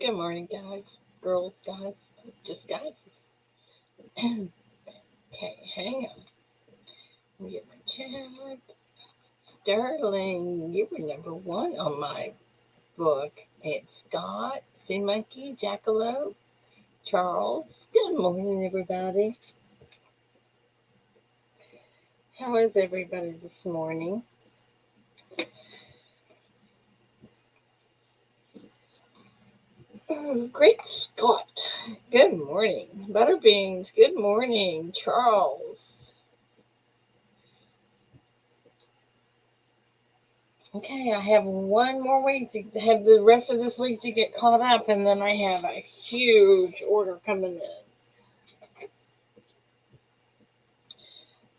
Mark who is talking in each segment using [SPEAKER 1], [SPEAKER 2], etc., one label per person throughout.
[SPEAKER 1] Good morning, guys, girls, guys, just guys. Okay, hang on. Let me get my chat. Sterling, you were number one on my book. It's Scott, Sea Monkey, Jackalope, Charles. Good morning, everybody. How is everybody this morning? Oh, great Scott. Good morning. Butterbeans, good morning. Charles. Okay, I have one more week to have the rest of this week to get caught up, and then I have a huge order coming in.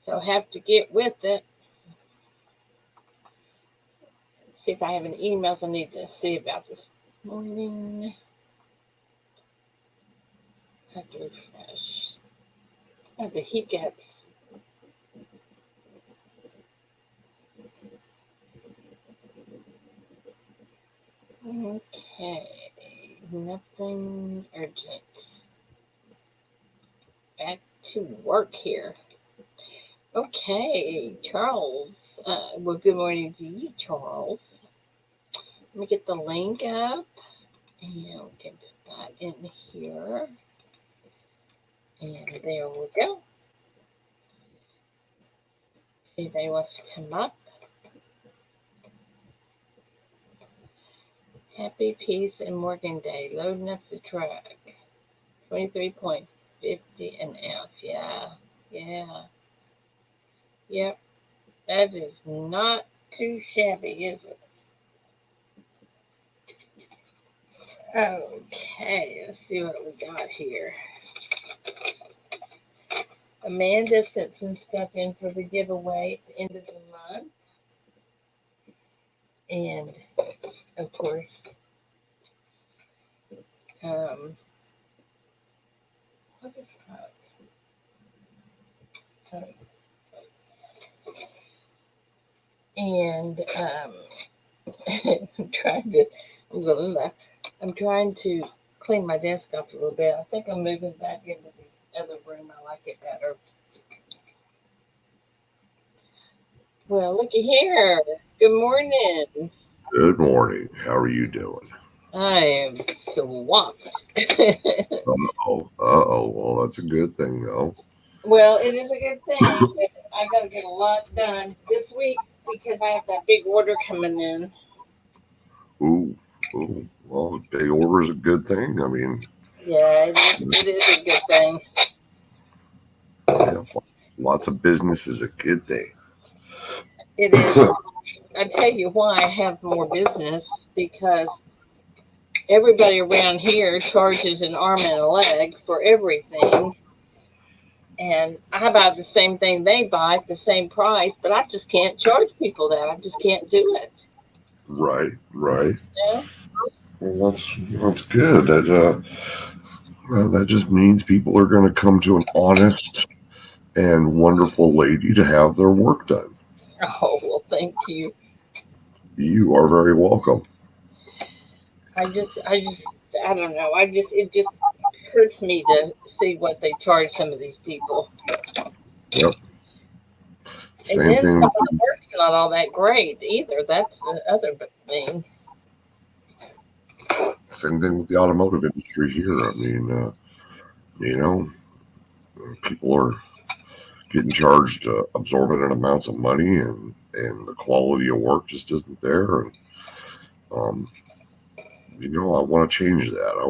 [SPEAKER 1] So I have to get with it. See if I have any emails I need to see about this morning. I have to refresh. Oh, the hiccups. Okay, nothing urgent. Back to work here. Okay, Charles. Well, good morning to you, Charles. Let me get the link up and we can put that in here. And there we go. Anybody wants to come up? Happy Peace and Morgan Day. Loading up the truck. 23.50 an ounce. Yeah. Yep. That is not too shabby, is it? Okay, let's see what we got here. Amanda sent some stuff in for the giveaway at the end of the month. And, of course, what is that? And I'm trying to clean my desk up a little bit. I think I'm moving back into the other room. I like it better. Well, looky here. Good morning.
[SPEAKER 2] Good morning. How are you doing?
[SPEAKER 1] I am swamped.
[SPEAKER 2] Well, that's a good thing, though.
[SPEAKER 1] Well, it is a good thing. I got to get a lot done this week because I have that big order coming in.
[SPEAKER 2] Ooh, ooh. Well, a big order is a good thing. I mean,
[SPEAKER 1] Yeah, it is a good thing.
[SPEAKER 2] yeah, lots of business is a good thing.
[SPEAKER 1] It is. I tell you why I have more business because everybody around here charges an arm and a leg for everything. And I buy the same thing they buy at the same price, but I just can't charge people that. I just can't do it.
[SPEAKER 2] Right.
[SPEAKER 1] Yeah.
[SPEAKER 2] Well, that's good. That just means people are going to come to an honest and wonderful lady to have their work done.
[SPEAKER 1] Oh, well, thank you.
[SPEAKER 2] You are very welcome.
[SPEAKER 1] I don't know. It just hurts me to see what they charge some of these people.
[SPEAKER 2] Yep.
[SPEAKER 1] And
[SPEAKER 2] Same
[SPEAKER 1] then
[SPEAKER 2] thing.
[SPEAKER 1] some of the work's not all that great either. That's the other thing.
[SPEAKER 2] Same thing with the automotive industry here. I mean, you know, people are getting charged absorbent amounts of money, and the quality of work just isn't there. And um, I want to change that. I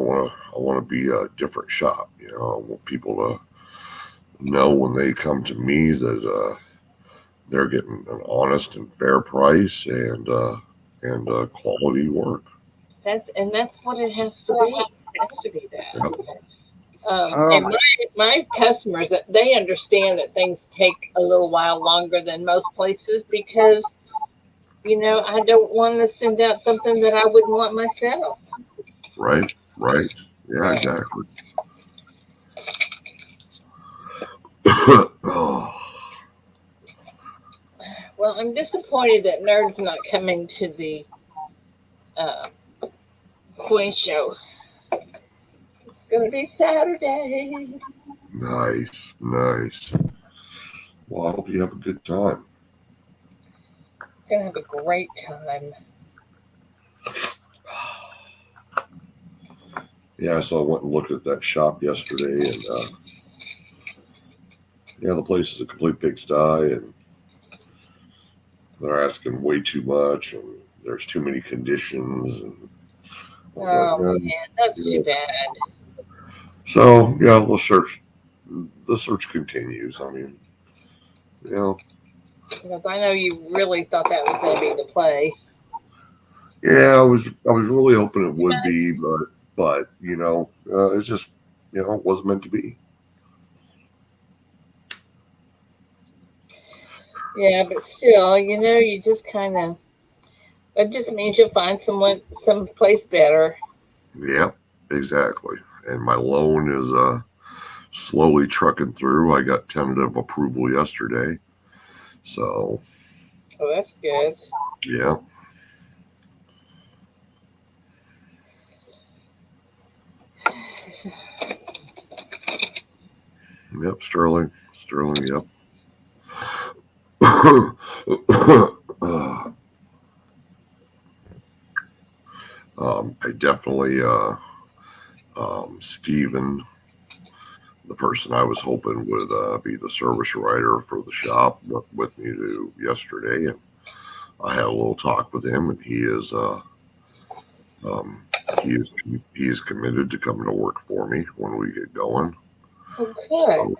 [SPEAKER 2] want to be a different shop. I want people to know when they come to me that they're getting an honest and fair price and quality work.
[SPEAKER 1] That's what it has to be. It has to be that.
[SPEAKER 2] Yep.
[SPEAKER 1] And my customers, they understand that things take a little while longer than most places because I don't want to send out something that I wouldn't want myself.
[SPEAKER 2] Right. Yeah,
[SPEAKER 1] Yeah.
[SPEAKER 2] exactly. Oh,
[SPEAKER 1] Well, I'm disappointed that Nerd's not coming to the uh, Coin Show. Gonna be Saturday.
[SPEAKER 2] Nice, nice. Well, I hope you have a good time.
[SPEAKER 1] Gonna have a great time.
[SPEAKER 2] Yeah, so I went and looked at that shop yesterday, and yeah, the place is a complete pigsty, and they're asking way too much, and there's too many conditions, and I was like,
[SPEAKER 1] Oh man, that's too
[SPEAKER 2] yeah.
[SPEAKER 1] bad.
[SPEAKER 2] So yeah, the search continues. I mean, you know,
[SPEAKER 1] Because I know you really thought that was gonna be the place.
[SPEAKER 2] yeah, I was really hoping it would be, but it's just it wasn't meant to be.
[SPEAKER 1] Yeah, but still, you just kind of. It just means you'll find some place better.
[SPEAKER 2] Yeah, exactly. And my loan is slowly trucking through. I got tentative approval yesterday, so
[SPEAKER 1] Oh, that's good.
[SPEAKER 2] yeah, yep, Sterling, yep. I definitely, Stephen, the person I was hoping would be the service writer for the shop, went with me to yesterday, and I had a little talk with him, and um, he is committed to coming to work for me when we get going.
[SPEAKER 1] Oh, good.
[SPEAKER 2] So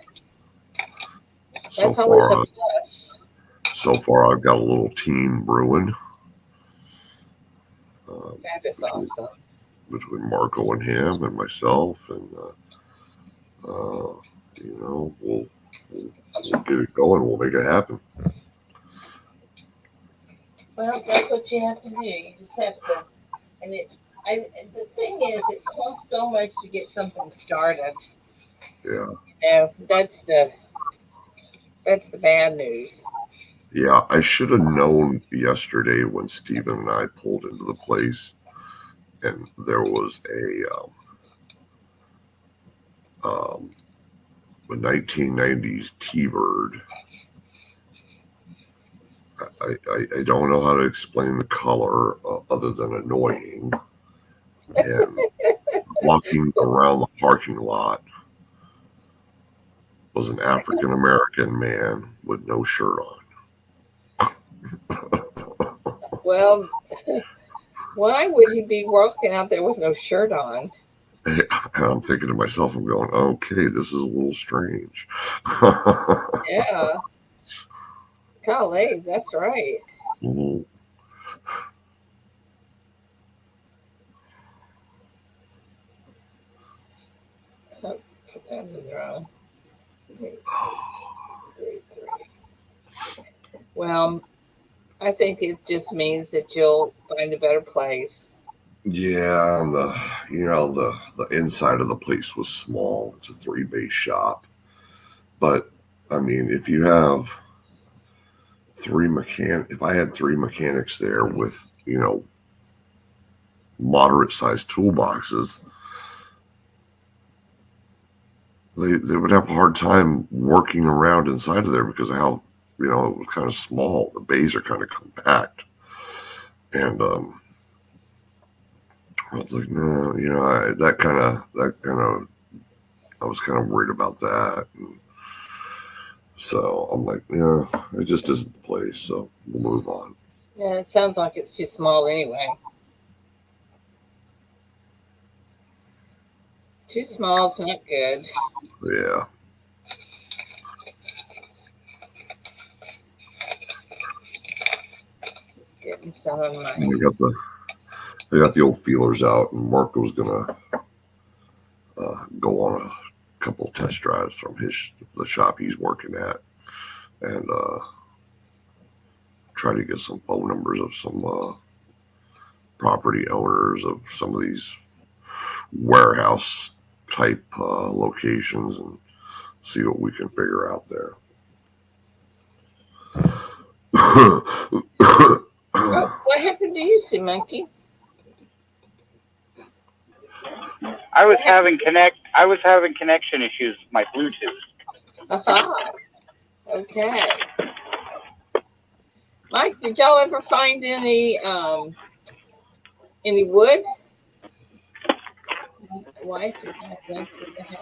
[SPEAKER 2] so
[SPEAKER 1] That's always a
[SPEAKER 2] far,
[SPEAKER 1] plus.
[SPEAKER 2] I've got a little team brewing um,
[SPEAKER 1] That is
[SPEAKER 2] between
[SPEAKER 1] awesome.
[SPEAKER 2] Marco and him and myself, and we'll we'll get it going. We'll make it happen.
[SPEAKER 1] Well, that's what you have to do. You just have to. And the thing is, it costs so much to get something started.
[SPEAKER 2] Yeah,
[SPEAKER 1] That's the bad news.
[SPEAKER 2] yeah. I should have known yesterday when Stephen and I pulled into the place, and there was um, a 1990s T-Bird. I don't know how to explain the color other than annoying. And walking around the parking lot was an African American man with no shirt
[SPEAKER 1] Well, why would he be walking out there with no shirt on?
[SPEAKER 2] on. And I'm thinking to myself, I'm going, okay, this is a little strange.
[SPEAKER 1] Yeah, golly, that's right.
[SPEAKER 2] Mhm.
[SPEAKER 1] Oh, put that in the wrong. Eight, three, three. Well, I think it just means that you'll find a better place.
[SPEAKER 2] Yeah, and the inside of the place was small. It's a three-bay shop, but I mean, if I had three mechanics there with moderate sized toolboxes, they would have a hard time working around inside of there because of how it was kind of small. The bays are kind of compact, and I was like, no, I was kind of worried about that. And so I'm like, yeah, it just isn't the place. So we'll move on.
[SPEAKER 1] Yeah, it sounds like it's too small anyway. Too small is not good.
[SPEAKER 2] Yeah,
[SPEAKER 1] Getting some of my.
[SPEAKER 2] and they got the old feelers out, and Marco's gonna go on a couple test drives from the shop he's working at, and try to get some phone numbers of some property owners of some of these warehouse type locations and see what we can figure out there.
[SPEAKER 1] Oh, what happened to you, Sea Monkey?
[SPEAKER 3] I was having connection issues with my Bluetooth.
[SPEAKER 1] Uh-huh. Okay. Mike, did y'all ever find any wood? Wife is went to the house.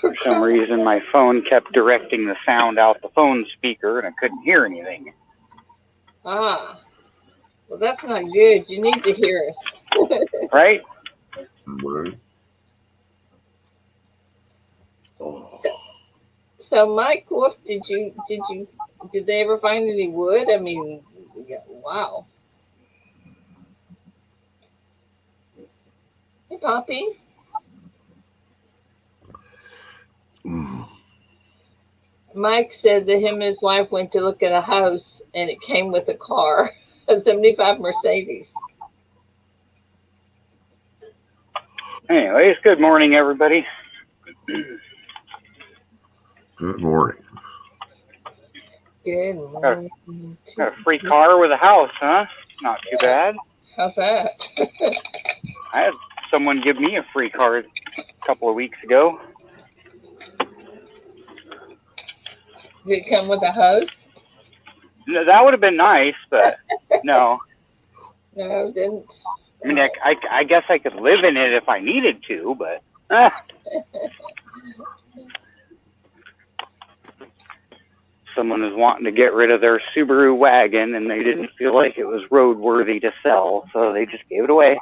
[SPEAKER 3] For some reason, my phone kept directing the sound out the phone speaker, and I couldn't hear anything.
[SPEAKER 1] Ah, well, that's not good. You need to hear us.
[SPEAKER 3] Right?
[SPEAKER 2] Right. Oh.
[SPEAKER 1] So, Mike Wolf, did they ever find any wood? I mean, yeah, wow. Hey, Poppy. Mike said that him and his wife went to look at a house, and it came with a car, a 75 Mercedes.
[SPEAKER 3] Anyways, good morning, everybody.
[SPEAKER 2] Good morning.
[SPEAKER 1] Good morning.
[SPEAKER 3] Got a free car with a house, huh? Not too bad.
[SPEAKER 1] How's that?
[SPEAKER 3] I had someone give me a free car a couple of weeks ago.
[SPEAKER 1] Did it come with a hose?
[SPEAKER 3] No, that would have been nice, but no.
[SPEAKER 1] No, it didn't.
[SPEAKER 3] I mean, I guess I could live in it if I needed to, but someone was wanting to get rid of their Subaru wagon, and they didn't feel like it was roadworthy to sell, so they just gave it away.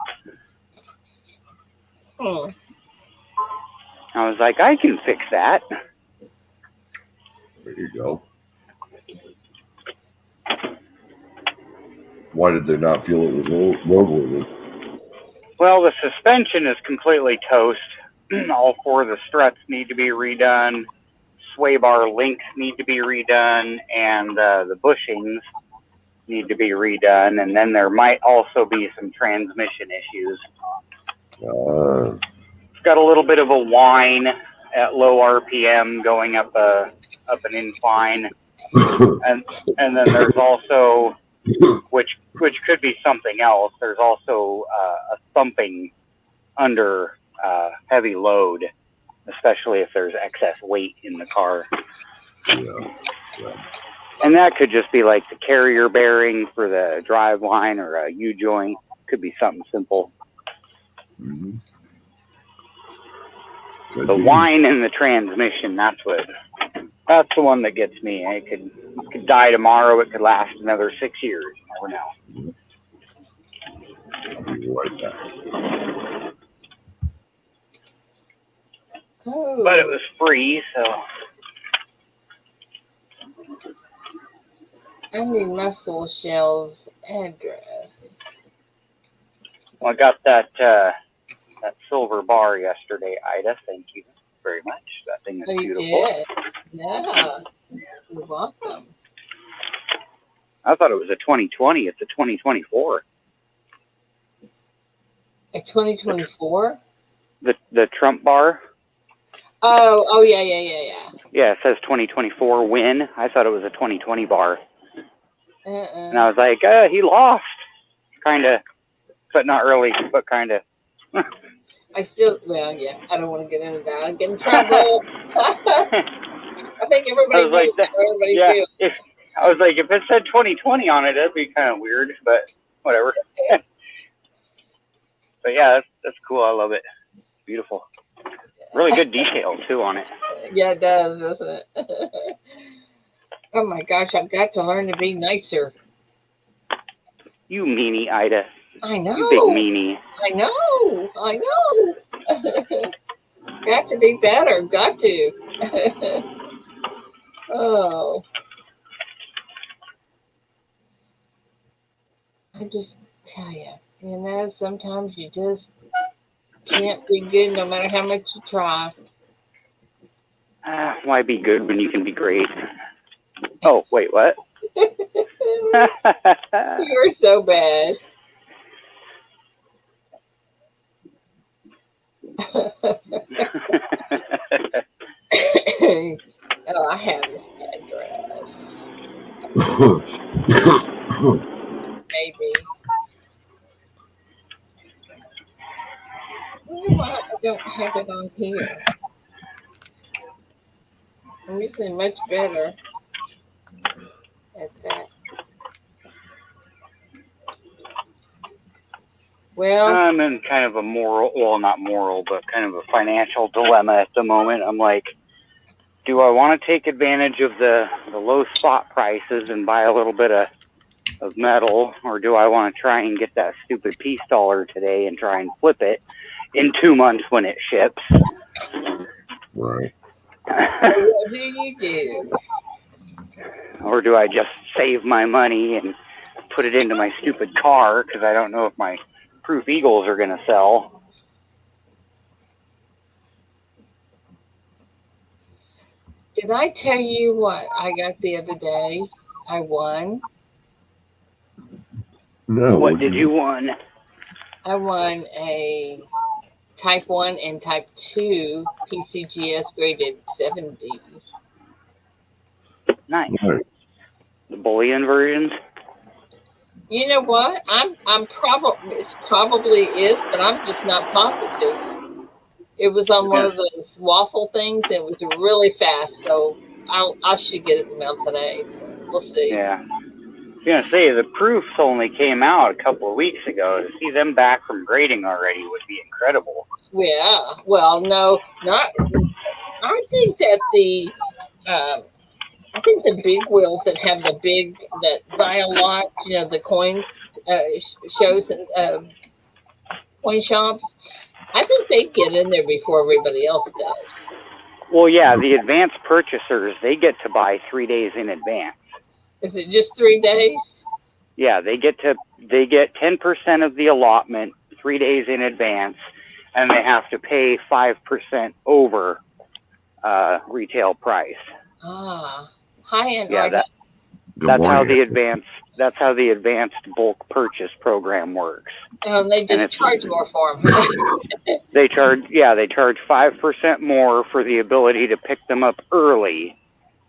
[SPEAKER 1] Hmm.
[SPEAKER 3] I was like, I can fix that.
[SPEAKER 2] There you go. Why did they not feel it was roadworthy?
[SPEAKER 3] Well, the suspension is completely toast. All four of the struts need to be redone. Sway bar links need to be redone, and the bushings need to be redone. And then there might also be some transmission issues. It's got a little bit of a whine at low RPM going up an incline, and then there's also, which could be something else. There's also a thumping under heavy load, especially if there's excess weight in the car.
[SPEAKER 2] Yeah.
[SPEAKER 3] And that could just be like the carrier bearing for the drive line or a U-joint. Could be something simple.
[SPEAKER 2] Mm-hmm.
[SPEAKER 3] The whine in the transmission, that's the one that gets me. It could die tomorrow. It could last another 6 years. You never know.
[SPEAKER 2] I'll be right back.
[SPEAKER 1] Oh.
[SPEAKER 3] But it was free, so.
[SPEAKER 1] I need Muscle Shell's address.
[SPEAKER 3] Well, I got that silver bar yesterday, Ida. Thank you very much. That thing is beautiful.
[SPEAKER 1] Did. Yeah. You're welcome.
[SPEAKER 3] I thought it was a 2020. It's a 2024.
[SPEAKER 1] A 2024?
[SPEAKER 3] The Trump bar.
[SPEAKER 1] Oh yeah.
[SPEAKER 3] Yeah, it says 2024 win. I thought it was a 2020 bar. And I was like, he lost. Kind of, but not really, but kind of.
[SPEAKER 1] I don't want to get into that. I'll get in trouble. I think everybody knows how everybody feels.
[SPEAKER 3] I was like, if it said 2020 on it, that'd be kind of weird, but whatever. But yeah, that's cool. I love it. Beautiful. Really good detail, too, on it.
[SPEAKER 1] Yeah, it does, doesn't it? Oh, my gosh, I've got to learn to be nicer.
[SPEAKER 3] You meanie, Ida.
[SPEAKER 1] I know.
[SPEAKER 3] You big meanie.
[SPEAKER 1] I know. Got to be better. Got to. Oh. I just tell you, sometimes you just can't be good no matter how much you try.
[SPEAKER 3] Why be good when you can be great? Oh, wait, what?
[SPEAKER 1] You're so bad. Oh, I have this address. Maybe. wonder why I don't have it on here. I'm usually much better at that. Well,
[SPEAKER 3] I'm in kind of a not moral, but kind of a financial dilemma at the moment. I'm like, do I want to take advantage of the low spot prices and buy a little bit of metal, or do I want to try and get that stupid peace dollar today and try and flip it in 2 months when it ships?
[SPEAKER 2] Right.
[SPEAKER 1] what do you do?
[SPEAKER 3] Or do I just save my money and put it into my stupid car because I don't know if my Proof Eagles are going to sell?
[SPEAKER 1] Did I tell you what I got the other day? I won.
[SPEAKER 2] No.
[SPEAKER 3] What did you won?
[SPEAKER 1] I won a Type 1 and Type 2 PCGS graded 70.
[SPEAKER 3] Nice.
[SPEAKER 2] Right.
[SPEAKER 3] The bullion versions?
[SPEAKER 1] You know what? I'm probably it probably is, but I'm just not positive. It was on one of those waffle things. It was really fast, so I should get it in the mail today. So we'll see.
[SPEAKER 3] Yeah. I was gonna say the proofs only came out a couple of weeks ago. To see them back from grading already would be incredible.
[SPEAKER 1] Yeah. Well, no, not. I think that I think the big wheels that have that buy a lot, the coin shows and coin shops. I think they get in there before everybody else does.
[SPEAKER 3] Well, yeah, the advanced purchasers, they get to buy 3 days in advance.
[SPEAKER 1] Is it just 3 days?
[SPEAKER 3] Yeah, they get 10% of the allotment 3 days in advance, and they have to pay 5% over retail price.
[SPEAKER 1] Ah, high end.
[SPEAKER 3] Yeah,
[SPEAKER 1] Right.
[SPEAKER 3] that's how the advanced bulk purchase program works.
[SPEAKER 1] Oh, they just charge more for them.
[SPEAKER 3] They charge 5% more for the ability to pick them up early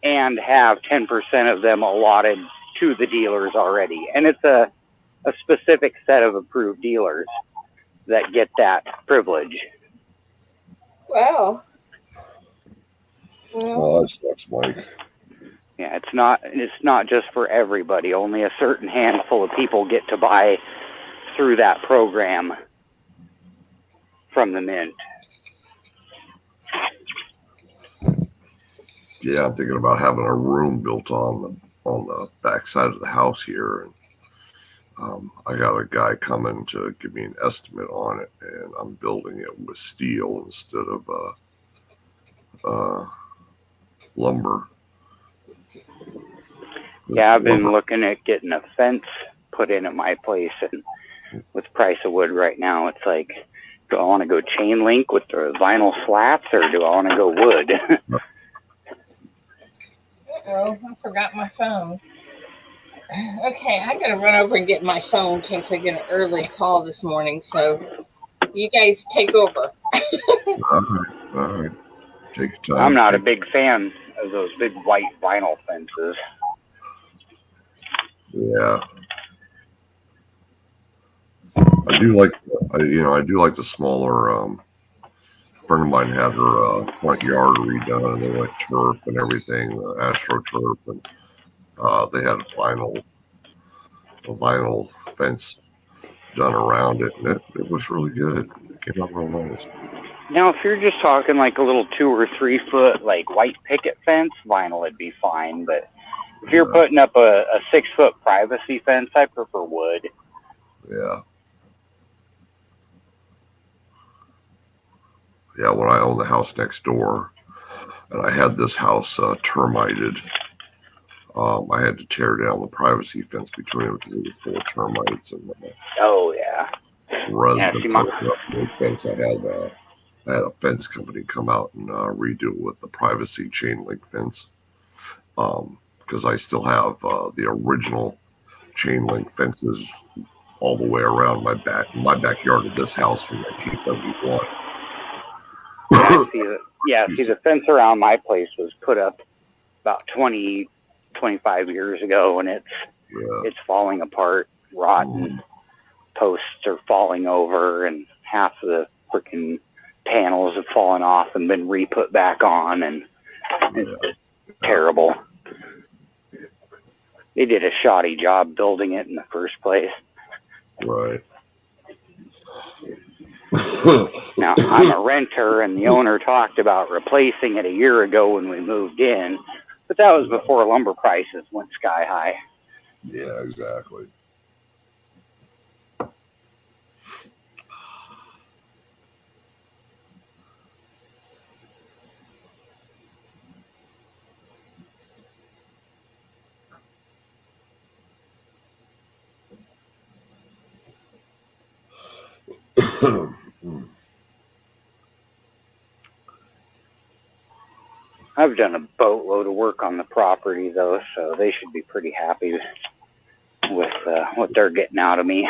[SPEAKER 3] and have 10% of them allotted to the dealers already. And it's a specific set of approved dealers that get that privilege.
[SPEAKER 1] Wow.
[SPEAKER 2] Oh, that sucks, Mike.
[SPEAKER 3] Yeah, it's not just for everybody. Only a certain handful of people get to buy through that program from the mint.
[SPEAKER 2] Yeah, I'm thinking about having a room built on the back side of the house here, and I got a guy coming to give me an estimate on it, and I'm building it with steel instead of lumber.
[SPEAKER 3] Yeah, I've been looking at getting a fence put in at my place, and with the price of wood right now, it's like, do I want to go chain link with the vinyl slats, or do I want to go wood?
[SPEAKER 1] Uh-oh, I forgot my phone. Okay, I gotta run over and get my phone in case I get an early call this morning. So you guys take over.
[SPEAKER 2] All right. Take your time.
[SPEAKER 3] I'm not a big fan of those big white vinyl fences.
[SPEAKER 2] Yeah. I do like the smaller. Friend of mine had her front yard redone, and they went turf and everything, AstroTurf, and they had a vinyl fence done around it, and it was really good. It came out real nice.
[SPEAKER 3] Now, if you're just talking like a little 2 or 3 foot like white picket fence, vinyl would be fine. But if you're putting up a 6 foot privacy fence, I prefer wood.
[SPEAKER 2] Yeah. Yeah, when I owned the house next door, and I had this house termited, I had to tear down the privacy fence between them because it was full of termites. And
[SPEAKER 3] oh yeah.
[SPEAKER 2] Rather than put up the fence, I had a fence company come out and redo it with the privacy chain link fence, because I still have the original chain link fences all the way around my backyard of this house from 1971.
[SPEAKER 3] See, the fence around my place was put up about 20, 25 years ago, and it's falling apart, rotten. Posts are falling over, and half of the freaking panels have fallen off and been re-put back on, and it's just terrible. They did a shoddy job building it in the first place.
[SPEAKER 2] Right.
[SPEAKER 3] Now, I'm a renter, and the owner talked about replacing it a year ago when we moved in, but that was before lumber prices went sky high.
[SPEAKER 2] Yeah, exactly.
[SPEAKER 3] I've done a boatload of work on the property, though, so they should be pretty happy with what they're getting out of me.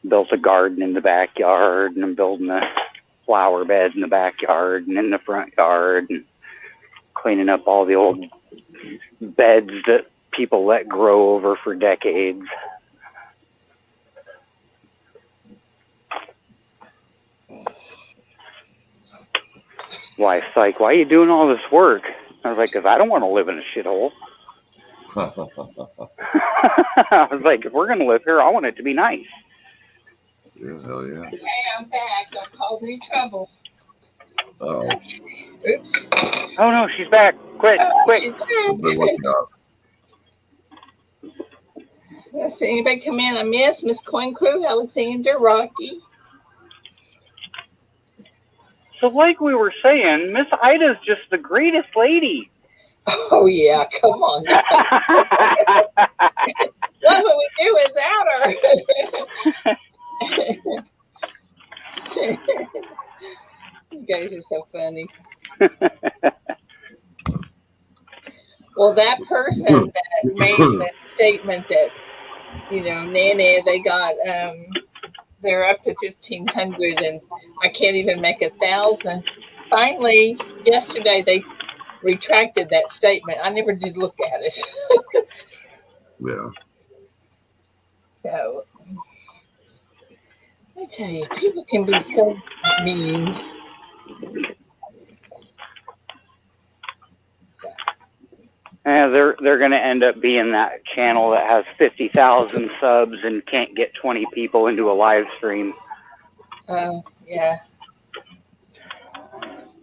[SPEAKER 3] Built a garden in the backyard, and I'm building a flower bed in the backyard and in the front yard, and cleaning up all the old beds that people let grow over for decades. Wife's like, why are you doing all this work? I was like, because I don't want to live in a shithole. I was like, if we're going to live here, I want it to be nice.
[SPEAKER 2] Yeah, hell yeah.
[SPEAKER 1] Hey, I'm back. Don't cause any trouble.
[SPEAKER 2] Oh.
[SPEAKER 1] Oops.
[SPEAKER 3] Oh, no, she's back. Quick, quick.
[SPEAKER 1] She's
[SPEAKER 2] Been looking up.
[SPEAKER 1] Let's see, anybody come in? I missed Miss Coin Crew, Alexander, Rocky.
[SPEAKER 3] So like we were saying, Miss Ida's just the greatest lady.
[SPEAKER 1] Oh, yeah, come on. What would we do without her? You guys are so funny. Well, that person that made that statement that, Nana, they got, they're up to 1,500 and I can't even make 1,000. Finally, yesterday, they retracted that statement. I never did look at it.
[SPEAKER 2] Yeah.
[SPEAKER 1] So, I tell you, people can be so mean.
[SPEAKER 3] Yeah, they're going to end up being that channel that has 50,000 subs and can't get 20 people into a live stream.
[SPEAKER 1] Yeah.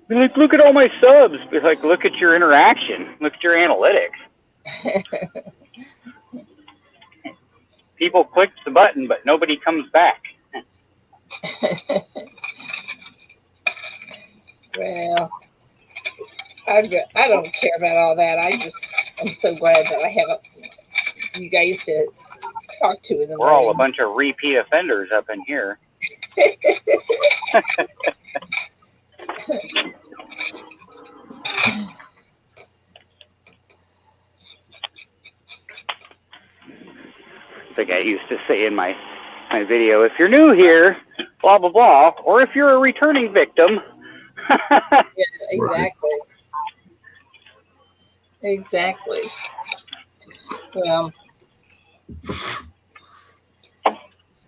[SPEAKER 3] Be like, look at all my subs. Be like, look at your interaction. Look at your analytics. People clicked the button, but nobody comes back.
[SPEAKER 1] Well, I don't care about all that. I'm so glad that I have you guys to talk to in the
[SPEAKER 3] We're all a
[SPEAKER 1] morning.
[SPEAKER 3] bunch of repeat offenders up in here. Like I used to say in my video, if you're new here, blah, blah, blah, or if you're a returning victim.
[SPEAKER 1] Yeah, exactly. Exactly. Well,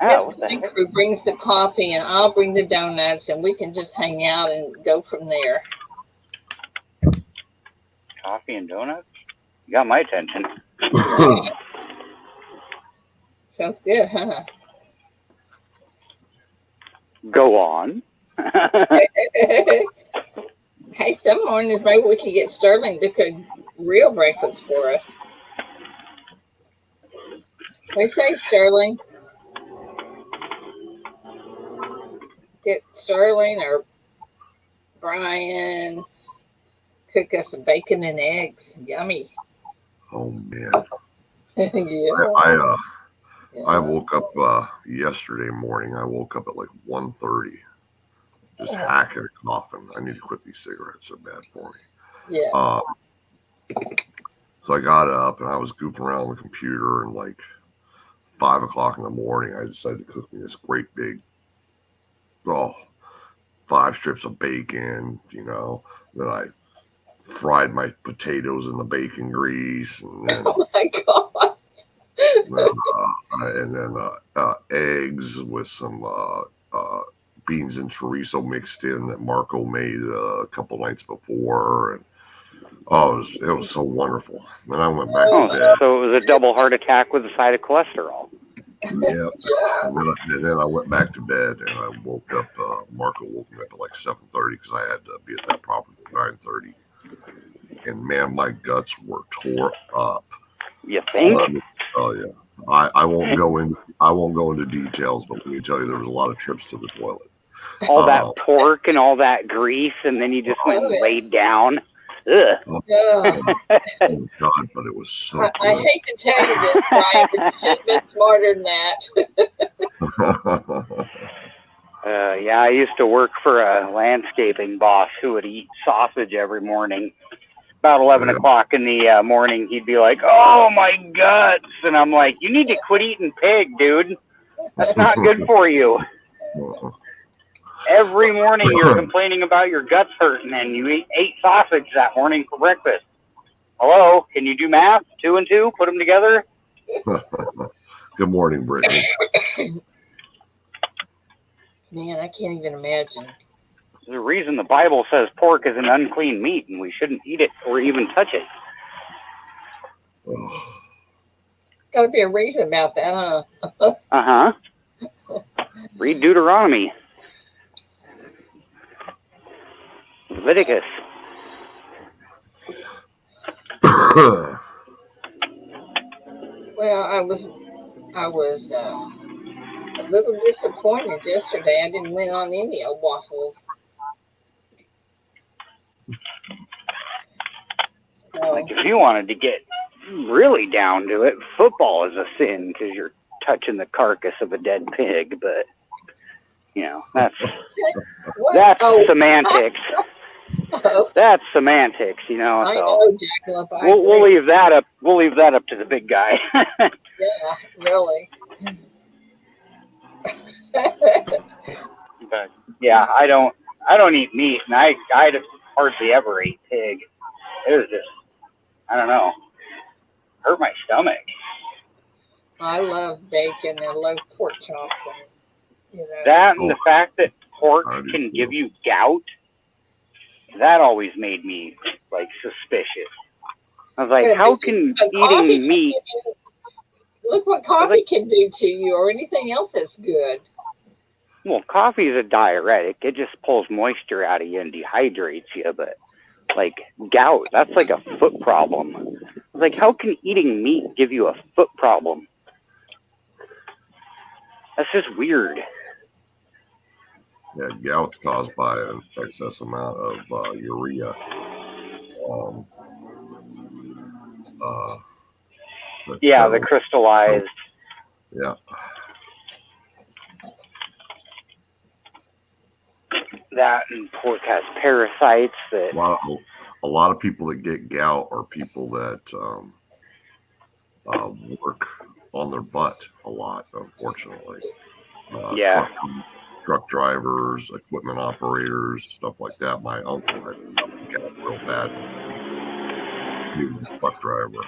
[SPEAKER 3] Oh,
[SPEAKER 1] Miss Crew brings the coffee and I'll bring the donuts and we can just hang out and go from there.
[SPEAKER 3] Coffee and donuts? You got my attention.
[SPEAKER 1] Sounds good, huh?
[SPEAKER 3] Go on.
[SPEAKER 1] Hey, some mornings maybe we can get Sterling to cook real breakfast for us. What do you say, Sterling? Get Sterling or Brian cook us some bacon and eggs. Yummy.
[SPEAKER 2] Oh man.
[SPEAKER 1] Yeah.
[SPEAKER 2] I woke up yesterday morning. I woke up at like 1:30, just hacking and coughing. I need to quit these cigarettes. They're bad for me.
[SPEAKER 1] Yeah.
[SPEAKER 2] So I got up and I was goofing around on the computer, and like 5 o'clock in the morning, I decided to cook me this great big, 5 strips of bacon. Then I fried my potatoes in the bacon grease, and then
[SPEAKER 1] Oh my God.
[SPEAKER 2] and then eggs with some beans and chorizo mixed in that Marco made a couple nights before, and it was so wonderful. Then I went back to bed.
[SPEAKER 3] So it was a double heart attack with a side of cholesterol.
[SPEAKER 2] Yeah, and then I went back to bed, and I woke up. Marco woke me up at like 7:30 because I had to be at that property at 9:30. And man, my guts were tore up.
[SPEAKER 3] You think?
[SPEAKER 2] Oh yeah. I won't go into details, but let me tell you, there was a lot of trips to the toilet.
[SPEAKER 3] All that pork and all that grease, and then you just went and laid down. Ugh.
[SPEAKER 2] Oh God, but it was so good.
[SPEAKER 1] I hate to tell you this, Brian, but you should have been smarter than that.
[SPEAKER 3] Yeah, I used to work for a landscaping boss who would eat sausage every morning. About 11 o'clock in the morning, he'd be like, "Oh, my guts." And I'm like, "You need to quit eating pig, dude. That's not good for you." Every morning you're complaining about your guts hurting, and you ate sausage that morning for breakfast. Hello, can you do math? 2 and 2, put them together?
[SPEAKER 2] Good morning, Brittany.
[SPEAKER 1] Man, I can't even imagine.
[SPEAKER 3] There's a reason the Bible says pork is an unclean meat, and we shouldn't eat it or even touch it.
[SPEAKER 1] Got to be a reason about that,
[SPEAKER 3] huh? Read Deuteronomy. Leviticus.
[SPEAKER 1] Well, I was a little disappointed yesterday. I didn't win on any of waffles. So,
[SPEAKER 3] like if you wanted to get really down to it, football is a sin because you're touching the carcass of a dead pig. But that's semantics. That's semantics,
[SPEAKER 1] I know, Jackalope.
[SPEAKER 3] We'll leave that up. We'll leave that up to the big guy.
[SPEAKER 1] Yeah, really.
[SPEAKER 3] But yeah, I don't eat meat, and I hardly ever ate pig. It was just, I don't know, hurt my stomach.
[SPEAKER 1] I love bacon. I love pork chops. And,
[SPEAKER 3] that and the fact that pork can give you gout. That always made me like suspicious. I was like, how can eating meat?
[SPEAKER 1] Look what coffee can do to you, or anything else that's good.
[SPEAKER 3] Well, coffee is a diuretic. It just pulls moisture out of you and dehydrates you. But like gout, that's like a foot problem. I was like, how can eating meat give you a foot problem? That's just weird.
[SPEAKER 2] Yeah, gout's caused by an excess amount of urea.
[SPEAKER 3] The crystallized.
[SPEAKER 2] Yeah.
[SPEAKER 3] That and pork has parasites that.
[SPEAKER 2] A lot of people that get gout are people that work on their butt a lot, unfortunately. Truck drivers, equipment operators, stuff like that. My uncle had gout real bad. He was a truck driver.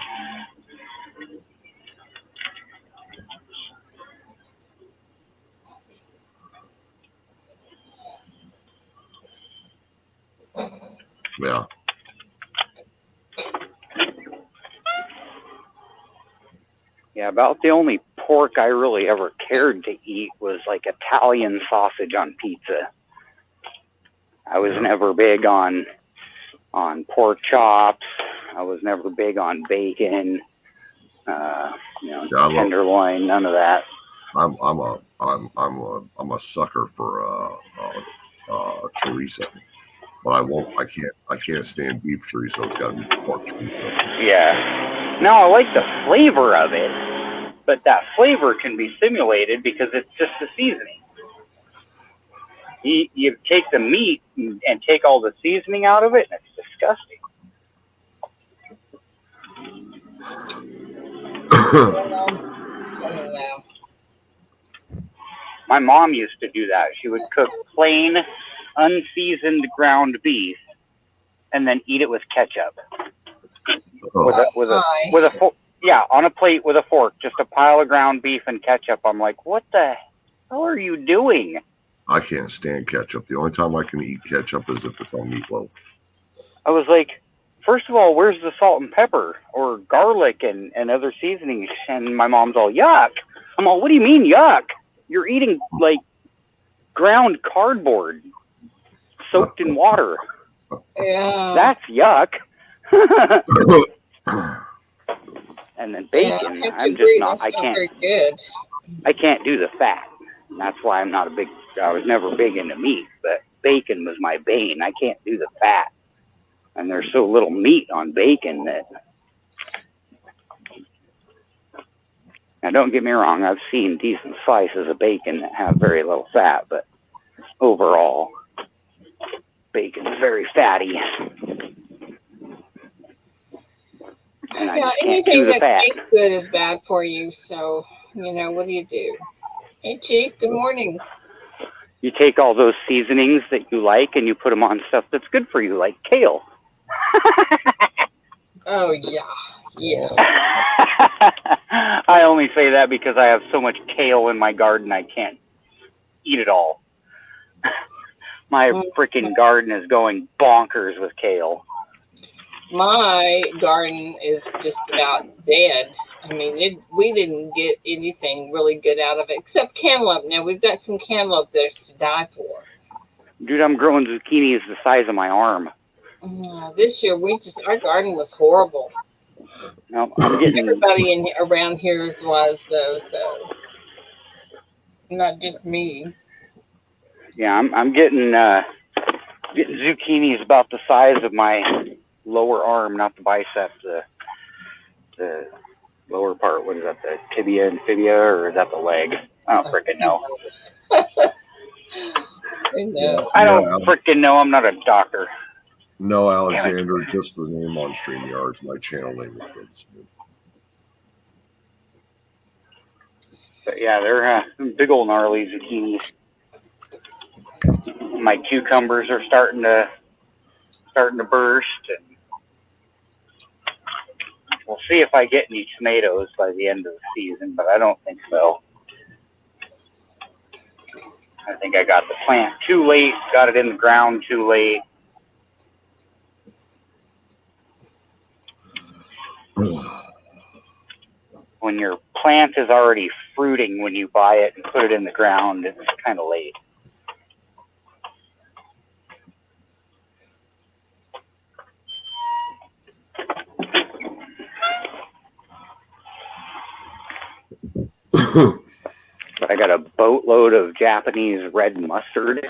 [SPEAKER 2] Yeah.
[SPEAKER 3] Yeah, about the only pork I really ever cared to eat was like Italian sausage on pizza. I was never big on pork chops. I was never big on bacon. Tenderloin, none of that.
[SPEAKER 2] I'm a sucker for chorizo, but I can't stand beef chorizo. It's got to be pork chorizo.
[SPEAKER 3] Yeah. No, I like the flavor of it, but that flavor can be simulated because it's just the seasoning. You take the meat and take all the seasoning out of it, and it's disgusting. My mom used to do that. She would cook plain, unseasoned ground beef, and then eat it with ketchup. With a fork. Yeah, on a plate with a fork, just a pile of ground beef and ketchup. I'm like, what the hell are you doing?
[SPEAKER 2] I can't stand ketchup. The only time I can eat ketchup is if it's on meatloaf.
[SPEAKER 3] I was like, first of all, where's the salt and pepper or garlic and other seasonings? And my mom's all, yuck. I'm all, what do you mean yuck? You're eating like ground cardboard soaked in water.
[SPEAKER 1] Yeah.
[SPEAKER 3] That's yuck. And then bacon,
[SPEAKER 1] yeah,
[SPEAKER 3] I'm just not,
[SPEAKER 1] That's not very good.
[SPEAKER 3] I can't do the fat. And that's why I'm not I was never big into meat, but bacon was my bane. I can't do the fat. And there's so little meat on bacon that. Now, don't get me wrong, I've seen decent slices of bacon that have very little fat, but overall, bacon's very fatty. And I just can't
[SPEAKER 1] anything
[SPEAKER 3] do the
[SPEAKER 1] that
[SPEAKER 3] fat.
[SPEAKER 1] tastes good is bad for you. So, what do you do? Hey, Chief, good morning.
[SPEAKER 3] You take all those seasonings that you like and you put them on stuff that's good for you, like kale.
[SPEAKER 1] Oh, yeah. Yeah.
[SPEAKER 3] I only say that because I have so much kale in my garden, I can't eat it all. My freaking garden is going bonkers with kale.
[SPEAKER 1] My garden is just about dead. I mean, we didn't get anything really good out of it except cantaloupe. Now we've got some cantaloupe there's to die for.
[SPEAKER 3] Dude, I'm growing zucchinis the size of my arm.
[SPEAKER 1] This year our garden was horrible.
[SPEAKER 3] No, I'm getting
[SPEAKER 1] everybody around here was though, so not just me.
[SPEAKER 3] Yeah, I'm getting zucchinis about the size of my lower arm, not the bicep, the lower part. What is that? The tibia and fibia, or is that the leg? I don't freaking know. I don't freaking know. I'm not a doctor.
[SPEAKER 2] No, Alexander, just the name on StreamYards. My channel name is good.
[SPEAKER 3] But yeah, they're big old gnarly zucchinis. My cucumbers are starting to burst, and we'll see if I get any tomatoes by the end of the season, but I don't think so. I think I got the plant too late, got it in the ground too late. When your plant is already fruiting when you buy it and put it in the ground, it's kind of late. But I got a boatload of Japanese red mustard,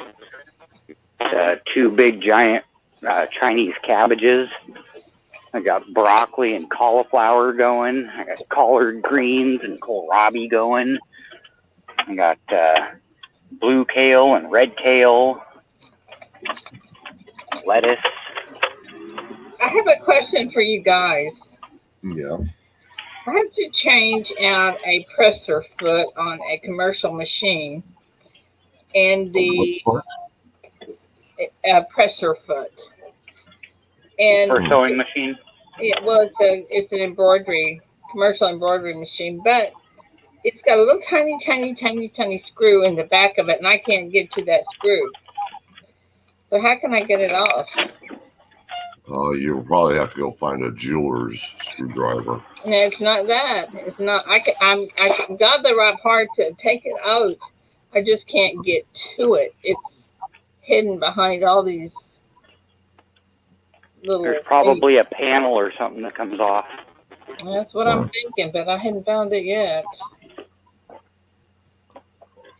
[SPEAKER 3] 2 big giant Chinese cabbages. I got broccoli and cauliflower going. I got collard greens and kohlrabi going. I got blue kale and red kale, lettuce.
[SPEAKER 1] I have a question for you guys.
[SPEAKER 2] Yeah.
[SPEAKER 1] I have to change out a presser foot on a commercial machine, and the presser foot. And
[SPEAKER 3] for a sewing machine?
[SPEAKER 1] Well, it's an commercial embroidery machine, but it's got a little tiny screw in the back of it, and I can't get to that screw. So how can I get it off?
[SPEAKER 2] You'll probably have to go find a jeweler's screwdriver.
[SPEAKER 1] No, it's not that. It's not. I got the right part to take it out. I just can't get to it. It's hidden behind all these little.
[SPEAKER 3] There's probably a panel or something that comes off.
[SPEAKER 1] That's what I'm thinking, but I haven't found it yet.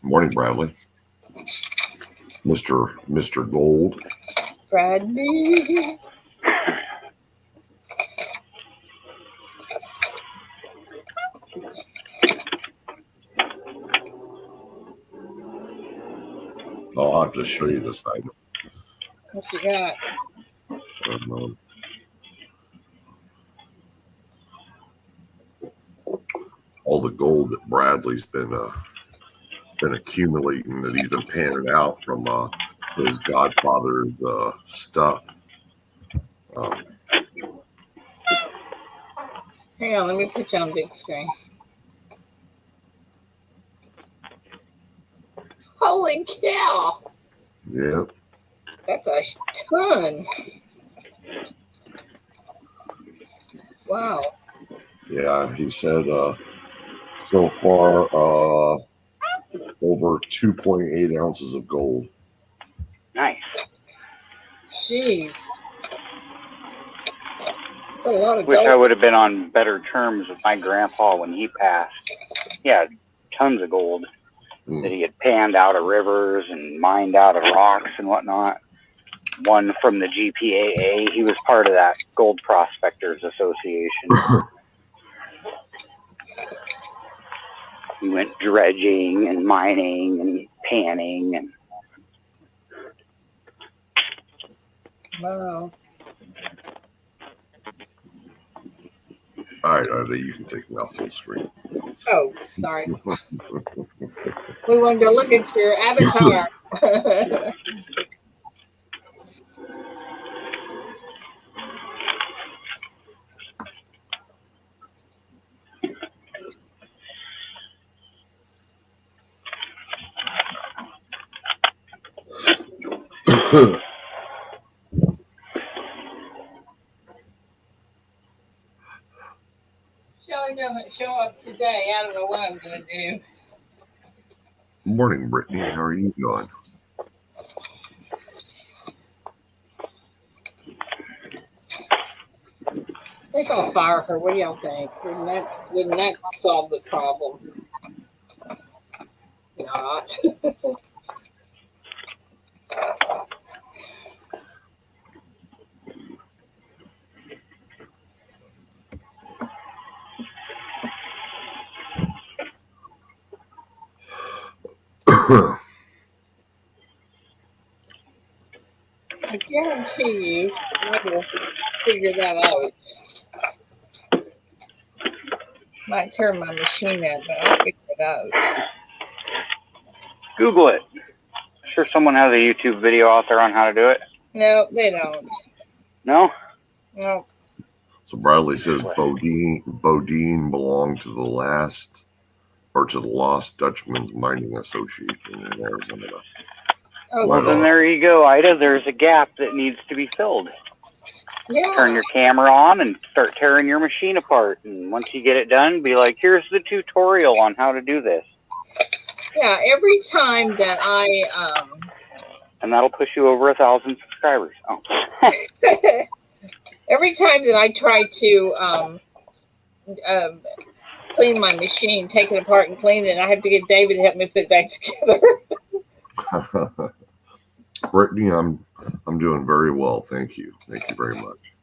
[SPEAKER 2] Morning, Bradley. Mr. Gold.
[SPEAKER 1] Bradley.
[SPEAKER 2] I'll have to show you this item.
[SPEAKER 1] What you got?
[SPEAKER 2] All the gold that Bradley's been accumulating, that he's been panning out from his godfather's stuff.
[SPEAKER 1] Hang on, let me put you on big screen. Holy cow.
[SPEAKER 2] Yep.
[SPEAKER 1] That's a ton. Wow.
[SPEAKER 2] Yeah, he said so far over 2.8 ounces of gold.
[SPEAKER 3] Nice.
[SPEAKER 1] Jeez. That's a lot of
[SPEAKER 3] Wish
[SPEAKER 1] gold.
[SPEAKER 3] I would have been on better terms with my grandpa when he passed. He had tons of gold that he had panned out of rivers and mined out of rocks and whatnot. One from the GPAA. He was part of that Gold Prospectors Association. He went dredging and mining and panning and
[SPEAKER 1] Wow.
[SPEAKER 2] All right, Ida, you can take me off full screen.
[SPEAKER 1] Oh, sorry. We wanted to look at your avatar. Shelly doesn't show up today. I don't know what I'm going to do.
[SPEAKER 2] Morning, Brittany. How are you doing?
[SPEAKER 1] I think I'll fire her. What do y'all think? Wouldn't that solve the problem? Not. I guarantee you, I will figure that out. Might turn my machine out, but I'll figure it out.
[SPEAKER 3] Google it. Sure, someone has a YouTube video out there on how to do it.
[SPEAKER 1] No, they don't.
[SPEAKER 3] No?
[SPEAKER 1] No.
[SPEAKER 2] So Bradley says Bodine belonged to the Lost Dutchman's Mining Association in Arizona.
[SPEAKER 1] Oh,
[SPEAKER 3] well, then there you go, Ida. There's a gap that needs to be filled.
[SPEAKER 1] Yeah.
[SPEAKER 3] Turn your camera on and start tearing your machine apart. And once you get it done, be like, here's the tutorial on how to do this.
[SPEAKER 1] Yeah, every time that I
[SPEAKER 3] and that'll push you over 1,000 subscribers. Oh.
[SPEAKER 1] Every time that I try to clean my machine, take it apart and clean it, I have to get David to help me put it back together.
[SPEAKER 2] Brittany, I'm doing very well. Thank you. Thank you very much.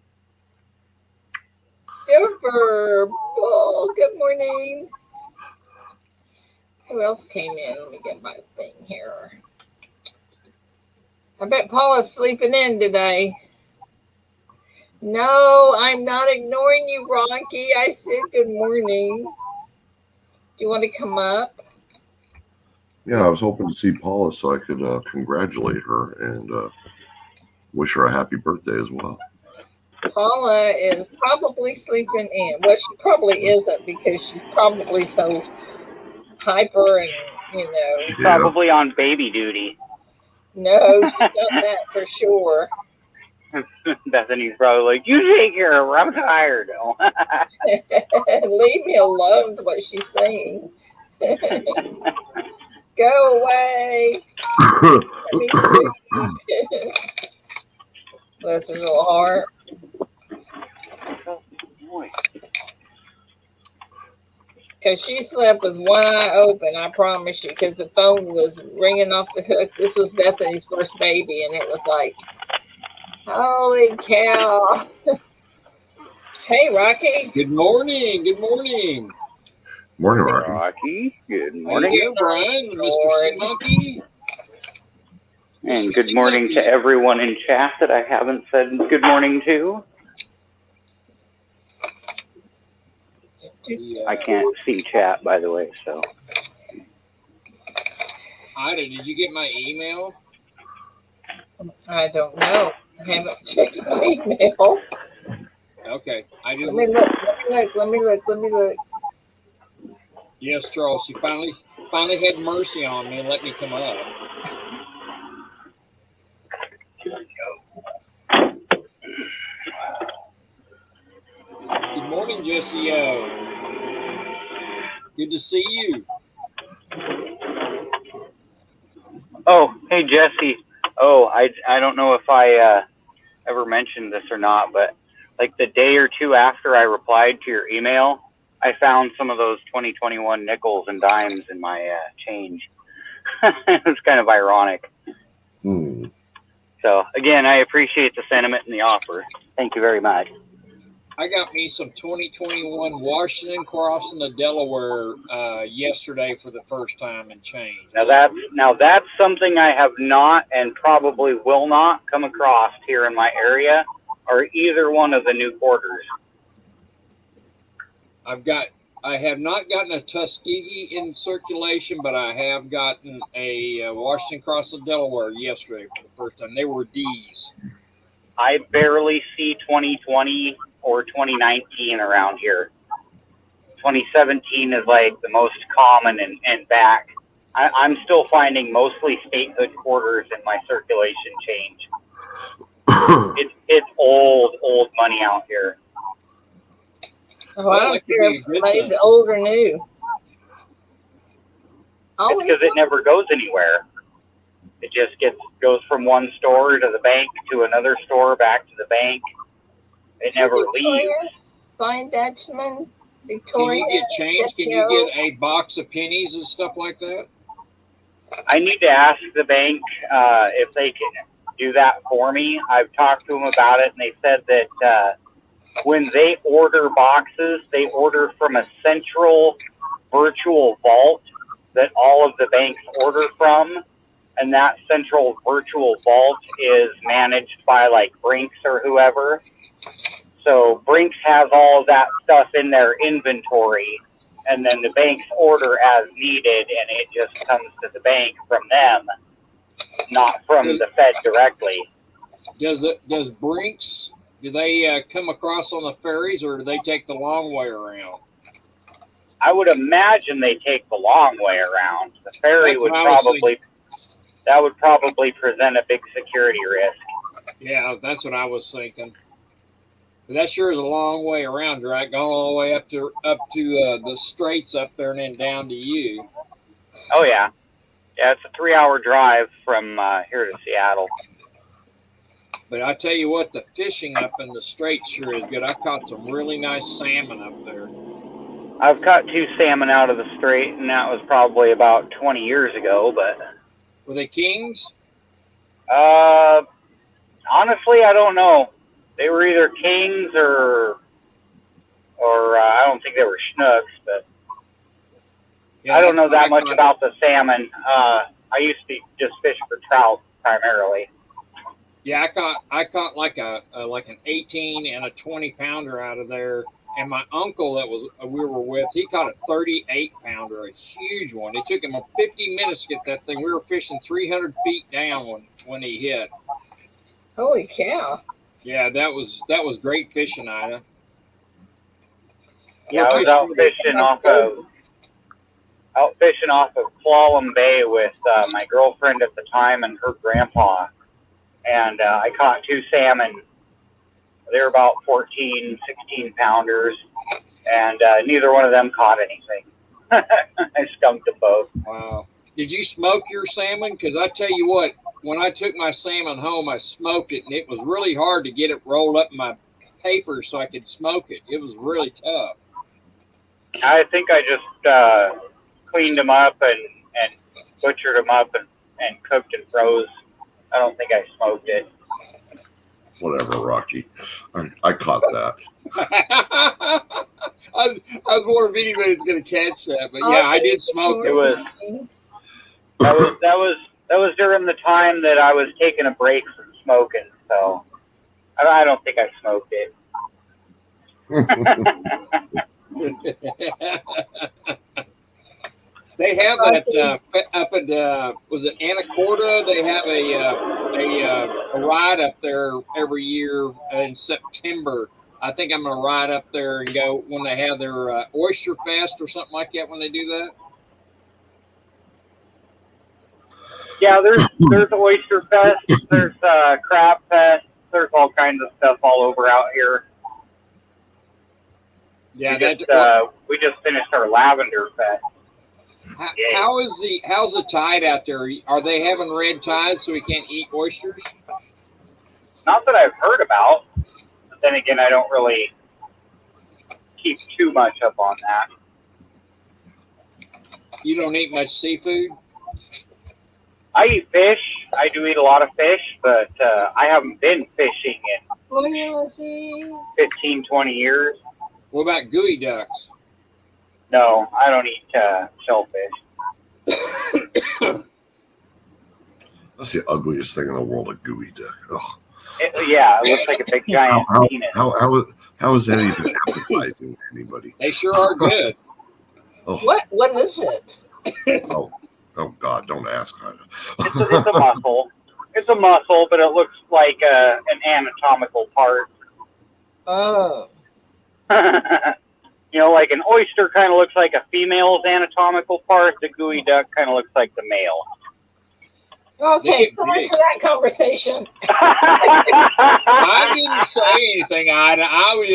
[SPEAKER 1] Super. Oh, good morning. Who else came in? Let me get my thing here. I bet Paula's sleeping in today. No, I'm not ignoring you, Rocky. I said good morning. Do you want to come up?
[SPEAKER 2] Yeah, I was hoping to see Paula so I could congratulate her and wish her a happy birthday as well.
[SPEAKER 1] Paula is probably sleeping in. Well, she probably isn't because she's probably so hyper and, you know.
[SPEAKER 3] She's probably on baby duty.
[SPEAKER 1] No, she's not that for sure.
[SPEAKER 3] Bethany's probably like, you take care of her. I'm tired.
[SPEAKER 1] Leave me alone is what she's saying. Go away. Let me sleep. Bless her little heart. Because she slept with one eye open, I promise you, because the phone was ringing off the hook. This was Bethany's first baby, and it was like, holy cow. Hey, Rocky.
[SPEAKER 4] Good morning. Good morning.
[SPEAKER 2] Morning, Rocky.
[SPEAKER 3] Rocky. Good morning.
[SPEAKER 4] Hey, Brian, Mr. Sea Monkey.
[SPEAKER 3] And good morning to everyone in chat that I haven't said good morning to. I can't see chat, by the way, so.
[SPEAKER 4] Ida, did you get my email?
[SPEAKER 1] I don't know. I haven't checked my email.
[SPEAKER 4] Okay. I do.
[SPEAKER 1] Let me look.
[SPEAKER 4] Yes, Charles. You finally finally had mercy on me and let me come up. Good morning, Jesse O. Good to see you.
[SPEAKER 3] Oh, hey Jesse. Oh, I don't know if I ever mentioned this or not, but like the day or two after I replied to your email, I found some of those 2021 nickels and dimes in my change. It was kind of ironic. So again, I appreciate the sentiment and the offer. Thank you very much.
[SPEAKER 4] I got me some 2021 Washington crossing the Delaware yesterday for the first time and change.
[SPEAKER 3] Now that's something I have not and probably will not come across here in my area, or either one of the new quarters.
[SPEAKER 4] I have not gotten a Tuskegee in circulation, but I have gotten a Washington cross the Delaware yesterday for the first time. They were D's.
[SPEAKER 3] I barely see 2020 or 2019 around here. 2017 is like the most common and back. I'm still finding mostly statehood quarters in my circulation change. It's old money out here.
[SPEAKER 1] Oh, I don't care if it's old or new.
[SPEAKER 3] It's because it never goes anywhere. It just goes from one store to the bank to another store back to the bank. It never leaves.
[SPEAKER 1] Fine Dutchman, Victoria.
[SPEAKER 4] Can you get change? Can you get a box of pennies and stuff like that?
[SPEAKER 3] I need to ask the bank if they can do that for me. I've talked to them about it, and they said that when they order boxes, they order from a central virtual vault that all of the banks order from. And that central virtual vault is managed by like Brinks or whoever. So Brinks has all of that stuff in their inventory, and then the banks order as needed, and it just comes to the bank from them, not from the Fed directly.
[SPEAKER 4] Does Brinks, do they come across on the ferries, or do they take the long way around?
[SPEAKER 3] I would imagine they take the long way around. The ferry would probably present a big security risk.
[SPEAKER 4] Yeah, that's what I was thinking. But that sure is a long way around, right? Going all the way up to the straits up there and then down to you.
[SPEAKER 3] Oh yeah, it's a 3-hour drive from here to Seattle.
[SPEAKER 4] But I tell you what, the fishing up in the straits sure is good. I caught some really nice salmon up there.
[SPEAKER 3] I've caught 2 salmon out of the strait, and that was probably about 20 years ago. But
[SPEAKER 4] were they kings?
[SPEAKER 3] Honestly, I don't know. They were either kings or I don't think they were schnooks, but yeah, I don't know that much about the salmon. I used to just fish for trout primarily.
[SPEAKER 4] Yeah, I caught like an 18 and a 20 pounder out of there. And my uncle that we were with, he caught a 38 pounder, a huge one. It took him 50 minutes to get that thing. We were fishing 300 feet down when he hit.
[SPEAKER 1] Holy cow!
[SPEAKER 4] Yeah, that was great fishing, Ida.
[SPEAKER 3] Yeah, I was out fishing off of Clallam Bay with my girlfriend at the time and her grandpa, and I caught 2 salmon. They were about 14, 16 pounders, and neither one of them caught anything. I skunked them both.
[SPEAKER 4] Wow. Did you smoke your salmon? Because I tell you what, when I took my salmon home, I smoked it, and it was really hard to get it rolled up in my paper so I could smoke it. It was really tough.
[SPEAKER 3] I think I just cleaned them up and butchered them up and cooked and froze. I don't think I smoked it.
[SPEAKER 2] Whatever, Rocky. I caught that.
[SPEAKER 4] I was wondering if anybody's going to catch that, but yeah, I did smoke it.
[SPEAKER 3] That was during the time that I was taking a break from smoking, so I don't think I smoked it.
[SPEAKER 4] They have that up at was it Anacorta? They have a ride up there every year in September. I think I'm gonna ride up there and go when they have their Oyster Fest or something like that when they do that.
[SPEAKER 3] Yeah, there's Oyster Fest, there's Crab Fest, there's all kinds of stuff all over out here.
[SPEAKER 4] Yeah,
[SPEAKER 3] we just finished our Lavender Fest.
[SPEAKER 4] How's the tide out there? Are they having red tide so we can't eat oysters?
[SPEAKER 3] Not that I've heard about, but then again, I don't really keep too much up on that.
[SPEAKER 4] You don't eat much seafood?
[SPEAKER 3] I eat fish. I do eat a lot of fish, but I haven't been fishing in 15, 20 years.
[SPEAKER 4] What about gooey ducks?
[SPEAKER 3] No, I don't eat shellfish.
[SPEAKER 2] That's the ugliest thing in the world, a gooey duck. Ugh.
[SPEAKER 3] It looks like a big giant penis.
[SPEAKER 2] How is that even appetizing to anybody?
[SPEAKER 4] They sure are good.
[SPEAKER 1] Oh. What is it?
[SPEAKER 2] Oh God, don't ask.
[SPEAKER 3] It's a mussel. It's a mussel, but it looks like an anatomical part.
[SPEAKER 1] Oh.
[SPEAKER 3] You know, like an oyster kind of looks like a female's anatomical part. The gooey duck kind of looks like the male.
[SPEAKER 1] Okay, so much for that conversation.
[SPEAKER 4] I didn't say anything, Ida. I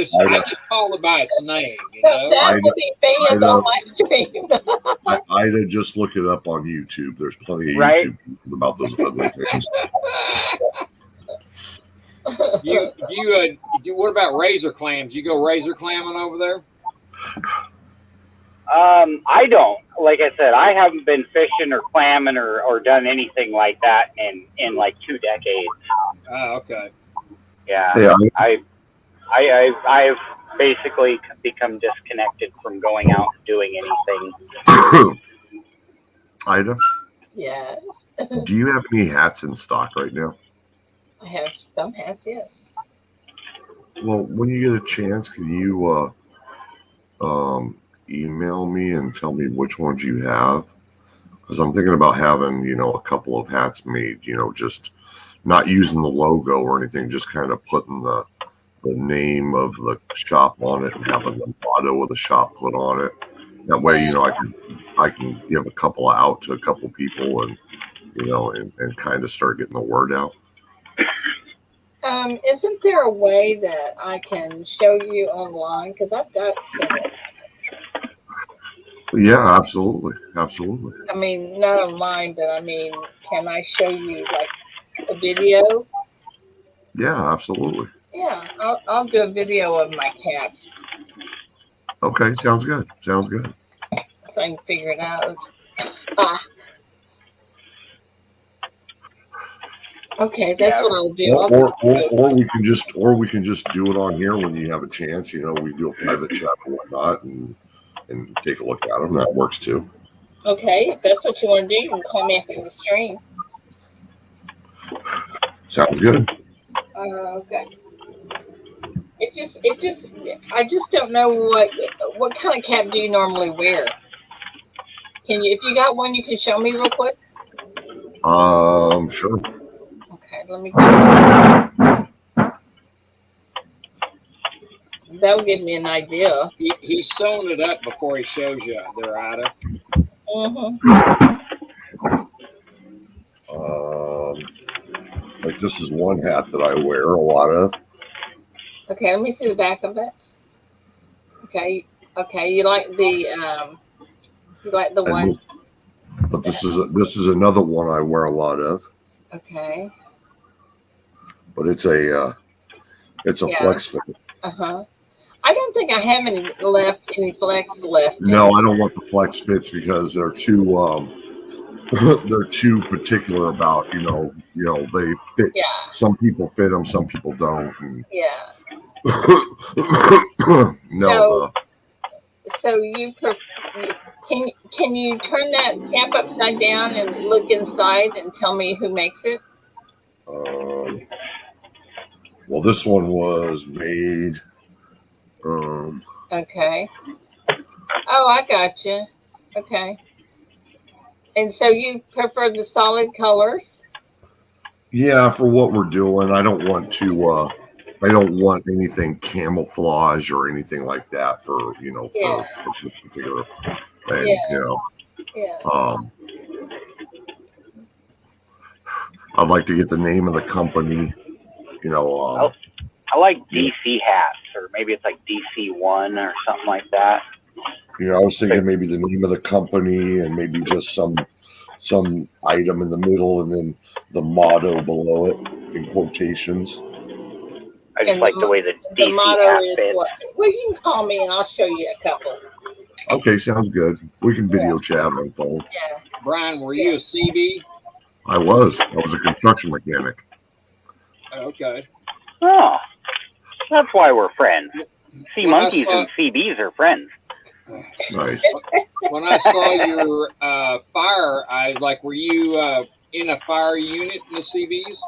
[SPEAKER 4] just called it by its name. You know?
[SPEAKER 1] That will be banned on my stream.
[SPEAKER 2] Ida, just look it up on YouTube. There's plenty of YouTube videos about those ugly things.
[SPEAKER 4] What about razor clams? You go razor clamming over there?
[SPEAKER 3] I don't. Like I said, I haven't been fishing or clamming or done anything like that in like 2 decades.
[SPEAKER 4] Oh, okay.
[SPEAKER 3] Yeah. I've basically become disconnected from going out and doing anything.
[SPEAKER 2] Ida?
[SPEAKER 1] Yeah.
[SPEAKER 2] Do you have any hats in stock right now?
[SPEAKER 1] I have some hats, yes.
[SPEAKER 2] Well, when you get a chance, can you email me and tell me which ones you have? Because I'm thinking about having, a couple of hats made, just not using the logo or anything, just kind of putting the name of the shop on it and having the motto of the shop put on it. That way, I can give a couple out to a couple people and, and kind of start getting the word out.
[SPEAKER 1] Isn't there a way that I can show you online? Because I've got several.
[SPEAKER 2] Yeah, absolutely. Absolutely.
[SPEAKER 1] I mean, not online, but I mean, can I show you like a video?
[SPEAKER 2] Yeah, absolutely.
[SPEAKER 1] Yeah, I'll do a video of my caps.
[SPEAKER 2] Okay, sounds good. Sounds good.
[SPEAKER 1] If I can figure it out. Okay, that's what I'll do.
[SPEAKER 2] Or we can just do it on here when you have a chance. We do a private chat or whatnot and take a look at them. That works too.
[SPEAKER 1] Okay, if that's what you want to do, you can call me after the stream.
[SPEAKER 2] Sounds good.
[SPEAKER 1] Okay. I just don't know what kind of cap do you normally wear. If you got one, you can show me real quick.
[SPEAKER 2] Sure.
[SPEAKER 1] Okay, let me. That'll give me an idea.
[SPEAKER 4] He's sewing it up before he shows you there, Ida.
[SPEAKER 2] Like this is one hat that I wear a lot of.
[SPEAKER 1] Okay, let me see the back of it. Okay, you like the one.
[SPEAKER 2] But this is another one I wear a lot of.
[SPEAKER 1] Okay.
[SPEAKER 2] But it's a flex fit.
[SPEAKER 1] I don't think I have any flex left.
[SPEAKER 2] No, I don't want the flex fits because they're too particular about they fit.
[SPEAKER 1] Yeah.
[SPEAKER 2] Some people fit them, some people don't. And
[SPEAKER 1] yeah.
[SPEAKER 2] No.
[SPEAKER 1] So can you turn that cap upside down and look inside and tell me who makes it?
[SPEAKER 2] Well, this one was made.
[SPEAKER 1] Okay. Oh, I got you. Okay. And so you prefer the solid colors?
[SPEAKER 2] Yeah, for what we're doing, I don't want anything camouflage or anything like that for this particular thing.
[SPEAKER 1] Yeah. Yeah.
[SPEAKER 2] I'd like to get the name of the company. You know,
[SPEAKER 3] I like DC hats, or maybe it's like DC1 or something like that.
[SPEAKER 2] I was thinking maybe the name of the company and maybe just some item in the middle and then the motto below it in quotations.
[SPEAKER 3] I just like the way the
[SPEAKER 1] The
[SPEAKER 3] DC
[SPEAKER 1] motto
[SPEAKER 3] hat
[SPEAKER 1] is
[SPEAKER 3] fits.
[SPEAKER 1] what? Well, you can call me and I'll show you a couple.
[SPEAKER 2] Okay, sounds good. We can video chat on phone.
[SPEAKER 1] Yeah.
[SPEAKER 4] Brian, were you a CB?
[SPEAKER 2] I was a construction mechanic.
[SPEAKER 4] Okay.
[SPEAKER 3] Oh, that's why we're friends. Sea
[SPEAKER 4] When I
[SPEAKER 3] monkeys
[SPEAKER 4] saw-
[SPEAKER 3] and CBs are friends.
[SPEAKER 2] Nice.
[SPEAKER 4] When I saw your fire, I was like, were you in a fire unit in the CBs?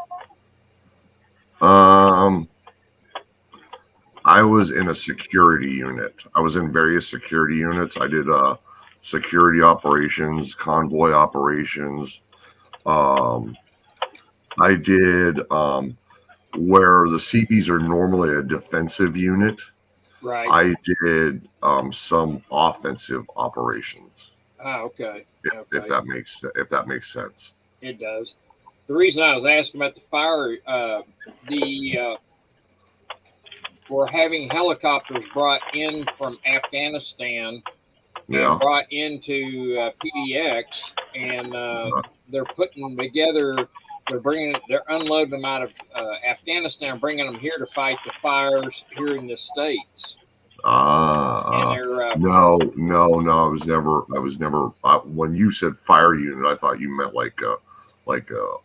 [SPEAKER 2] I was in a security unit. I was in various security units. I did security operations, convoy operations. I did where the CBs are normally a defensive unit.
[SPEAKER 4] Right.
[SPEAKER 2] I did some offensive operations.
[SPEAKER 4] Okay.
[SPEAKER 2] If that makes sense.
[SPEAKER 4] It does. The reason I was asking about the fire, we're having helicopters brought in from Afghanistan and brought into PDX, and they're putting together. They're unloading them out of Afghanistan, bringing them here to fight the fires here in the States.
[SPEAKER 2] No. I was never. When you said fire unit, I thought you meant like a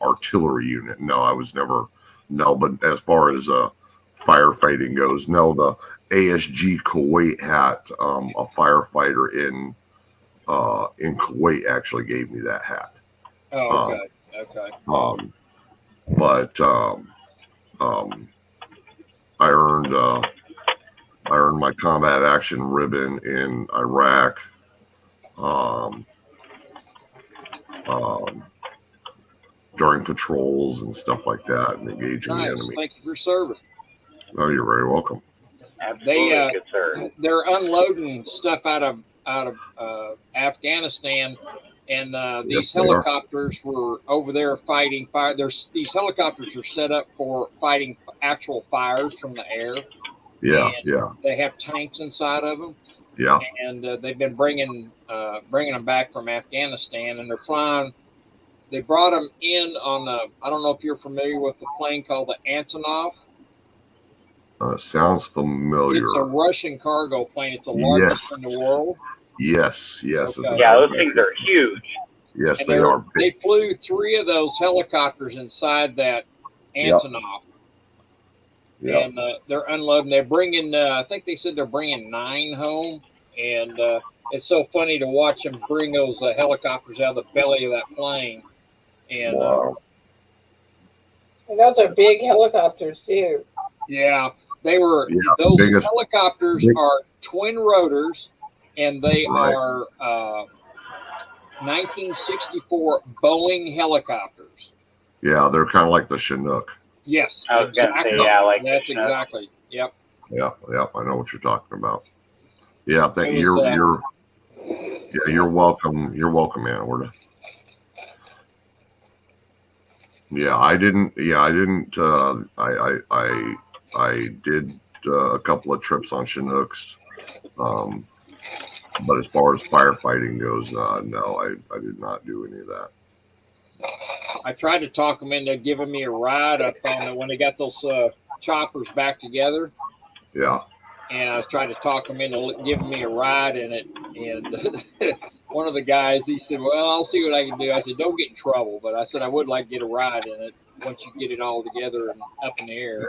[SPEAKER 2] artillery unit. No, I was never. No, but as far as firefighting goes, no. The ASG Kuwait hat, a firefighter in Kuwait actually gave me that hat.
[SPEAKER 4] Oh, okay. Okay.
[SPEAKER 2] But I earned my combat action ribbon in Iraq. During patrols and stuff like that, and engaging the enemy.
[SPEAKER 4] Thank you for serving.
[SPEAKER 2] Oh, you're very welcome.
[SPEAKER 3] Absolutely, good sir.
[SPEAKER 4] They're unloading stuff out of Afghanistan, and these helicopters were over there fighting fire. These helicopters are set up for fighting actual fires from the air.
[SPEAKER 2] Yeah,
[SPEAKER 4] and They have tanks inside of them.
[SPEAKER 2] Yeah.
[SPEAKER 4] And they've been bringing them back from Afghanistan, and they're flying. They brought them in on I don't know if you're familiar with the plane called the Antonov.
[SPEAKER 2] Sounds familiar.
[SPEAKER 4] It's a Russian cargo plane. It's the largest in the world.
[SPEAKER 2] Yes.
[SPEAKER 4] Okay.
[SPEAKER 3] Yeah, those things are huge.
[SPEAKER 2] Yes,
[SPEAKER 4] And
[SPEAKER 2] they are.
[SPEAKER 4] They flew 3 of those helicopters inside that Antonov.
[SPEAKER 2] Yeah.
[SPEAKER 4] And they're unloading. They're bringing, I think they said they're bringing 9 home. And it's so funny to watch them bring those helicopters out of the belly of that plane. And
[SPEAKER 2] wow.
[SPEAKER 1] And those are big helicopters too.
[SPEAKER 4] Yeah, they were.
[SPEAKER 2] Yeah,
[SPEAKER 4] those helicopters are twin rotors, and they are 1964 Boeing helicopters.
[SPEAKER 2] Yeah, they're kind of like the Chinook.
[SPEAKER 4] Yes,
[SPEAKER 3] I was going to say, yeah, like
[SPEAKER 4] that's exactly. Yep.
[SPEAKER 2] Yeah, I know what you're talking about. Yeah, you're welcome. You're welcome, man. I did a couple of trips on Chinooks, but as far as firefighting goes, no, I did not do any of that.
[SPEAKER 4] I tried to talk them into giving me a ride up on it when they got those choppers back together.
[SPEAKER 2] Yeah.
[SPEAKER 4] And I was trying to talk them into giving me a ride in it, and one of the guys, he said, well, I'll see what I can do. I said, don't get in trouble. But I said, I would like to get a ride in it once you get it all together and up in the air.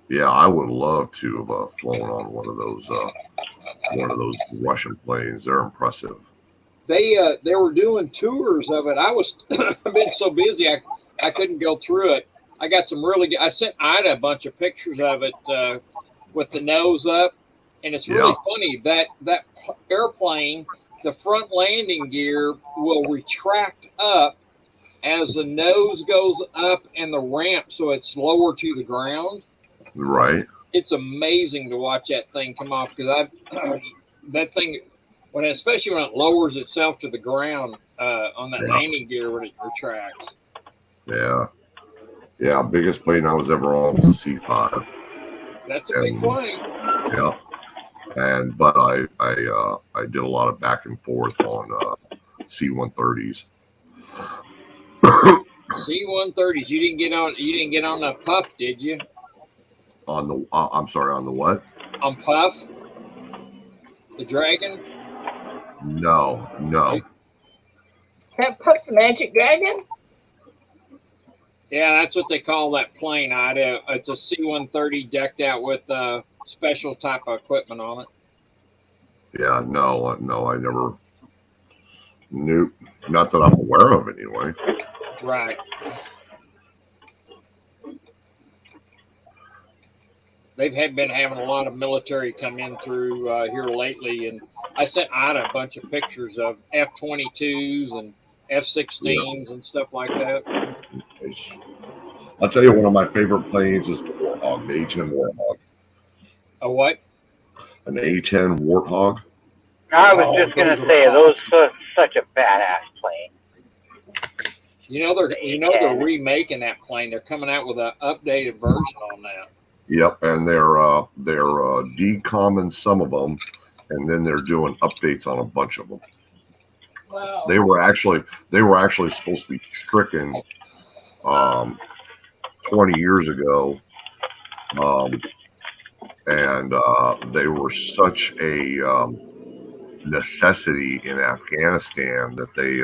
[SPEAKER 2] Yeah, I would love to have flown on one of those Russian planes. They're impressive.
[SPEAKER 4] They were doing tours of it. I've been so busy, I couldn't go through it. I got some really good, I sent Ida a bunch of pictures of it with the nose up. And it's really funny that airplane, the front landing gear will retract up as the nose goes up and the ramp, so it's lower to the ground.
[SPEAKER 2] Right.
[SPEAKER 4] It's amazing to watch that thing come off because that thing, especially when it lowers itself to the ground on that landing gear when it retracts.
[SPEAKER 2] Yeah. Yeah. Biggest plane I was ever on was a C5.
[SPEAKER 4] That's a big
[SPEAKER 2] And
[SPEAKER 4] plane.
[SPEAKER 2] yeah. But I did a lot of back and forth on C-130s.
[SPEAKER 4] C-130s. You didn't get on. You didn't get on the Puff, did you?
[SPEAKER 2] On the I'm sorry, on the what?
[SPEAKER 4] On Puff, the Dragon.
[SPEAKER 2] No.
[SPEAKER 1] That Puff the Magic Dragon?
[SPEAKER 4] Yeah, that's what they call that plane. It's a C-130 decked out with special type of equipment on it.
[SPEAKER 2] Yeah, no, I never knew. Not that I'm aware of, anyway.
[SPEAKER 4] Right. They've been having a lot of military come in through here lately, and I sent out a bunch of pictures of F-22s and F-16s and stuff like that.
[SPEAKER 2] I'll tell you, one of my favorite planes is the Warthog, the A-10 Warthog.
[SPEAKER 4] A what?
[SPEAKER 2] An A-10 Warthog.
[SPEAKER 3] I was just gonna say those such a badass plane.
[SPEAKER 4] They're remaking that plane. They're coming out with an updated version on that.
[SPEAKER 2] Yep, and they're decomming some of them, and then they're doing updates on a bunch of them.
[SPEAKER 1] Wow.
[SPEAKER 2] They were actually supposed to be stricken 20 years ago, and they were such a necessity in Afghanistan that they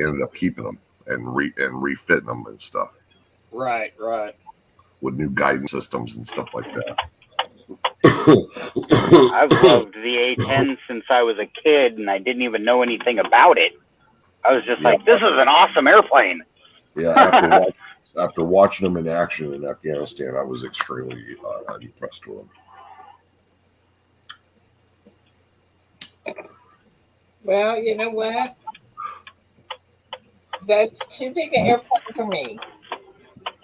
[SPEAKER 2] ended up keeping them and refitting them and stuff.
[SPEAKER 4] Right.
[SPEAKER 2] With new guidance systems and stuff like that.
[SPEAKER 3] I've loved the A-10 since I was a kid, and I didn't even know anything about it. I was just like, this is an awesome airplane.
[SPEAKER 2] Yeah, after watching them in action in Afghanistan, I was extremely impressed with them.
[SPEAKER 1] Well, you know what? That's too big an airplane for me.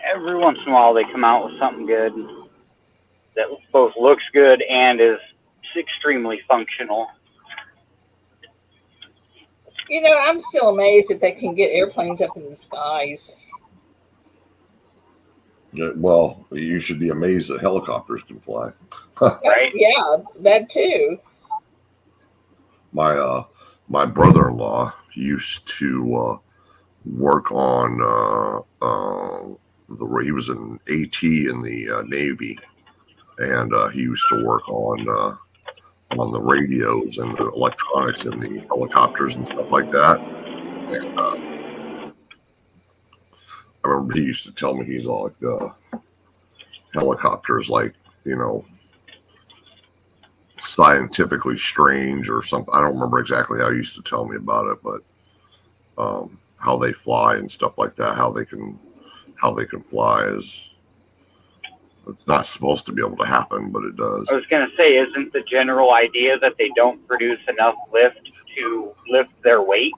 [SPEAKER 3] Every once in a while, they come out with something good that both looks good and is extremely functional.
[SPEAKER 1] You know, I'm still amazed that they can get airplanes up in the skies.
[SPEAKER 2] Well, you should be amazed that helicopters can fly.
[SPEAKER 3] Right?
[SPEAKER 1] Yeah, that too.
[SPEAKER 2] My brother-in-law used to work on he was an AT in the Navy, and he used to work on the radios and the electronics in the helicopters and stuff like that. And I remember he used to tell me, he's all like, helicopters, like, scientifically strange or something. I don't remember exactly how he used to tell me about it, but how they fly and stuff like that, how they can fly it's not supposed to be able to happen, but it does.
[SPEAKER 3] I was going to say, isn't the general idea that they don't produce enough lift to lift their weight,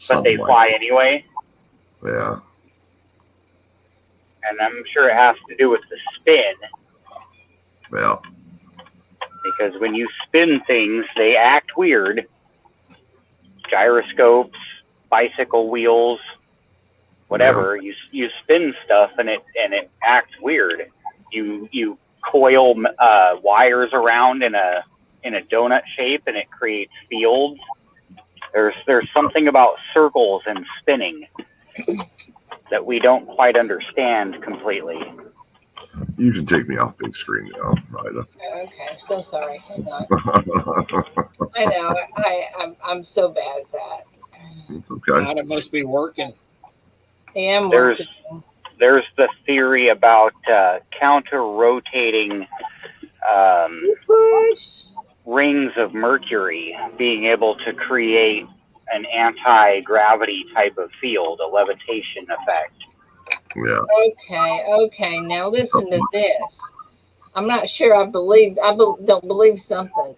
[SPEAKER 3] but they fly anyway?
[SPEAKER 2] Yeah.
[SPEAKER 3] And I'm sure it has to do with the spin.
[SPEAKER 2] Yeah.
[SPEAKER 3] Because when you spin things, they act weird. Gyroscopes, bicycle wheels, whatever. Yeah. You spin stuff and it acts weird. You coil wires around in a donut shape and it creates fields. There's something about circles and spinning that we don't quite understand completely.
[SPEAKER 2] You can take me off big screen now, Rita.
[SPEAKER 1] Okay, so sorry. Hang on. I know. I'm so bad at that.
[SPEAKER 2] It's okay.
[SPEAKER 4] It must be working.
[SPEAKER 1] I am working.
[SPEAKER 3] There's the theory about counter-rotating rings of Mercury being able to create an anti-gravity type of field, a levitation effect.
[SPEAKER 2] Yeah.
[SPEAKER 1] Okay. Now listen to this. I'm not sure I don't believe something.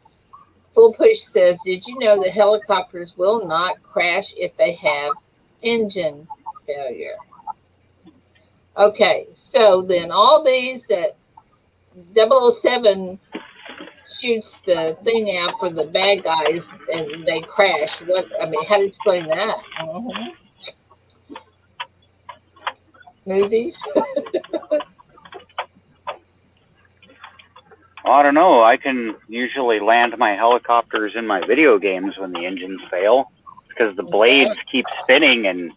[SPEAKER 1] Full Push says, did you know that helicopters will not crash if they have engine failure? Okay, so then all these that 007 shoots the thing out for the bad guys and they crash. How to explain that? Mm-hmm. movies.
[SPEAKER 3] I don't know. I can usually land my helicopters in my video games when the engines fail because the blades keep spinning and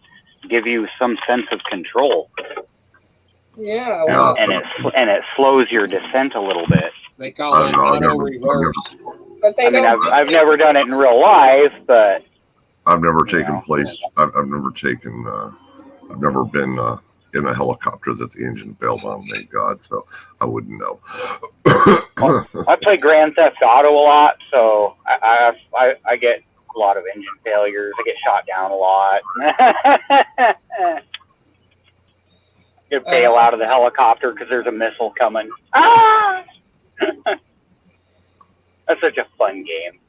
[SPEAKER 3] give you some sense of control.
[SPEAKER 1] Yeah, well,
[SPEAKER 3] And it slows your descent a little bit.
[SPEAKER 4] They call it auto reverse.
[SPEAKER 1] but they
[SPEAKER 3] I mean,
[SPEAKER 1] don't.
[SPEAKER 3] I've never done it in real life, but
[SPEAKER 2] I've never
[SPEAKER 3] You
[SPEAKER 2] taken
[SPEAKER 3] know.
[SPEAKER 2] place. I've never taken. I've never been in a helicopter that the engine failed on. Thank God. So I wouldn't know.
[SPEAKER 3] I play Grand Theft Auto a lot, so I get a lot of engine failures. I get shot down a lot. You bail out of the helicopter because there's a missile coming. Ah! That's such a fun game.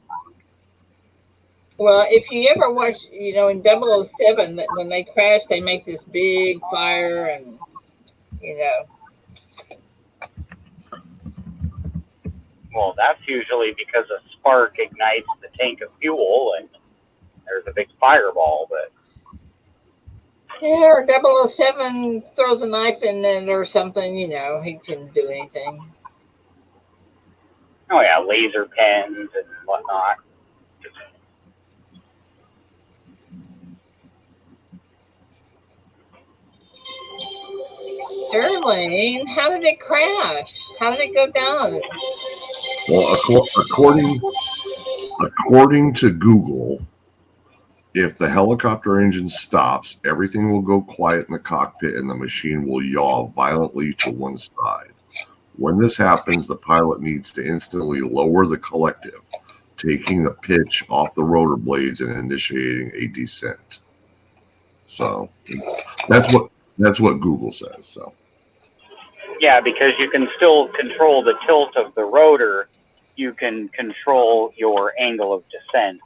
[SPEAKER 1] Well, if you ever watch, in 007, that when they crash, they make this big fire, and you know.
[SPEAKER 3] Well, that's usually because a spark ignites the tank of fuel and there's a big fireball, but
[SPEAKER 1] Yeah, or 007 throws a knife in it or something, he can do anything.
[SPEAKER 3] oh yeah, laser pens and whatnot.
[SPEAKER 1] Sterling, how did it crash? How did it go down?
[SPEAKER 2] Well, according to Google, if the helicopter engine stops, everything will go quiet in the cockpit and the machine will yaw violently to one side. When this happens, the pilot needs to instantly lower the collective, taking the pitch off the rotor blades and initiating a descent. So that's what Google says. So
[SPEAKER 3] Yeah, because you can still control the tilt of the rotor. You can control your angle of descent.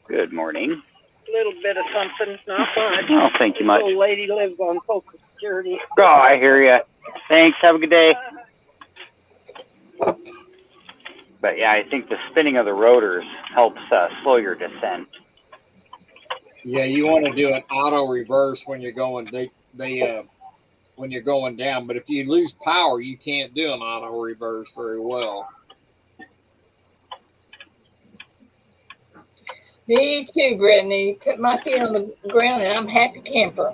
[SPEAKER 3] Good morning.
[SPEAKER 5] A little bit of something, not much.
[SPEAKER 3] Oh, thank you much.
[SPEAKER 5] This old lady lives on Social Security.
[SPEAKER 3] Oh, I hear you. Thanks. Have a good day. But yeah, I think the spinning of the rotors helps slow your descent.
[SPEAKER 4] Yeah, you want to do an auto reverse when you're going. When you're going down, but if you lose power, you can't do an auto reverse very well.
[SPEAKER 1] Me too, Brittany. Put my feet on the ground and I'm happy camper.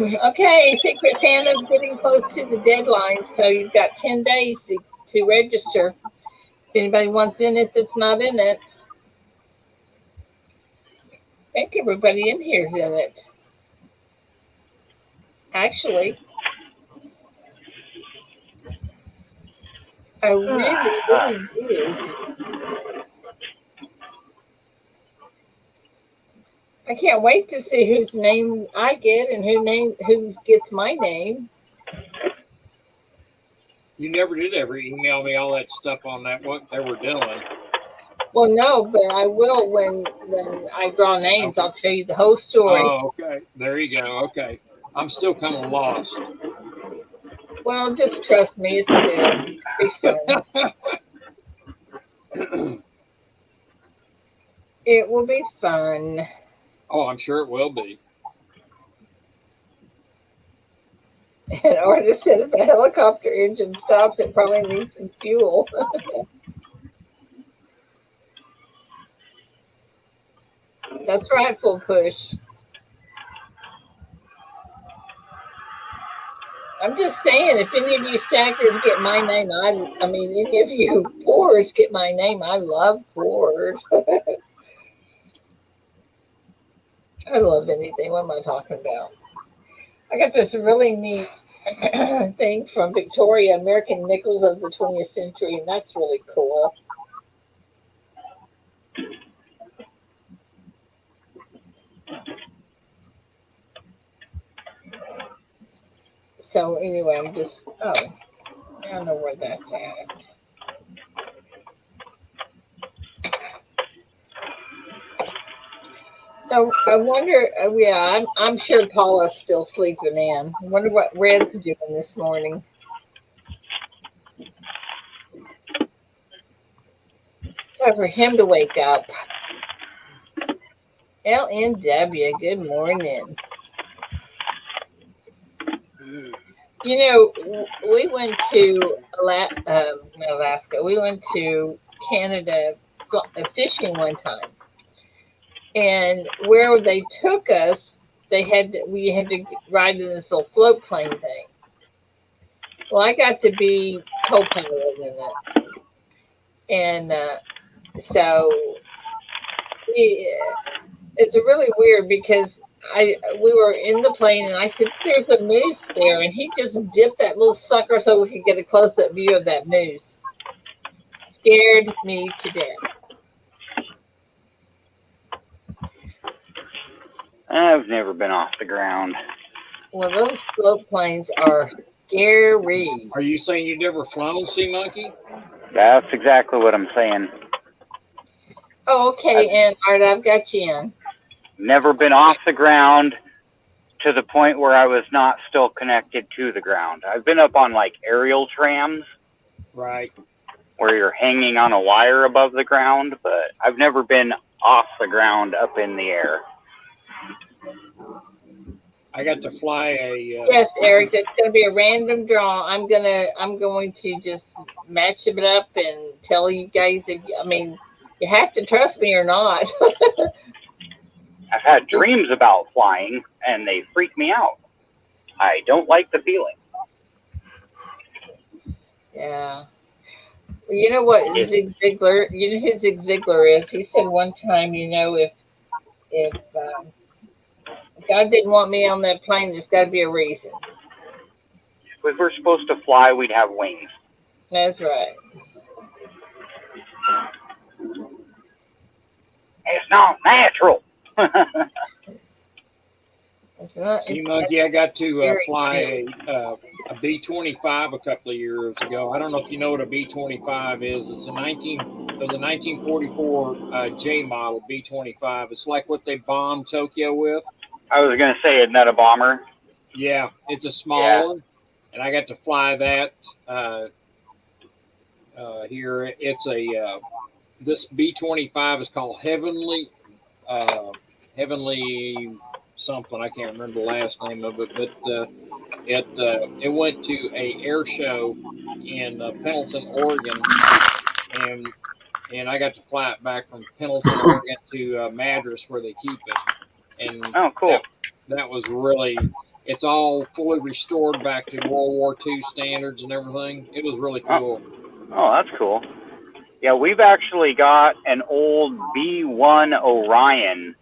[SPEAKER 1] Okay, Secret Santa's getting close to the deadline, so you've got 10 days to register. If anybody wants in it that's not in it. I think everybody in here is in it. Actually, I really do. I can't wait to see whose name I get and who gets my name.
[SPEAKER 4] You never did ever email me all that stuff on that what they were doing.
[SPEAKER 1] Well, no, but I will when I draw names. I'll tell you the whole story.
[SPEAKER 4] Oh, okay. There you go. Okay. I'm still kind of lost.
[SPEAKER 1] Well, just trust me. It's good. It'll be fun. It will be fun.
[SPEAKER 4] Oh, I'm sure it will be.
[SPEAKER 1] An artist said if a helicopter engine stops, it probably needs some fuel. That's right, full push. I'm just saying, if any of you stackers get my name, I mean, any of you pours get my name. I love pours. I love anything. What am I talking about? I got this really neat thing from Victoria, American Nickels of the 20th Century, and that's really cool. So anyway, I don't know where that's at. So I wonder, I'm sure Paula's still sleeping in. I wonder what Red's doing this morning. Time for him to wake up. LNW, good morning. You know, we went to Alaska. We went to Canada fishing one time, and where they took us, we had to ride in this little float plane thing. Well, I got to be co-pilot in it, and so it's really weird because we were in the plane and I said, "There's a moose there," and he just dipped that little sucker so we could get a close-up view of that moose. Scared me to death.
[SPEAKER 3] I've never been off the ground.
[SPEAKER 1] Well, those float planes are scary.
[SPEAKER 4] Are you saying you've never flown, Sea Monkey?
[SPEAKER 3] That's exactly what I'm saying.
[SPEAKER 1] Oh, okay, and Art, I've got you in.
[SPEAKER 3] Never been off the ground to the point where I was not still connected to the ground. I've been up on like aerial trams.
[SPEAKER 4] Right.
[SPEAKER 3] Where you're hanging on a wire above the ground, but I've never been off the ground up in the air.
[SPEAKER 4] I got to fly a.
[SPEAKER 1] Yes, Eric, it's going to be a random draw. I'm going to just match it up and tell you guys. You have to trust me or not.
[SPEAKER 3] I've had dreams about flying, and they freak me out. I don't like the feeling.
[SPEAKER 1] Yeah. Well, you know what Zig Ziglar? You know who Zig Ziglar is? He said one time, if God didn't want me on that plane, there's got to be a reason.
[SPEAKER 3] If we were supposed to fly, we'd have wings.
[SPEAKER 1] That's right.
[SPEAKER 3] It's not natural.
[SPEAKER 4] Sea Monkey, I got to fly a B-25 a couple of years ago. I don't know if you know what a B-25 is. It was a 1944 J model B-25. It's like what they bombed Tokyo with.
[SPEAKER 3] I was going to say, isn't that a bomber?
[SPEAKER 4] Yeah, it's a small one, and I got to fly that here. It's this B-25 is called Heavenly something. I can't remember the last name of it, but it went to a air show in Pendleton, Oregon, and I got to fly it back from Pendleton, Oregon to Madras where they keep it. And
[SPEAKER 3] oh, cool.
[SPEAKER 4] That was really. It's all fully restored back to World War II standards and everything. It was really cool.
[SPEAKER 3] Oh, that's cool. Yeah, we've actually got an old B-1 Orion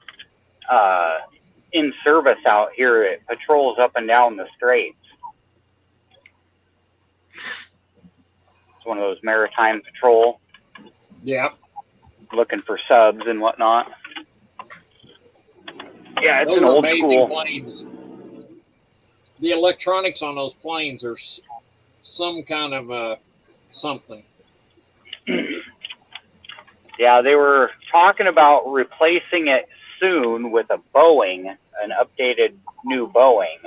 [SPEAKER 3] in service out here. It patrols up and down the straits. It's one of those maritime patrol.
[SPEAKER 4] Yeah.
[SPEAKER 3] Looking for subs and whatnot. Yeah, it's
[SPEAKER 4] those
[SPEAKER 3] an old school.
[SPEAKER 4] Planes. The electronics on those planes are some kind of something.
[SPEAKER 3] Yeah, they were talking about replacing it soon with a Boeing, an updated new Boeing.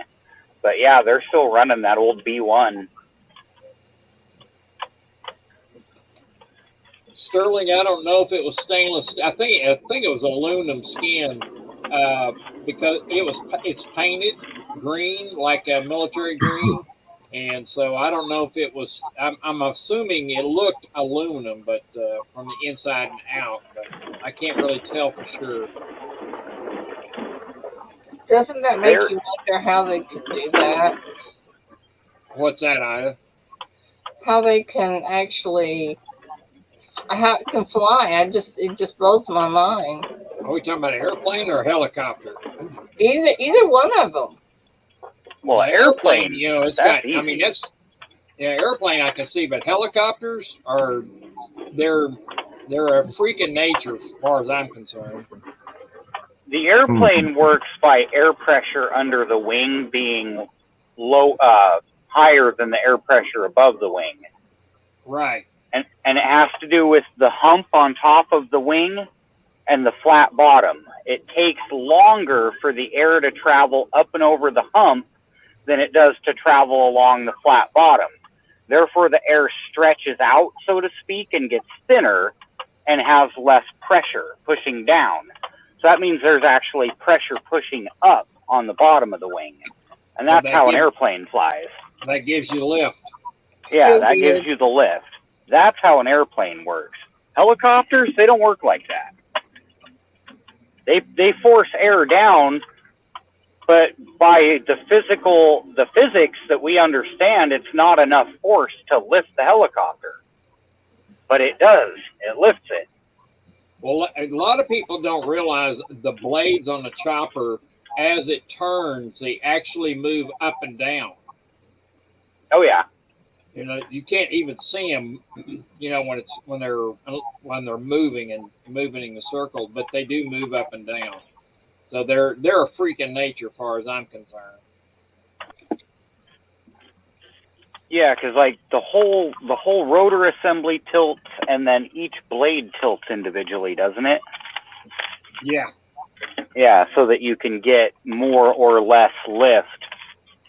[SPEAKER 3] But yeah, they're still running that old B-1.
[SPEAKER 4] Sterling, I don't know if it was stainless. I think it was aluminum skin because it's painted green, like a military green. And so I don't know if it was. I'm assuming it looked aluminum, but from the inside and out. But I can't really tell for sure.
[SPEAKER 1] Doesn't that make you wonder how they could do that?
[SPEAKER 4] What's that, Ida?
[SPEAKER 1] How they can actually, how it can fly? It just blows my mind.
[SPEAKER 4] Are we talking about an airplane or a helicopter?
[SPEAKER 1] Either one of them.
[SPEAKER 3] Well, airplane,
[SPEAKER 4] it's got. Easy. I mean, airplane I can see, but helicopters they're a freak of nature as far as I'm concerned.
[SPEAKER 3] The airplane works by air pressure under the wing being higher than the air pressure above the wing.
[SPEAKER 4] Right.
[SPEAKER 3] And it has to do with the hump on top of the wing and the flat bottom. It takes longer for the air to travel up and over the hump than it does to travel along the flat bottom. Therefore, the air stretches out, so to speak, and gets thinner and has less pressure pushing down. So that means there's actually pressure pushing up on the bottom of the wing. And that's
[SPEAKER 4] That
[SPEAKER 3] how an
[SPEAKER 4] gives-
[SPEAKER 3] airplane flies.
[SPEAKER 4] That gives you lift.
[SPEAKER 3] Yeah,
[SPEAKER 1] Feel
[SPEAKER 3] that
[SPEAKER 1] good.
[SPEAKER 3] gives you the lift. That's how an airplane works. Helicopters, they don't work like that. They force air down, but by the physics that we understand, it's not enough force to lift the helicopter. But it does. It lifts it.
[SPEAKER 4] Well, a lot of people don't realize the blades on the chopper, as it turns, they actually move up and down.
[SPEAKER 3] Oh yeah.
[SPEAKER 4] You know, you can't even see them. You know, when they're moving and moving in the circle, but they do move up and down. So they're a freak in nature, as far as I'm concerned.
[SPEAKER 3] Yeah, because like the whole rotor assembly tilts, and then each blade tilts individually, doesn't it?
[SPEAKER 4] Yeah.
[SPEAKER 3] Yeah, so that you can get more or less lift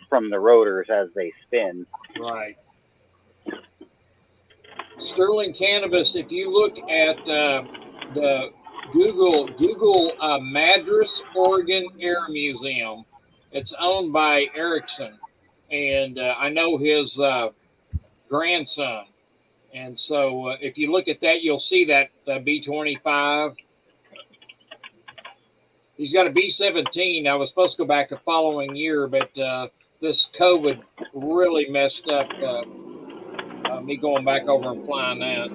[SPEAKER 3] from the rotors as they spin.
[SPEAKER 4] Right. Sterling Cannabis, if you look at the Google Madras, Oregon Air Museum, it's owned by Erickson, and I know his grandson. And so if you look at that, you'll see that B-25. He's got a B-17. I was supposed to go back the following year, but this COVID really messed up me going back over and flying that.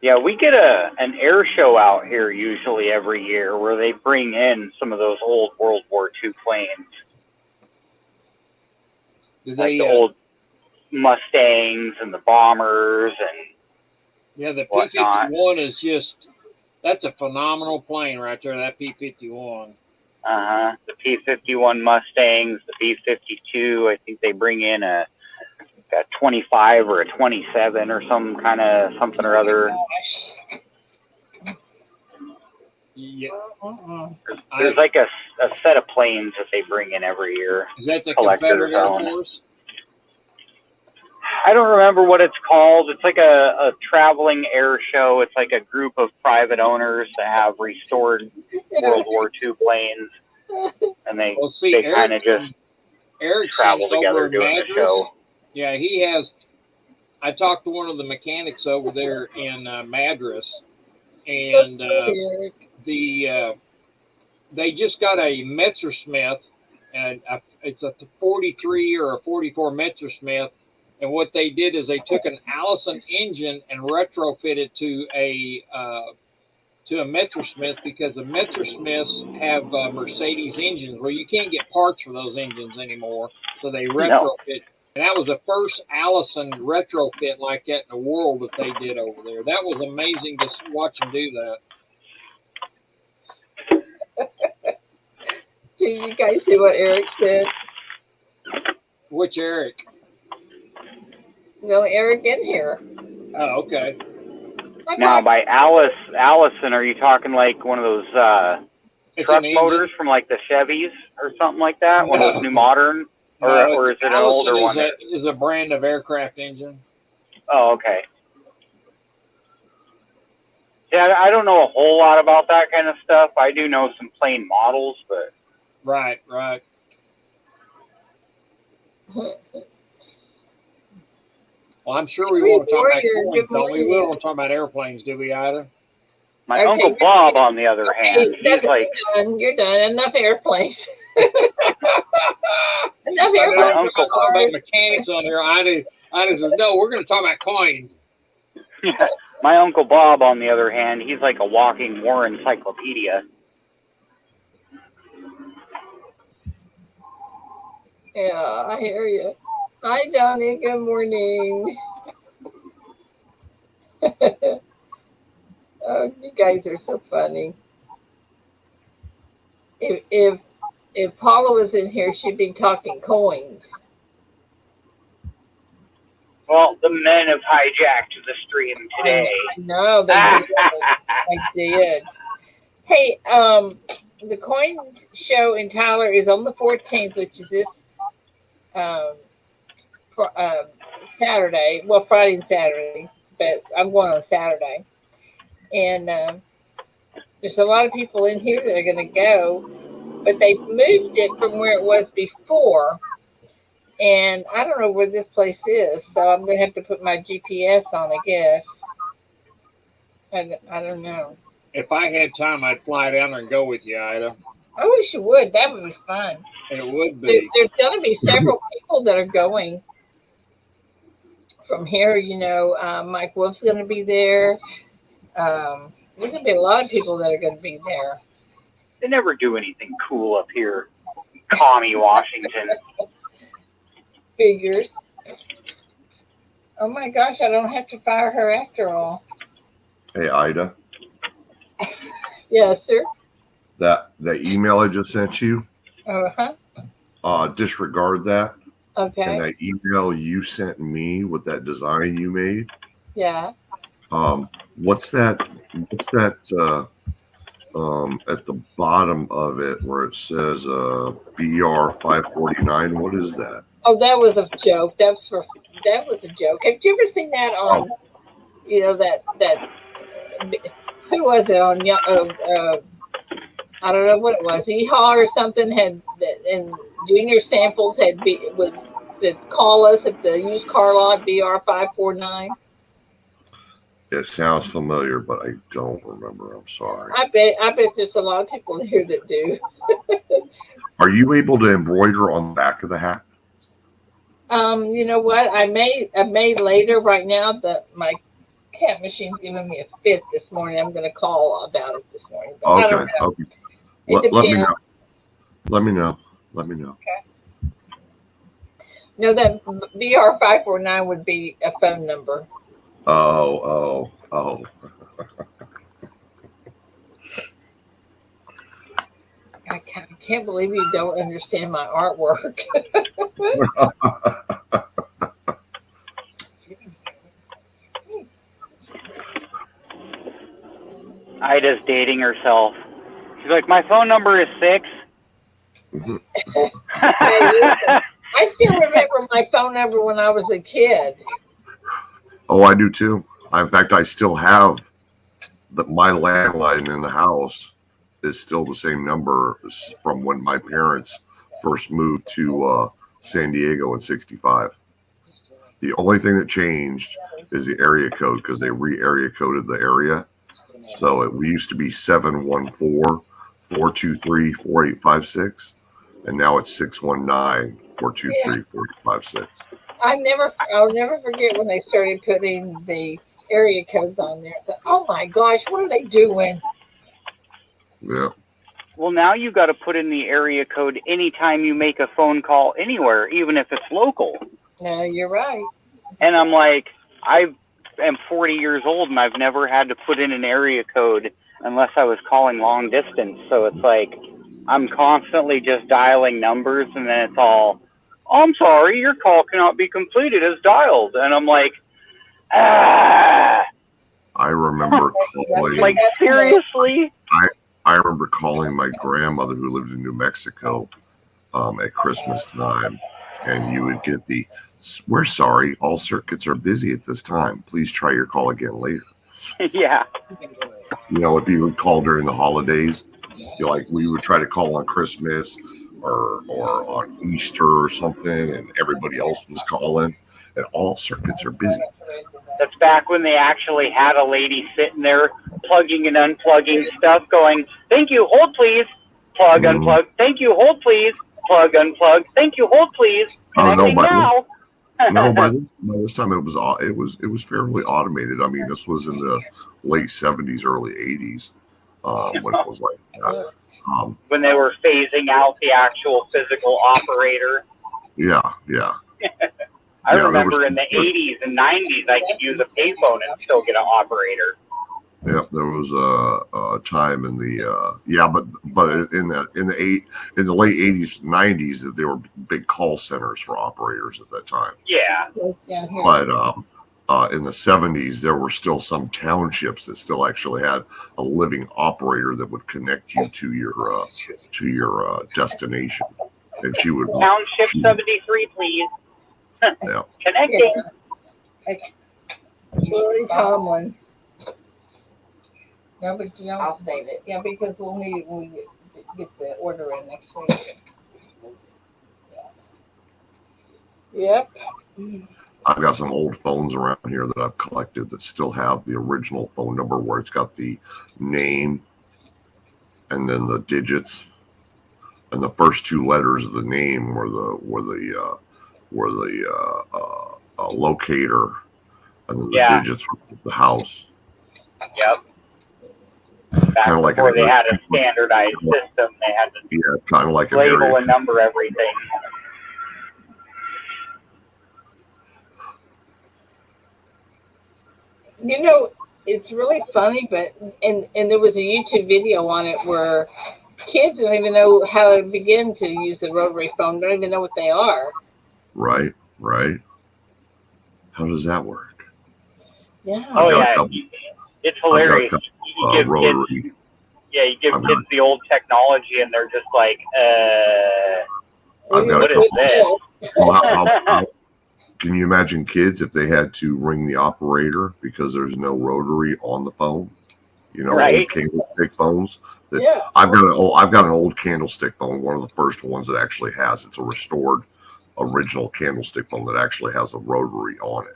[SPEAKER 3] Yeah, we get an air show out here usually every year where they bring in some of those old World War II planes, like the old Mustangs and the bombers and
[SPEAKER 4] yeah, the
[SPEAKER 3] whatnot.
[SPEAKER 4] P-51 is that's a phenomenal plane right there, that P-51.
[SPEAKER 3] The P-51 Mustangs, the B-52. I think they bring in a 25 or a 27 or some kind of something or other.
[SPEAKER 4] Yeah.
[SPEAKER 3] There's like a set of planes that they bring in every year.
[SPEAKER 4] Is that the
[SPEAKER 3] Collector's
[SPEAKER 4] Confederate Air
[SPEAKER 3] own.
[SPEAKER 4] Force?
[SPEAKER 3] I don't remember what it's called. It's like a traveling air show. It's like a group of private owners that have restored World War II planes, and they kind of just travel together doing the show.
[SPEAKER 4] Yeah, he has. I talked to one of the mechanics over there in Madras, and they just got a Messerschmitt, and it's a 43 or a 44 Messerschmitt. And what they did is they took an Allison engine and retrofitted to a Messerschmitt, because the Messerschmitts have Mercedes engines where you can't get parts for those engines anymore. So they retrofit.
[SPEAKER 3] No.
[SPEAKER 4] And that was the first Allison retrofit like that in the world that they did over there. That was amazing to watch them do that.
[SPEAKER 1] Did you guys see what Eric said?
[SPEAKER 4] Which Eric?
[SPEAKER 3] No,
[SPEAKER 1] Eric in here.
[SPEAKER 4] Oh, okay.
[SPEAKER 3] Now, by Allison, are you talking like one of those truck motors from like the Chevys or something like that? One of those new modern? Or is it an older one?
[SPEAKER 4] Is a brand of aircraft engine.
[SPEAKER 3] Oh, okay. Yeah, I don't know a whole lot about that kind of stuff. I do know some plane models, but...
[SPEAKER 4] Right. Well, I'm sure we want to talk about coins, don't we? We don't want to talk about airplanes, do we, Ida?
[SPEAKER 3] My Uncle Bob, on the other hand, he's like...
[SPEAKER 1] You're done. Enough airplanes. Enough
[SPEAKER 4] airplanes.
[SPEAKER 3] My Uncle
[SPEAKER 4] talk about mechanics on here. Ida says, no, we're going to talk about coins.
[SPEAKER 3] My Uncle Bob, on the other hand, he's like a walking war encyclopedia.
[SPEAKER 1] Yeah, I hear you. Hi, Donnie. Good morning. Oh, you guys are so funny. If Paula was in here, she'd be talking coins.
[SPEAKER 3] Well, the men have hijacked the stream today.
[SPEAKER 1] No, they did. I did. Hey, the coin show in Tyler is on the 14th, which is this Saturday. Well, Friday and Saturday, but I'm going on Saturday. And there's a lot of people in here that are going to go, but they've moved it from where it was before. And I don't know where this place is, so I'm gonna have to put my GPS on, I guess. I don't know.
[SPEAKER 4] If I had time, I'd fly down there and go with you, Ida.
[SPEAKER 1] I wish you would. That would be fun.
[SPEAKER 4] It would be.
[SPEAKER 1] There's gonna be several people that are going from here. Mike Wolf's gonna be there. There's gonna be a lot of people that are gonna be there.
[SPEAKER 3] They never do anything cool up here, commie Washington.
[SPEAKER 1] Figures. Oh my gosh, I don't have to fire her after all.
[SPEAKER 2] Hey, Ida,
[SPEAKER 1] Yes, sir.
[SPEAKER 2] that email I just sent you,
[SPEAKER 1] Uh-huh.
[SPEAKER 2] disregard that. And
[SPEAKER 1] Okay.
[SPEAKER 2] that email you sent me with that design you made,
[SPEAKER 1] Yeah.
[SPEAKER 2] what's that at the bottom of it where it says BR 549? What is that?
[SPEAKER 1] Oh, that was a joke. That was a joke. Have you ever seen that on that who was it on I don't know what it was. Yeehaw or something had that, and Junior Samples said call us at the used car lot BR 549.
[SPEAKER 2] It sounds familiar, but I don't remember. I'm sorry.
[SPEAKER 1] I bet there's a lot of people here that do.
[SPEAKER 2] Are you able to embroider on the back of the hat?
[SPEAKER 1] You know what? I may later. Right now, my cat machine's giving me a fit this morning. I'm going to call about it this morning. But I don't know.
[SPEAKER 2] Okay.
[SPEAKER 1] It
[SPEAKER 2] Let me
[SPEAKER 1] depends.
[SPEAKER 2] know. Let me know.
[SPEAKER 1] No, that BR 549 would be a phone number.
[SPEAKER 2] Oh.
[SPEAKER 1] I can't believe you don't understand my artwork.
[SPEAKER 3] Ida's dating herself. She's like, my phone number is 6.
[SPEAKER 1] Hey, listen, I still remember my phone number when I was a kid.
[SPEAKER 2] Oh, I do too. In fact, I still have my landline in the house is still the same number from when my parents first moved to San Diego in '65. The only thing that changed is the area code because they re-area coded the area. So we used to be 714-423-4856, and now it's 619-423-4856.
[SPEAKER 1] I'll never forget when they started putting the area codes on there. I thought, oh my gosh, what are they doing?
[SPEAKER 2] Yeah.
[SPEAKER 3] Well, now you got to put in the area code anytime you make a phone call anywhere, even if it's local.
[SPEAKER 1] No, you're right.
[SPEAKER 3] And I'm like, I am 40 years old and I've never had to put in an area code unless I was calling long distance. So it's like I'm constantly just dialing numbers, and then it's all, oh, I'm sorry, your call cannot be completed as dialed. And I'm like, ah.
[SPEAKER 2] I remember calling.
[SPEAKER 3] Like, seriously?
[SPEAKER 2] I remember calling my grandmother who lived in New Mexico at Christmas time, and you would get we're sorry, all circuits are busy at this time. Please try your call again later.
[SPEAKER 3] Yeah.
[SPEAKER 2] If you would call during the holidays, we would try to call on Christmas or on Easter or something, and everybody else was calling, and all circuits are busy.
[SPEAKER 3] That's back when they actually had a lady sitting there plugging and unplugging stuff going, thank you, hold please, plug, unplug, thank you, hold please, plug, unplug, thank you, hold please, connecting now.
[SPEAKER 2] By this time it was fairly automated. I mean, this was in the late 70s, early 80s when it was like that.
[SPEAKER 3] When they were phasing out the actual physical operator.
[SPEAKER 2] Yeah.
[SPEAKER 3] I remember in the 80s and 90s, I could use a payphone and still get an operator.
[SPEAKER 2] Yeah, there was a time in the but in the late 80s, 90s that there were big call centers for operators at that time.
[SPEAKER 3] Yeah.
[SPEAKER 2] But in the 70s, there were still some townships that still actually had a living operator that would connect you to your destination, and she would
[SPEAKER 3] Township 73, please.
[SPEAKER 2] Yeah.
[SPEAKER 3] Connecting.
[SPEAKER 1] Willie Tomlin. No, but I'll save it. Yeah, because we'll need it when we get get the order in next week. Yep.
[SPEAKER 2] I've got some old phones around here that I've collected that still have the original phone number where it's got the name and then the digits, and the first two letters of the name were the locator, and then the digits were the house.
[SPEAKER 3] Yep. Back
[SPEAKER 2] Kind of like
[SPEAKER 3] before they had a standardized system, they had to
[SPEAKER 2] kind of like
[SPEAKER 3] label and number everything.
[SPEAKER 1] You know, it's really funny, but and there was a YouTube video on it where kids don't even know how to begin to use a rotary phone. Don't even know what they are.
[SPEAKER 2] Right. How does that work?
[SPEAKER 1] Yeah.
[SPEAKER 3] Oh yeah, it's hilarious. You give
[SPEAKER 2] rotary.
[SPEAKER 3] You give kids the old technology, and they're just like, what is this?
[SPEAKER 2] How, can you imagine kids if they had to ring the operator because there's no rotary on the phone? You know,
[SPEAKER 3] right?
[SPEAKER 2] Old candlestick phones.
[SPEAKER 1] Yeah.
[SPEAKER 2] I've got an old candlestick phone, one of the first ones that actually has. It's a restored original candlestick phone that actually has a rotary on it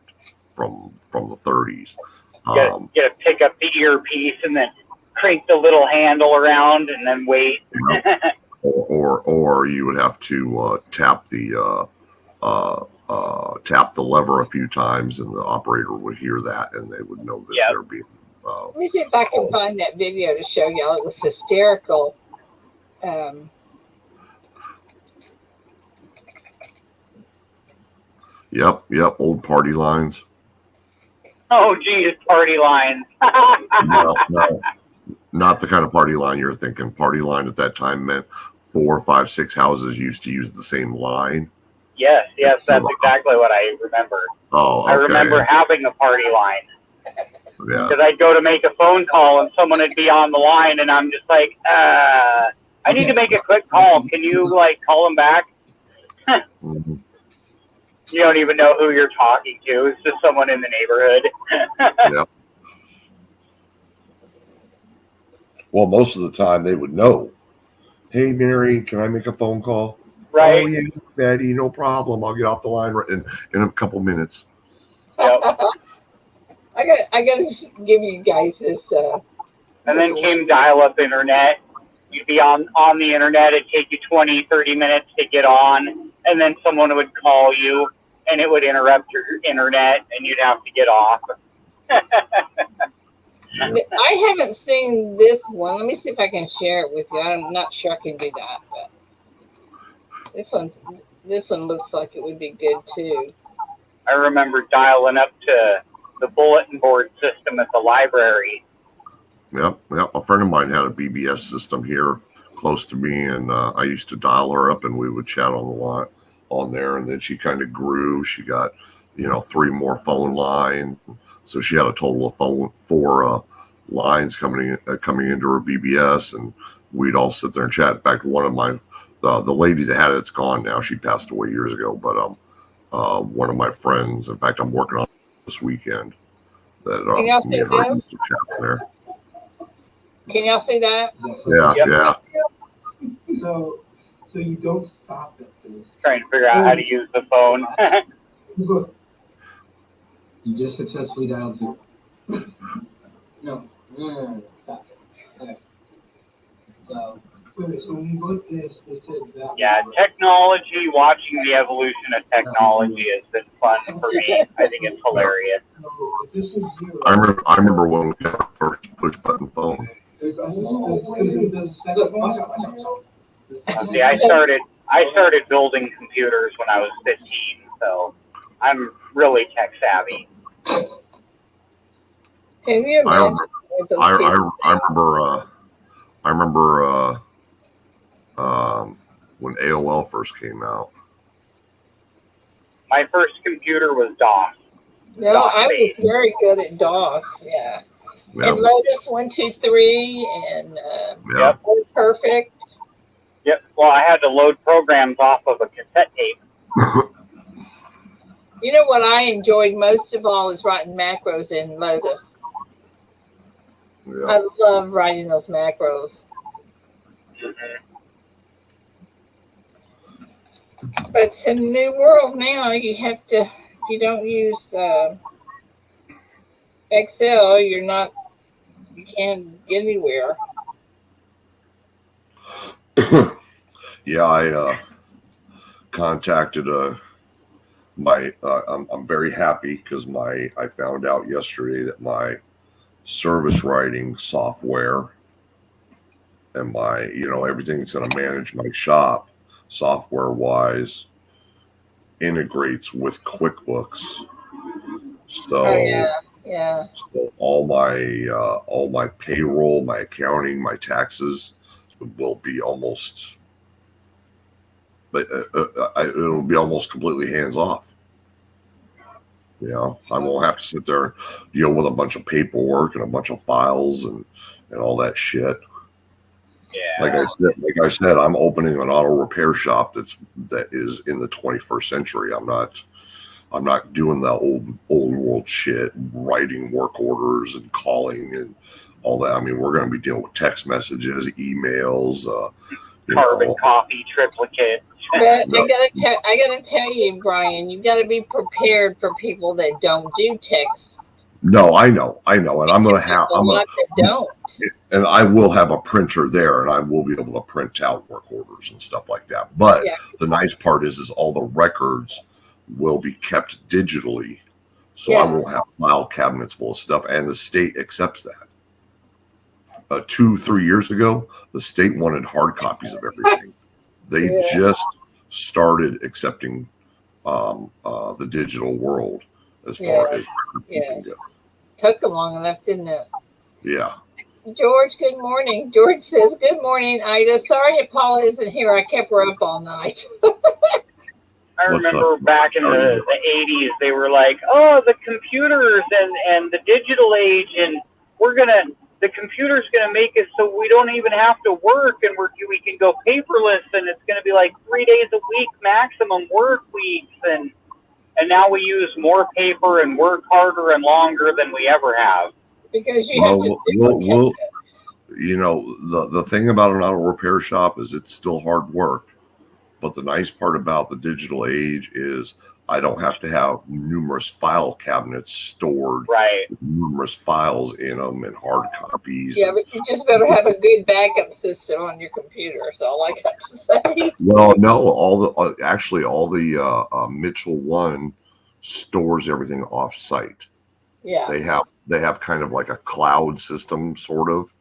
[SPEAKER 2] from the 30s.
[SPEAKER 3] You gotta pick up the earpiece and then crank the little handle around and then wait.
[SPEAKER 2] or you would have to tap the lever a few times, and the operator would hear that, and they would know that they're being.
[SPEAKER 1] Let me see if I can find that video to show y'all. It was hysterical.
[SPEAKER 2] Yep. Old party lines.
[SPEAKER 3] Oh, geez, party lines.
[SPEAKER 2] No, not the kind of party line you're thinking. Party line at that time meant 4, 5, 6 houses used to use the same line.
[SPEAKER 3] Yes, that's exactly what I remember.
[SPEAKER 2] Oh, okay.
[SPEAKER 3] I remember having a party line.
[SPEAKER 2] Yeah.
[SPEAKER 3] Because I'd go to make a phone call and someone would be on the line, and I'm just like, I need to make a quick call. Can you call them back?
[SPEAKER 2] Mm-hmm.
[SPEAKER 3] You don't even know who you're talking to. It's just someone in the neighborhood.
[SPEAKER 2] Yep. Well, most of the time they would know. Hey, Mary, can I make a phone call?
[SPEAKER 3] Right.
[SPEAKER 2] Oh, yeah, Betty, no problem. I'll get off the line in a couple minutes.
[SPEAKER 3] Yep.
[SPEAKER 1] I gotta give you guys this.
[SPEAKER 3] And then came dial-up internet. You'd be on the internet. It'd take you 20, 30 minutes to get on. And then someone would call you, and it would interrupt your internet, and you'd have to get off.
[SPEAKER 1] I haven't seen this one. Let me see if I can share it with you. I'm not sure I can do that, but this one looks like it would be good too.
[SPEAKER 3] I remember dialing up to the bulletin board system at the library.
[SPEAKER 2] Yep. A friend of mine had a BBS system here close to me, and I used to dial her up, and we would chat on the line on there. And then she kind of grew. She got 3 more phone lines, so she had a total of 4 lines coming into her BBS, and we'd all sit there and chat. In fact, one of my the lady that had it's gone now. She passed away years ago, but one of my friends. In fact, I'm working on this weekend. That
[SPEAKER 1] Can y'all see this?
[SPEAKER 2] To chat there.
[SPEAKER 1] Can y'all see that?
[SPEAKER 2] Yeah.
[SPEAKER 6] So you don't stop at this.
[SPEAKER 3] Trying to figure out how to use the phone.
[SPEAKER 6] You just successfully dialed 0. No. Stop it. Okay. So when you look at this, it said that.
[SPEAKER 3] Yeah, technology, watching the evolution of technology has been fun for me. I think it's hilarious.
[SPEAKER 6] So if this is 0.
[SPEAKER 2] I remember when we got our first push button phone.
[SPEAKER 3] See, I started building computers when I was 15, so I'm really tech savvy.
[SPEAKER 1] Can you imagine?
[SPEAKER 2] I remember when AOL first came out.
[SPEAKER 3] My first computer was DOS.
[SPEAKER 1] No, I was very good at DOS. Yeah.
[SPEAKER 2] Yep.
[SPEAKER 1] And Lotus 1-2-3 and
[SPEAKER 3] Yep.
[SPEAKER 1] Perfect.
[SPEAKER 3] Yep. Well, I had to load programs off of a cassette tape.
[SPEAKER 1] You know what I enjoyed most of all is writing macros in Lotus.
[SPEAKER 2] Yeah.
[SPEAKER 1] I love writing those macros. But it's a new world now. You have to. If you don't use Excel, you're not. You can't get anywhere.
[SPEAKER 2] Yeah, I contacted my. I'm very happy because I found out yesterday that my service writing software and my everything that's going to manage my shop software wise integrates with QuickBooks.
[SPEAKER 1] Oh
[SPEAKER 2] So,
[SPEAKER 1] yeah.
[SPEAKER 2] so all my payroll, my accounting, my taxes will be almost, but it'll be almost completely hands off. I won't have to sit there and deal with a bunch of paperwork and a bunch of files and all that shit.
[SPEAKER 3] Yeah.
[SPEAKER 2] Like I said, I'm opening an auto repair shop that is in the 21st century. I'm not doing that old world shit, writing work orders and calling and all that. I mean, we're going to be dealing with text messages, emails,
[SPEAKER 3] carbon copy triplicate.
[SPEAKER 1] But I gotta tell you, Brian, you gotta be prepared for people that don't do text.
[SPEAKER 2] No, I know, and I'm going to have
[SPEAKER 1] a lot that don't.
[SPEAKER 2] And I will have a printer there, and I will be able to print out work orders and stuff like that. But the nice part is all the records will be kept digitally, so I won't have file cabinets full of stuff. And the state accepts that. 2-3 years ago, the state wanted hard copies of everything. They just started accepting the digital world as far as record keeping goes.
[SPEAKER 1] Took them long enough, didn't it?
[SPEAKER 2] Yeah.
[SPEAKER 1] George, good morning. George says, good morning, Ida. Sorry Paula isn't here. I kept her up all night.
[SPEAKER 3] I remember back in the 80s, they were like, oh, the computers and the digital age, and the computer's going to make it so we don't even have to work, and we can go paperless, and it's going to be like 3 days a week maximum work weeks, and now we use more paper and work harder and longer than we ever have.
[SPEAKER 1] Because you have to
[SPEAKER 2] the thing about an auto repair shop is it's still hard work. But the nice part about the digital age is I don't have to have numerous file cabinets stored with numerous files in them and hard copies.
[SPEAKER 1] Yeah, but you just better have a good backup system on your computer. That's all I got to say.
[SPEAKER 2] Well, no, all the Mitchell 1 stores everything off site.
[SPEAKER 1] Yeah.
[SPEAKER 2] They have kind of like a cloud system sort of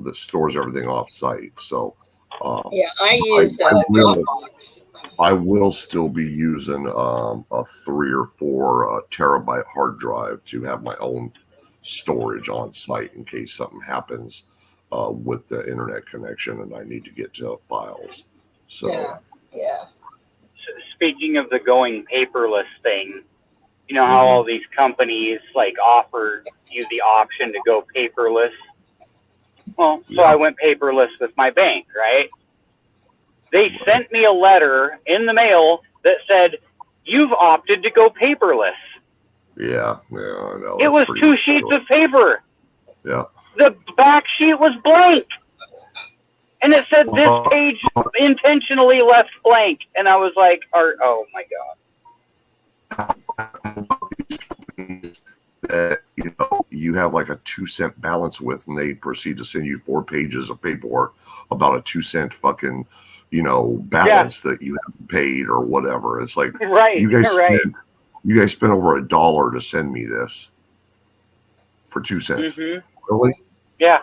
[SPEAKER 2] that stores everything off site. So
[SPEAKER 1] I use Dropbox.
[SPEAKER 2] I will still be using a 3 or 4 terabyte hard drive to have my own storage on site in case something happens with the internet connection and I need to get to files. So
[SPEAKER 3] Speaking of the going paperless thing, you know how all these companies offered you the option to go paperless? Well, so I went paperless with my bank, right? They sent me a letter in the mail that said, you've opted to go paperless.
[SPEAKER 2] Yeah, I know.
[SPEAKER 3] It was 2 sheets of paper.
[SPEAKER 2] Yeah.
[SPEAKER 3] The back sheet was blank. And it said this page intentionally left blank. And I was like, oh my God.
[SPEAKER 2] That you have like a 2-cent balance with, and they proceed to send you 4 pages of paperwork about a 2-cent fucking balance that you haven't paid or whatever. It's like you guys spent over $1 to send me this for 2 cents. Really?
[SPEAKER 3] Yeah.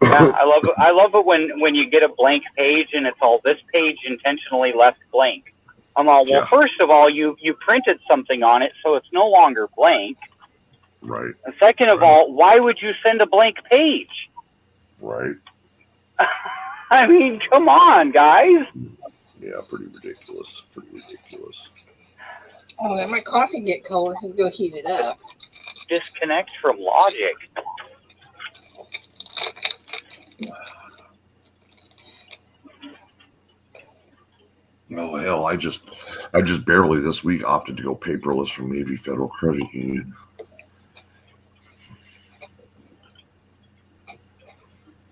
[SPEAKER 3] I love it when you get a blank page and it's all this page intentionally left blank. I'm all, well, first of all, you printed something on it, so it's no longer blank.
[SPEAKER 2] Right.
[SPEAKER 3] And second of all, why would you send a blank page?
[SPEAKER 2] Right.
[SPEAKER 3] I mean, come on, guys.
[SPEAKER 2] Yeah, pretty ridiculous.
[SPEAKER 1] Oh, let my coffee get cold. I can go heat it up.
[SPEAKER 3] Disconnect from logic.
[SPEAKER 2] Oh hell, I just barely this week opted to go paperless from Navy Federal Credit Union.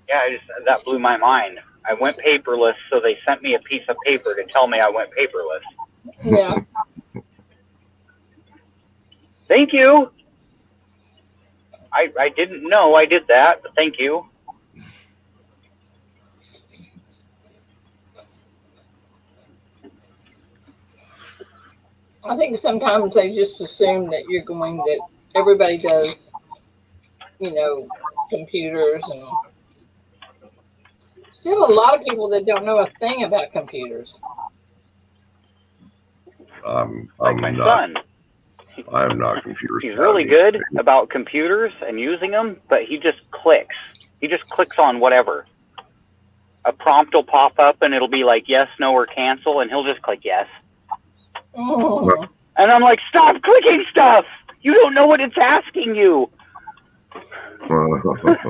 [SPEAKER 3] Yeah, that blew my mind. I went paperless, so they sent me a piece of paper to tell me I went paperless.
[SPEAKER 1] Yeah.
[SPEAKER 3] Thank you. I didn't know I did that, but thank you.
[SPEAKER 1] I think sometimes they just assume that everybody does, computers, and still a lot of people that don't know a thing about computers.
[SPEAKER 3] Like my son.
[SPEAKER 2] I'm not computer
[SPEAKER 3] He's
[SPEAKER 2] savvy.
[SPEAKER 3] really good about computers and using them, but he just clicks. He just clicks on whatever. A prompt will pop up and it'll be like yes, no, or cancel, and he'll just click yes.
[SPEAKER 1] Mm.
[SPEAKER 3] And I'm like, stop clicking stuff. You don't know what it's asking you.
[SPEAKER 1] Oh,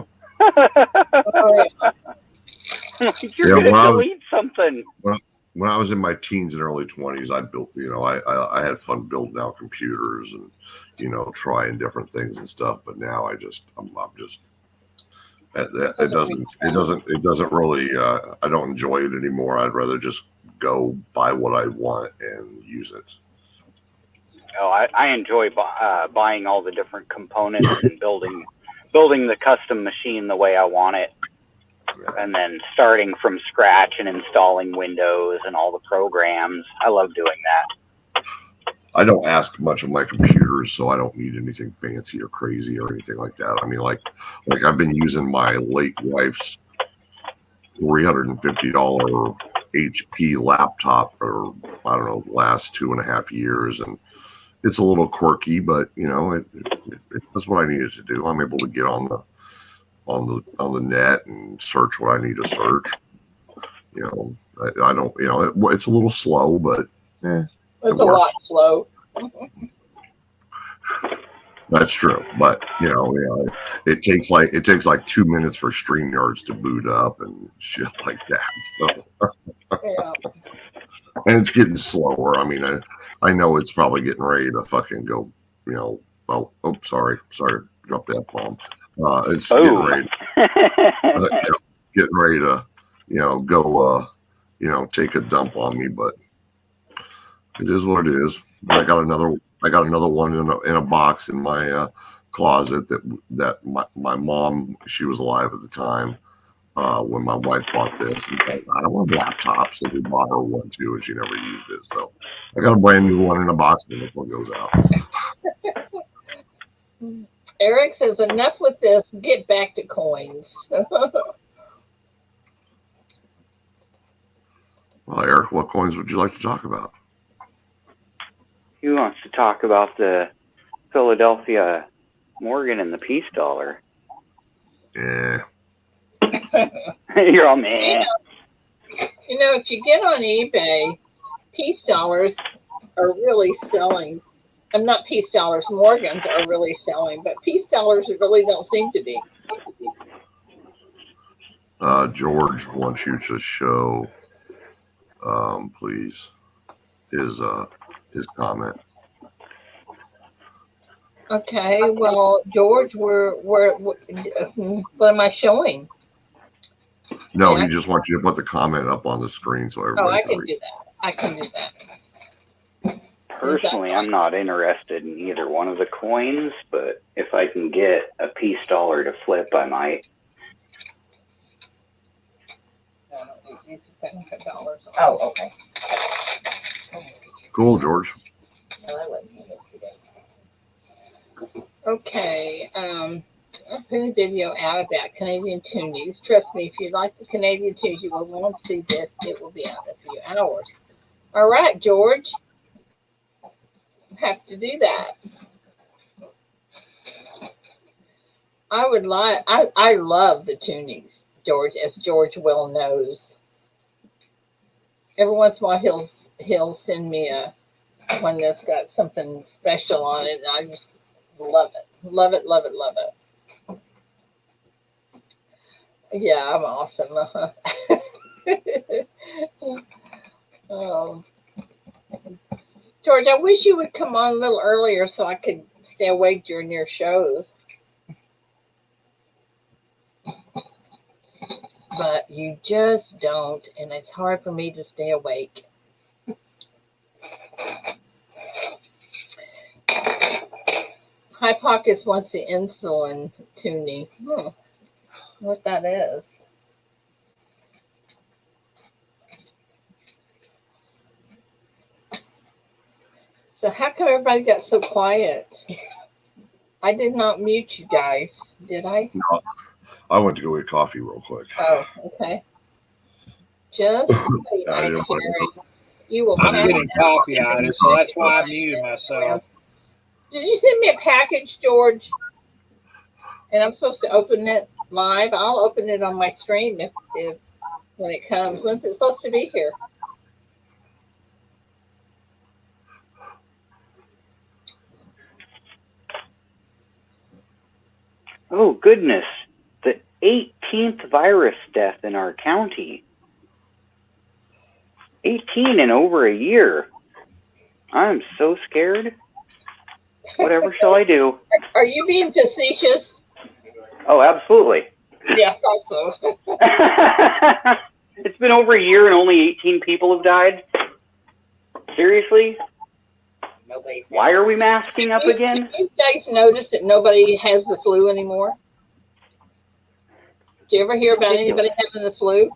[SPEAKER 1] yeah.
[SPEAKER 3] You're going to delete something.
[SPEAKER 2] When I was in my teens and early 20s, I built, I had fun building out computers and, trying different things and stuff. But now I'm just, it doesn't really, I don't enjoy it anymore. I'd rather just go buy what I want and use it.
[SPEAKER 3] Oh, I enjoy buying all the different components and building the custom machine the way I want it. And then starting from scratch and installing Windows and all the programs. I love doing that.
[SPEAKER 2] I don't ask much of my computers, so I don't need anything fancy or crazy or anything like that. I mean, like I've been using my late wife's $350 HP laptop for, I don't know, the last 2.5 years. And it's a little quirky, but, that's what I needed to do. I'm able to get on the net and search what I need to search. I don't, it's a little slow, but
[SPEAKER 1] it's a lot slow.
[SPEAKER 2] That's true, but it takes like 2 minutes for StreamYards to boot up and shit like that. So,
[SPEAKER 1] Yeah.
[SPEAKER 2] And it's getting slower. I mean, I know it's probably getting ready to fucking go. Sorry, drop the F-bomb. It's getting ready. Getting ready to, go, take a dump on me, but it is what it is. I got another one in a box in my closet that my mom, she was alive at the time when my wife bought this. And I love laptops, so we bought her one too, and she never used it. So I got a brand new one in a box when this one goes out.
[SPEAKER 1] Eric says, enough with this. Get back to coins.
[SPEAKER 2] Well, Eric, what coins would you like to talk about?
[SPEAKER 3] He wants to talk about the Philadelphia Morgan and the peace dollar.
[SPEAKER 2] Yeah.
[SPEAKER 3] You're all meh.
[SPEAKER 1] If you get on eBay, peace dollars are really selling. I'm not peace dollars. Morgans are really selling, but peace dollars really don't seem to be.
[SPEAKER 2] George wants you to show, please, his comment.
[SPEAKER 1] Okay, well, George, what am I showing?
[SPEAKER 2] No, he just wants you to put the comment up on the screen so everybody
[SPEAKER 1] can do that. I can do that.
[SPEAKER 3] Personally, I'm not interested in either one of the coins, but if I can get a peace dollar to flip, I might.
[SPEAKER 1] Oh, okay.
[SPEAKER 2] Cool, George.
[SPEAKER 1] Okay, I put a video out about Canadian toonies. Trust me, if you like the Canadian toonies, you will want to see this. It will be out in a few hours. All right, George. Have to do that. I love the toonies, George, as George well knows. Every once in a while he'll send me one that's got something special on it, and I just love it. Love it, love it, love it. Yeah, I'm awesome. George, I wish you would come on a little earlier so I could stay awake during your shows. but you just don't, and it's hard for me to stay awake. High Pockets wants the insulin tuning. What that is. So how come everybody got so quiet? I did not mute you guys, did I?
[SPEAKER 2] No, I went to go get coffee real quick.
[SPEAKER 1] Oh, okay. Just wait,
[SPEAKER 2] I didn't want
[SPEAKER 1] Sherry. You will
[SPEAKER 2] I
[SPEAKER 4] I'm
[SPEAKER 1] pass
[SPEAKER 4] getting coffee out of it, so that's why I muted myself.
[SPEAKER 1] Did you send me a package, George? And I'm supposed to open it live. I'll open it on my stream if when it comes. When's it supposed to be here?
[SPEAKER 3] Oh, goodness. The 18th virus death in our county. 18 in over a year. I'm so scared. Whatever shall I do?
[SPEAKER 1] Are you being facetious?
[SPEAKER 3] Oh, absolutely.
[SPEAKER 1] Yeah, I thought so.
[SPEAKER 3] It's been over a year and only 18 people have died? Seriously? Why are we masking up again?
[SPEAKER 1] You guys notice that nobody has the flu anymore? Do you ever hear about anybody having the flu?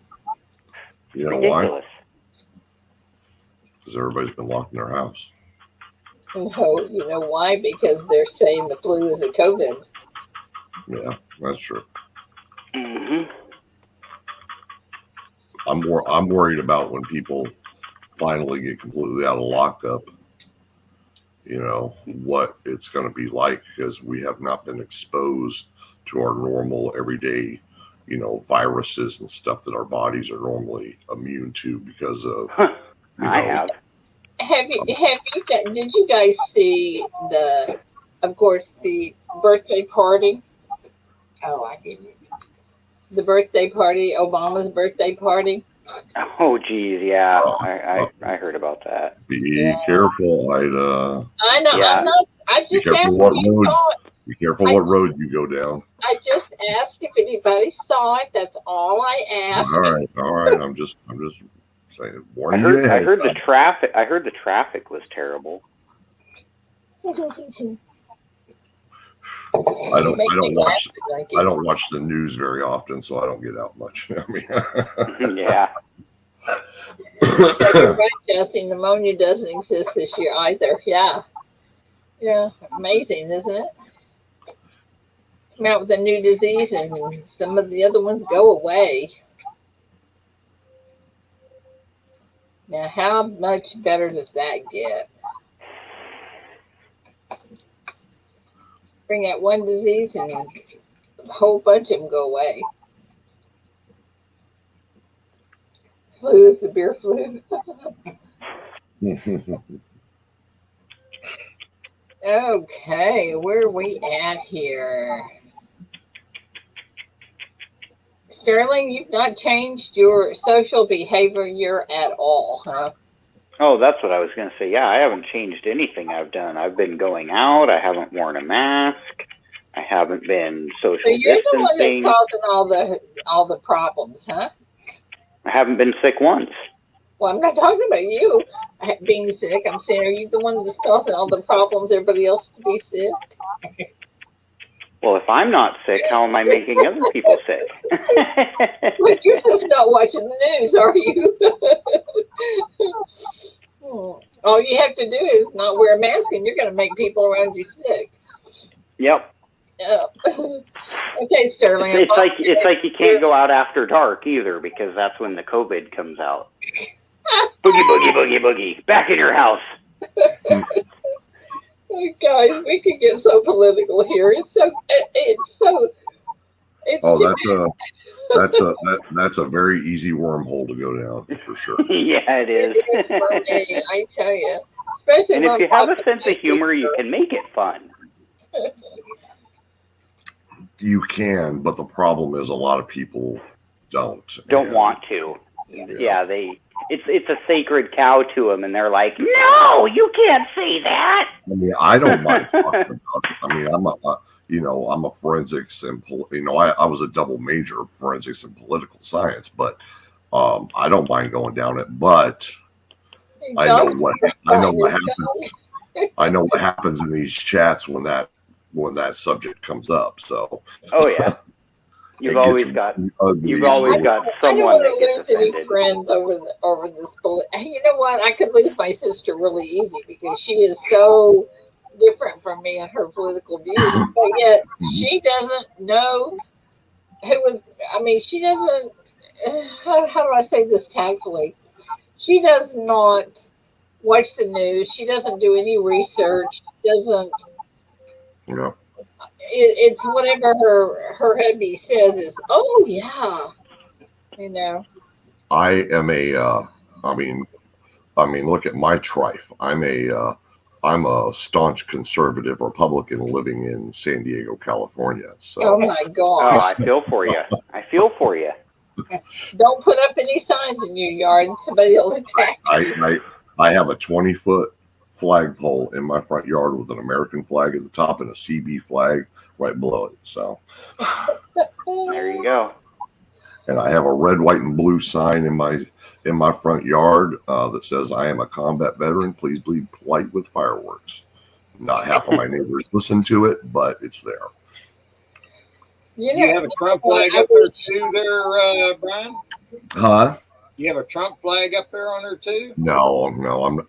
[SPEAKER 2] You know why? Because everybody's been locked in their house.
[SPEAKER 1] No, you know why? Because they're saying the flu is a COVID.
[SPEAKER 2] Yeah, that's true.
[SPEAKER 3] Mm-hmm.
[SPEAKER 2] I'm worried about when people finally get completely out of lockup. You know what it's going to be like, because we have not been exposed to our normal everyday, viruses and stuff that our bodies are normally immune to because of.
[SPEAKER 3] I have.
[SPEAKER 1] Did you guys see of course, the birthday party? Oh, I didn't. The birthday party, Obama's birthday party.
[SPEAKER 3] Oh, geez, yeah, I heard about that.
[SPEAKER 2] Be careful, Ida.
[SPEAKER 1] I know.
[SPEAKER 3] Yeah.
[SPEAKER 1] I'm not. I just asked if you saw it.
[SPEAKER 2] Be careful what road you go down.
[SPEAKER 1] I just asked if anybody saw it. That's all I asked.
[SPEAKER 2] All right. I'm just saying.
[SPEAKER 3] I heard the traffic. I heard the traffic was terrible.
[SPEAKER 2] I don't watch the news very often, so I don't get out much. I mean,
[SPEAKER 3] yeah.
[SPEAKER 1] You're right, Jesse. Pneumonia doesn't exist this year either. Yeah. Amazing, isn't it? Come out with a new disease, and some of the other ones go away. Now, how much better does that get? Bring out one disease, and a whole bunch of them go away. Flu is the beer flu. Okay, where are we at here? Sterling, you've not changed your social behavior at all, huh?
[SPEAKER 3] Oh, that's what I was going to say. Yeah, I haven't changed anything I've done. I've been going out. I haven't worn a mask. I haven't been social distancing.
[SPEAKER 1] So you're the one that's causing all the problems, huh?
[SPEAKER 3] I haven't been sick once.
[SPEAKER 1] Well, I'm not talking about you being sick. I'm saying, are you the one that's causing all the problems, everybody else to be sick?
[SPEAKER 3] Well, if I'm not sick, how am I making other people sick?
[SPEAKER 1] Well, you're just not watching the news, are you? All you have to do is not wear a mask, and you're going to make people around you sick.
[SPEAKER 3] Yep.
[SPEAKER 1] Okay, Sterling.
[SPEAKER 3] It's like you can't go out after dark either, because that's when the COVID comes out. Boogie, boogie, boogie, boogie. Back in your house.
[SPEAKER 1] Oh, guys, we could get so political here.
[SPEAKER 2] That's a very easy wormhole to go down for sure.
[SPEAKER 3] Yeah, it is.
[SPEAKER 1] It's funny, I tell you. Especially
[SPEAKER 3] and if you have a sense of humor, you can make it fun.
[SPEAKER 2] You can, but the problem is a lot of people don't
[SPEAKER 3] want to. Yeah, it's a sacred cow to them, and they're like, no, you can't say that.
[SPEAKER 2] I mean, I don't mind talking about it. I mean, I'm a forensics and I was a double major of forensics and political science, but I don't mind going down it. But I know what happens. I know what happens in these chats when that subject comes up. So.
[SPEAKER 3] Oh yeah. You've always got someone
[SPEAKER 1] I don't want
[SPEAKER 3] that
[SPEAKER 1] to
[SPEAKER 3] gets
[SPEAKER 1] lose any
[SPEAKER 3] offended.
[SPEAKER 1] friends over this bullet. You know what? I could lose my sister really easy because she is so different from me in her political views, but yet she doesn't know who was. I mean, she doesn't. How do I say this tactfully? She does not watch the news. She doesn't do any research. Doesn't.
[SPEAKER 2] Yeah.
[SPEAKER 1] It's whatever her hubby says is. Oh yeah, you know.
[SPEAKER 2] I am I mean, look at my trife. I'm a staunch conservative Republican living in San Diego, California. So.
[SPEAKER 1] Oh my
[SPEAKER 3] Oh,
[SPEAKER 1] gosh!
[SPEAKER 3] I feel for you. I feel for you.
[SPEAKER 1] Don't put up any signs in your yard, and somebody will attack you.
[SPEAKER 2] I have a 20-foot flagpole in my front yard with an American flag at the top and a CB flag right below it. So.
[SPEAKER 3] There you go.
[SPEAKER 2] And I have a red, white, and blue sign in my front yard that says, "I am a combat veteran. Please be polite with fireworks." Not half of my neighbors listen to it, but it's there.
[SPEAKER 4] You have a Trump flag up there too, there, Brian?
[SPEAKER 2] Huh?
[SPEAKER 4] You have a Trump flag up there on there too?
[SPEAKER 2] No. I'm.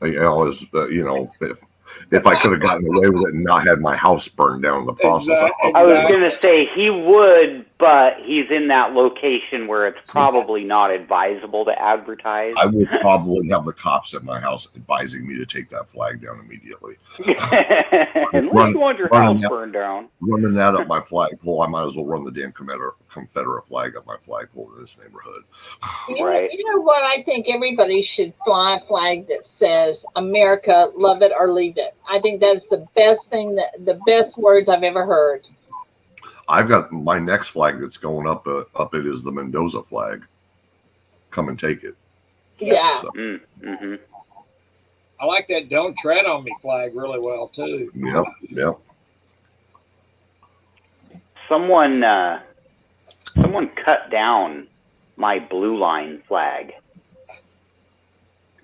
[SPEAKER 2] If I could have gotten away with it and not had my house burned down in the process.
[SPEAKER 4] Exactly.
[SPEAKER 3] I was going to say he would, but he's in that location where it's probably not advisable to advertise.
[SPEAKER 2] I would probably have the cops at my house advising me to take that flag down immediately.
[SPEAKER 3] Unless you want your house burned down.
[SPEAKER 2] Running that up my flagpole, I might as well run the damn Confederate flag up my flagpole in this neighborhood.
[SPEAKER 3] Right.
[SPEAKER 1] You know what? I think everybody should fly a flag that says "America, love it or leave it." I think that's the best thing, the best words I've ever heard.
[SPEAKER 2] I've got my next flag that's going up. It is the Mendoza flag. Come and take it.
[SPEAKER 1] Yeah.
[SPEAKER 2] So,
[SPEAKER 3] Mm-hmm.
[SPEAKER 4] I like that "Don't Tread on Me" flag really well too.
[SPEAKER 2] Yep.
[SPEAKER 3] Someone cut down my blue line flag.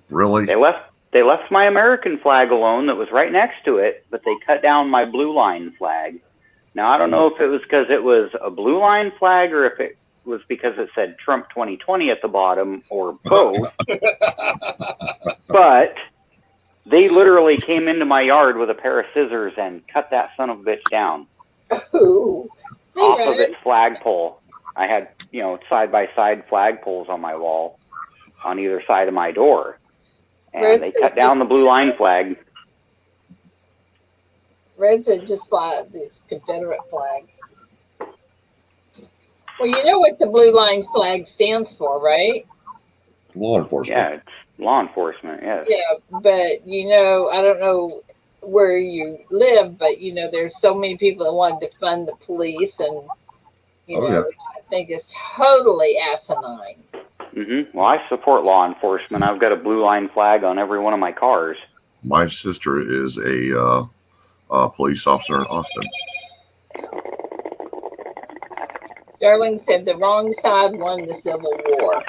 [SPEAKER 2] Really?
[SPEAKER 3] They left my American flag alone that was right next to it, but they cut down my blue line flag. Now, I don't know if it was because it was a blue line flag or if it was because it said Trump 2020 at the bottom or both. But they literally came into my yard with a pair of scissors and cut that son of a bitch down.
[SPEAKER 1] Ooh.
[SPEAKER 3] Off of its flagpole. I had, side-by-side flagpoles on my wall on either side of my door. And they cut down the blue line flag.
[SPEAKER 1] Red said just fly the Confederate flag. Well, you know what the blue line flag stands for, right?
[SPEAKER 2] Law enforcement.
[SPEAKER 3] Yeah, it's law enforcement, yes.
[SPEAKER 1] Yeah, but I don't know where you live, but there's so many people that want to defund the police, and which I think is totally asinine.
[SPEAKER 3] Mm-hmm. Well, I support law enforcement. I've got a blue line flag on every one of my cars.
[SPEAKER 2] My sister is a police officer in Austin.
[SPEAKER 1] Sterling said the wrong side won the Civil War.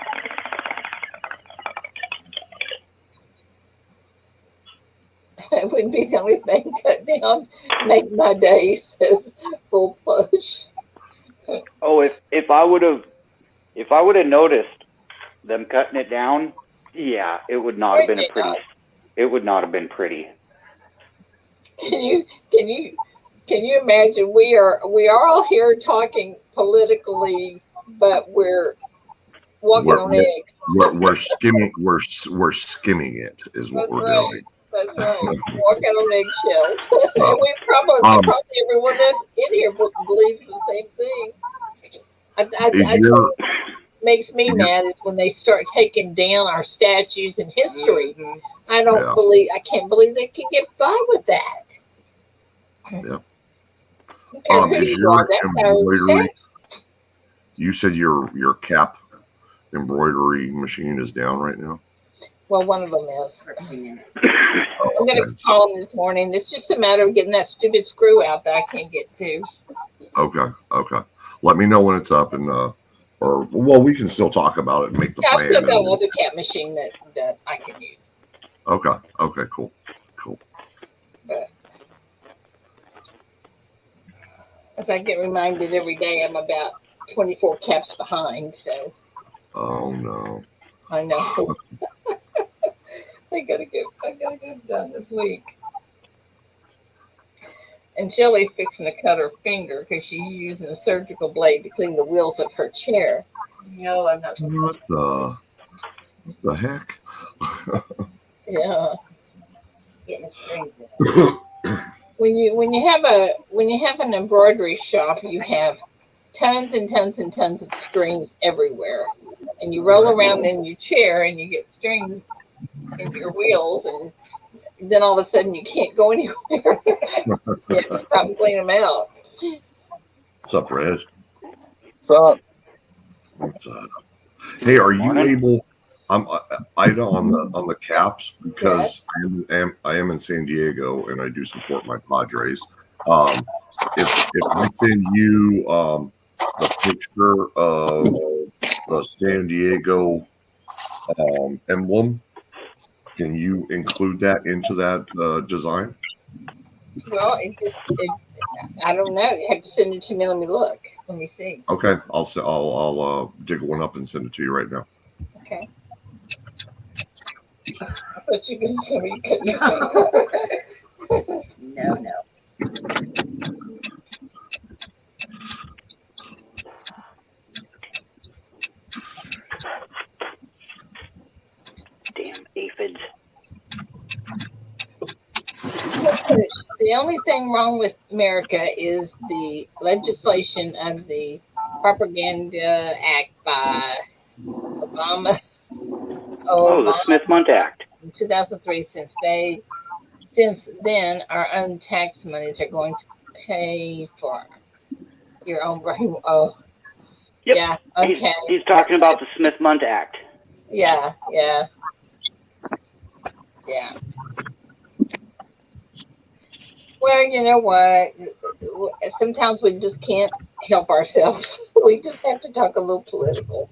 [SPEAKER 1] It wouldn't be the only thing cut down. Make my day, says Full Push.
[SPEAKER 3] Oh, if I would have noticed them cutting it down, yeah, it would not have been It would not have been pretty.
[SPEAKER 1] Can you imagine? We are all here talking politically, but we're walking on eggs.
[SPEAKER 2] We're skimming. We're skimming it. Is what we're doing.
[SPEAKER 1] That's right. Walking on eggshells. And we probably everyone that's in here believes the same thing. Makes me mad is when they start taking down our statues in history. Mm-hmm. I can't believe they can get by with that.
[SPEAKER 2] Yeah. Is your embroidery? You said your cap embroidery machine is down right now.
[SPEAKER 1] Well, one of them is.
[SPEAKER 2] Oh,
[SPEAKER 1] I'm gonna
[SPEAKER 2] okay.
[SPEAKER 1] call him this morning. It's just a matter of getting that stupid screw out that I can't get to.
[SPEAKER 2] Okay. Okay. Let me know when it's up, and or well, we can still talk about it and make the
[SPEAKER 1] Yeah, I've
[SPEAKER 2] plan.
[SPEAKER 1] still got
[SPEAKER 2] And,
[SPEAKER 1] another cat machine that I can use.
[SPEAKER 2] okay. Okay. Cool. Cool.
[SPEAKER 1] But if I get reminded every day, I'm about 24 caps behind. So
[SPEAKER 2] Oh no.
[SPEAKER 1] I know I gotta get it done this week. And Shelly's fixing to cut her finger because she's using a surgical blade to clean the wheels of her chair. No, I'm not.
[SPEAKER 2] What the heck?
[SPEAKER 1] Yeah. Getting strings. When you have an embroidery shop, you have tons and tons and tons of strings everywhere, and you roll around in your chair and you get strings in your wheels, and then all of a sudden you can't go anywhere. You have to stop and clean them out.
[SPEAKER 2] What's up, Fred?
[SPEAKER 7] What's up?
[SPEAKER 2] What's hey, are you
[SPEAKER 3] Morning.
[SPEAKER 2] able? I know on the caps
[SPEAKER 1] Yes.
[SPEAKER 2] because I am in San Diego and I do support my Padres. If I send you the picture of the San Diego emblem, can you include that into that design?
[SPEAKER 1] Well, I don't know. You have to send it to me. Let me look. Let me see.
[SPEAKER 2] Okay, I'll dig one up and send it to you right now.
[SPEAKER 1] Okay. I thought you could tell me you couldn't. No.
[SPEAKER 3] Damn aphids.
[SPEAKER 1] The only thing wrong with America is the legislation of the Propaganda Act by Obama.
[SPEAKER 3] Oh, the
[SPEAKER 1] Obama
[SPEAKER 3] Smith-Mundt Act.
[SPEAKER 1] in 2003. Since then, our own tax monies are going to pay for your own brain. Oh,
[SPEAKER 3] Yep.
[SPEAKER 1] yeah. Okay.
[SPEAKER 3] He's talking about the Smith-Mundt Act.
[SPEAKER 1] Yeah. Well, you know what? Sometimes we just can't help ourselves. We just have to talk a little political.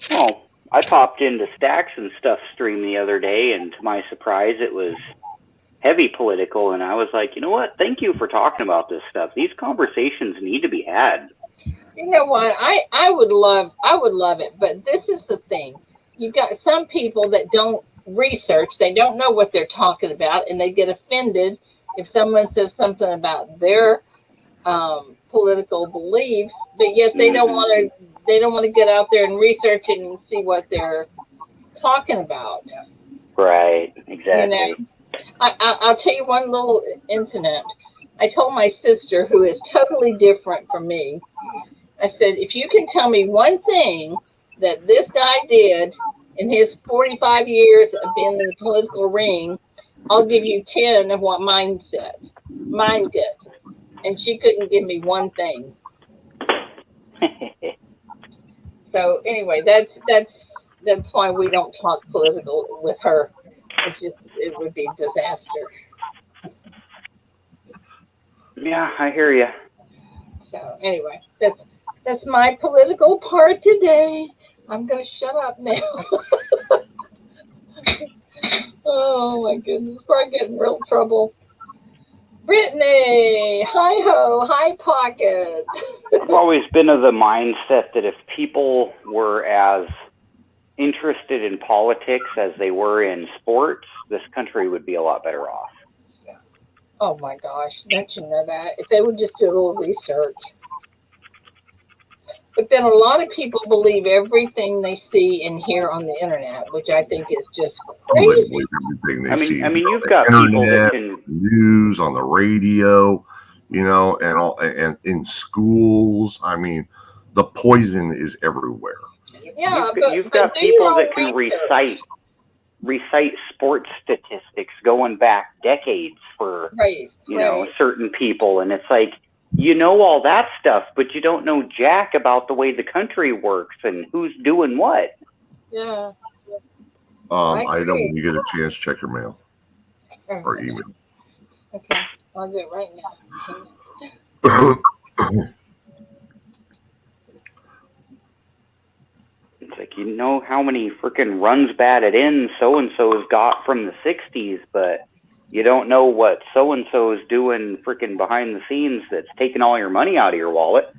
[SPEAKER 3] Well, I popped into Stacks and Stuff stream the other day, and to my surprise, it was heavy political. And I was like, you know what? Thank you for talking about this stuff. These conversations need to be had.
[SPEAKER 1] You know what? I would love it, but this is the thing. You've got some people that don't research, they don't know what they're talking about, and they get offended if someone says something about their political beliefs, but yet they don't want to get out there and research it and see what they're talking about.
[SPEAKER 3] Right, exactly.
[SPEAKER 1] You know, I'll tell you one little incident. I told my sister, who is totally different from me, I said, if you can tell me one thing that this guy did in his 45 years of being in the political ring, I'll give you 10 of what mine did. And she couldn't give me one thing. So anyway, that's why we don't talk political with her. It would be a disaster.
[SPEAKER 3] Yeah, I hear you.
[SPEAKER 1] So anyway, that's my political part today. I'm gonna shut up now. Oh my goodness, before I get in real trouble. Brittany, hi ho, hi pockets.
[SPEAKER 3] I've always been of the mindset that if people were as interested in politics as they were in sports, this country would be a lot better off.
[SPEAKER 1] Oh my gosh, don't you know that? If they would just do a little research. But then a lot of people believe everything they see and hear on the internet, which I think is just crazy.
[SPEAKER 2] Everything they see.
[SPEAKER 3] I mean, you've got people that can
[SPEAKER 2] news on the radio, you know, and in schools. I mean, the poison is everywhere.
[SPEAKER 1] Yeah,
[SPEAKER 3] you've got people that can recite sports statistics going back decades for know certain people, and it's like, you know, all that stuff, but you don't know jack about the way the country works and who's doing what.
[SPEAKER 1] Yeah. I
[SPEAKER 2] Ida,
[SPEAKER 1] agree.
[SPEAKER 2] when you get a chance, check your mail or email.
[SPEAKER 1] Okay, I'll do it right now.
[SPEAKER 3] It's like, you know how many freaking runs batted in so-and-so's got from the 60s, but you don't know what so-and-so is doing freaking behind the scenes that's taking all your money out of your wallet.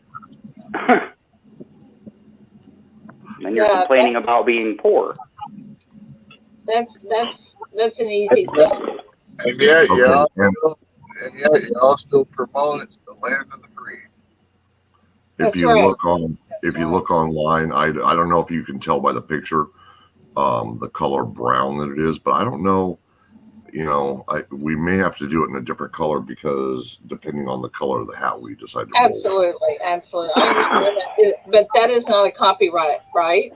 [SPEAKER 3] And you're complaining about being poor.
[SPEAKER 1] That's an easy thing.
[SPEAKER 7] And yet,
[SPEAKER 2] Okay,
[SPEAKER 7] y'all still promote it's the land of the free.
[SPEAKER 2] if you look online, I don't know if you can tell by the picture, the color brown that it is, but I don't know. You know, we may have to do it in a different color because depending on the color of the hat we decide to roll.
[SPEAKER 1] Absolutely. I understand that, but that is not a copyright, right?